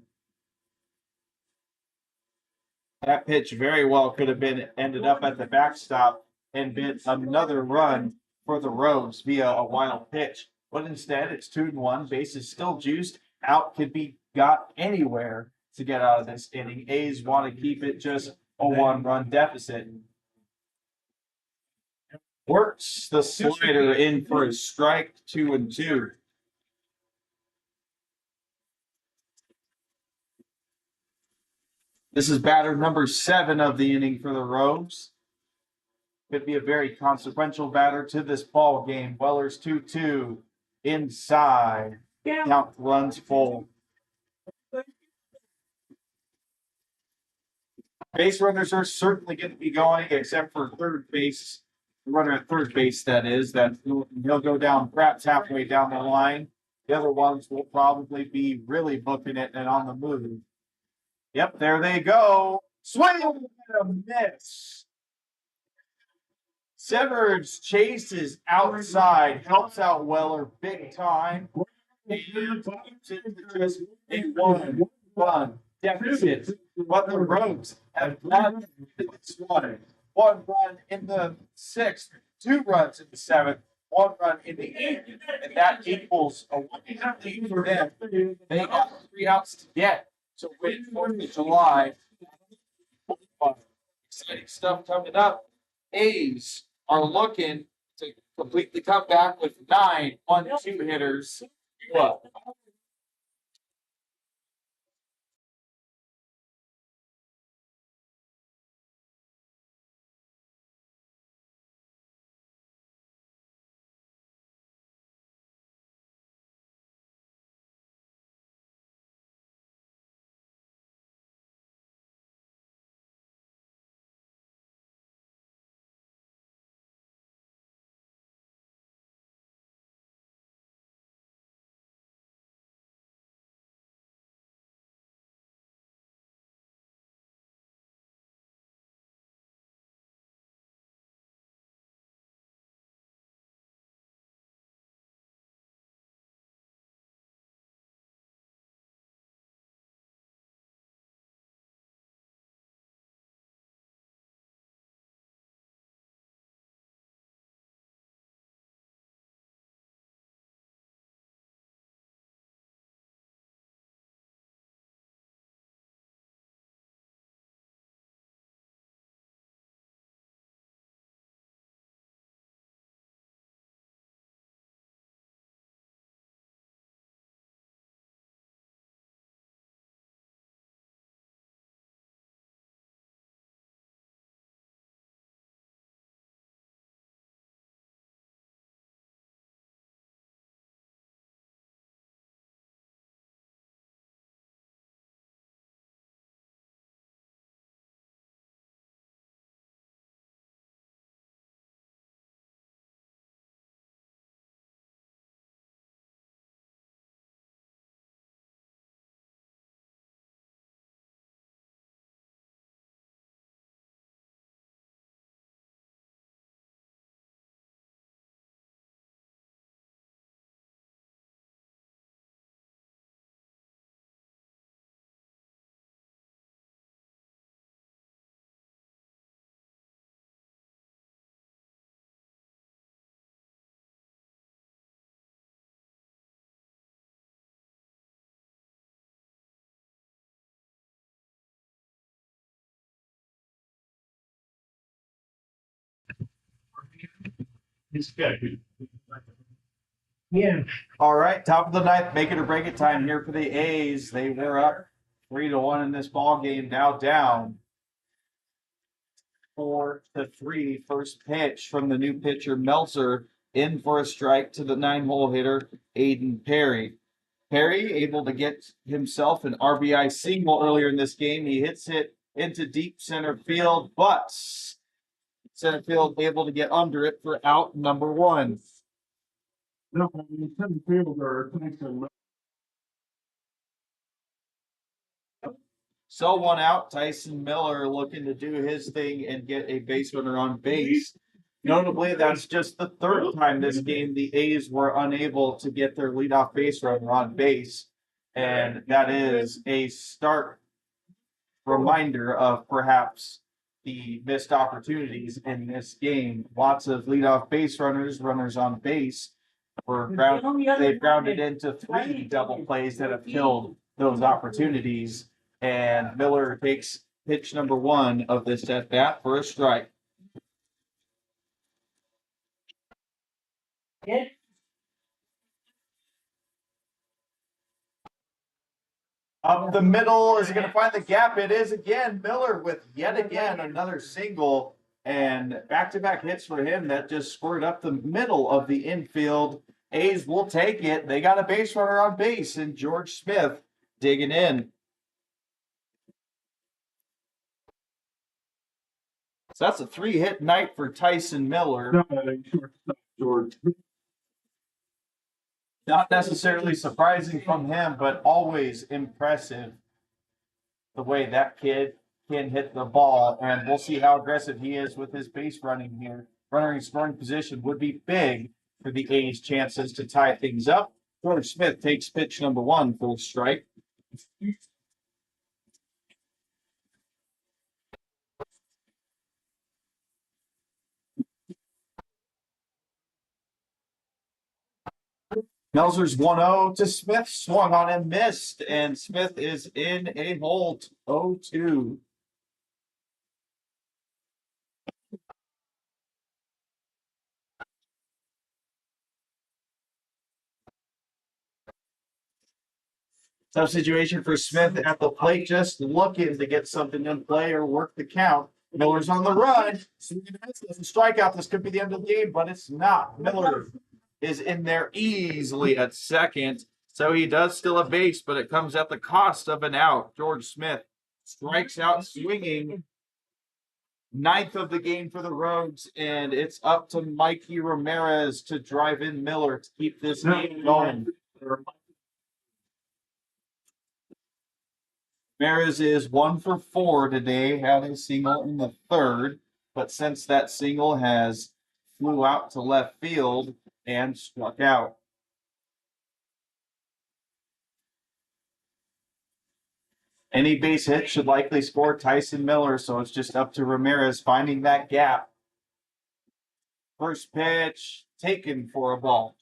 S1: That pitch very well could have been ended up at the backstop and been another run for the Rogues via a wild pitch. But instead, it's 2-1. Bases still juiced. Out could be got anywhere to get out of this inning. A's want to keep it just a 1-run deficit. Works the slider in for a strike, 2-2. This is batter number 7 of the inning for the Rogues. Could be a very consequential batter to this ball game. Weller's 2-2 inside. Count runs full. Base runners are certainly going to be going, except for third base. The runner at third base, that is. That he'll go down perhaps halfway down the line. The other ones will probably be really booking it and on the move. Yep, there they go. Swing and a miss. Severns chases outside, helps out Weller big time. Just a 1-run deficit. But the Rogues have not this one. 1 run in the 6th, 2 runs in the 7th, 1 run in the 8th, and that equals a 1-0 lead for them. They have 3 outs to get to win 4th of July. Exciting stuff coming up. A's are looking to complete the comeback with 9 1-2 hitters.
S2: It's good.
S3: Yeah.
S1: All right, top of the ninth, make it or break it time here for the A's. They were up 3-1 in this ball game, now down 4-3. First pitch from the new pitcher Meltzer, in for a strike to the 9-hole hitter Aiden Perry. Perry able to get himself an RBI single earlier in this game. He hits it into deep center field, but center field able to get under it for out number 1.
S2: No, the center fielder, Tyson.
S1: So 1 out, Tyson Miller looking to do his thing and get a base runner on base. Notably, that's just the third time this game the A's were unable to get their leadoff base runner on base. And that is a stark reminder of perhaps the missed opportunities in this game. Lots of leadoff base runners, runners on base, they've grounded into 3 double plays that have killed those opportunities. And Miller takes pitch number 1 of this at bat for a strike.
S3: Yeah.
S1: Up the middle, is he going to find the gap? It is again. Miller with yet again another single, and back-to-back hits for him that just scored up the middle of the infield. A's will take it. They got a base runner on base, and George Smith digging in. So that's a 3-hit night for Tyson Miller.
S2: No, shortstop, George.
S1: Not necessarily surprising from him, but always impressive the way that kid can hit the ball. And we'll see how aggressive he is with his base running here. Runner in scoring position would be big for the A's chances to tie things up. George Smith takes pitch number 1 for a strike. Melzer's 1-0 to Smith, swung on and missed, and Smith is in a hole 0-2. Tough situation for Smith at the plate, just looking to get something in play or work the count. Miller's on the run. Doesn't strike out. This could be the end of the game, but it's not. Miller is in there easily at second. So he does steal a base, but it comes at the cost of an out. George Smith strikes out swinging. 9th of the game for the Rogues, and it's up to Mikey Ramirez to drive in Miller to keep this game going. Ramirez is 1 for 4 today, had a single in the 3rd, but since that single has flew out to left field and struck out. Any base hit should likely score Tyson Miller, so it's just up to Ramirez finding that gap. First pitch taken for a ball.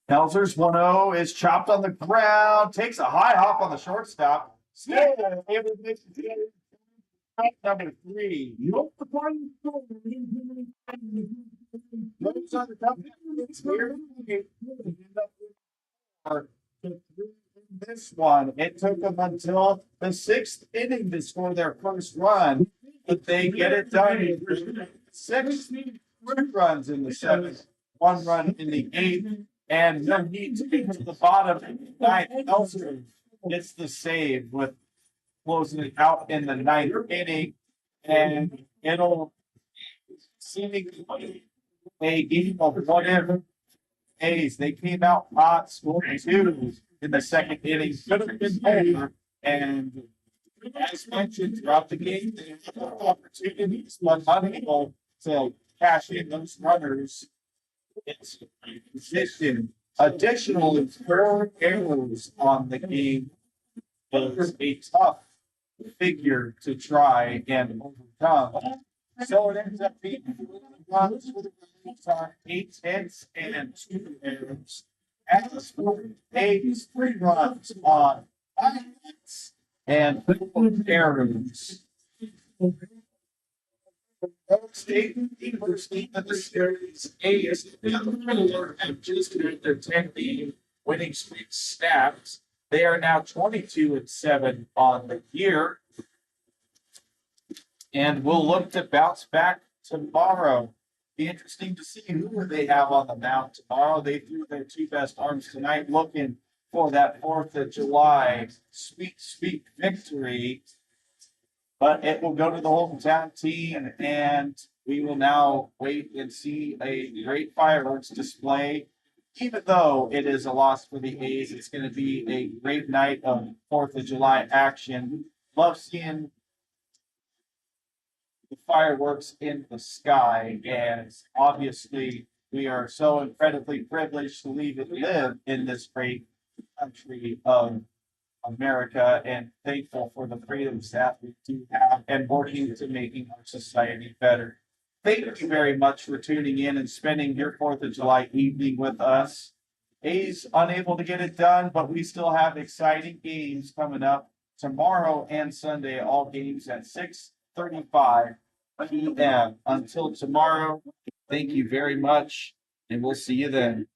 S1: Melzer's 1-0 is chopped on the ground, takes a high hop on the shortstop. Still able to make the number 3.
S2: Nope, the point.
S1: Moves on the top here. This one, it took them until the 6th inning to score their first run, but they get it done. 6 runs in the 7th, 1 run in the 8th, and no need to get to the bottom. 9th, Elser gets the save with closing it out in the 9th inning, and it'll seemingly a game of whatever. A's, they came out hot, scored 2 in the 2nd inning, could have been over, and as mentioned throughout the game, they had opportunities, but unable to cash in those runners. It's position. Additionally, 4 errors on the game was a tough figure to try and overcome. So it ends up being runs for the Rams on 8 hits and 2 errors. As for A's 3 runs on 5 hits and 4 errors. State first team of the series, A's have just had their 10-game winning streak snapped. They are now 22-7 on the year. And we'll look to bounce back tomorrow. Be interesting to see who they have on the mound tomorrow. They threw their 2 best arms tonight, looking for that 4th of July sweet victory. But it will go to the hometown team, and we will now wait and see a great fireworks display. Even though it is a loss for the A's, it's going to be a great night of 4th of July action. Love seeing the fireworks in the sky, and obviously we are so incredibly privileged to live in this great country of America, and thankful for the freedoms that we do have and working to making our society better. Thank you very much for tuning in and spending your 4th of July evening with us. A's unable to get it done, but we still have exciting games coming up tomorrow and Sunday, all games at 6:35 p.m. Until tomorrow, thank you very much, and we'll see you then.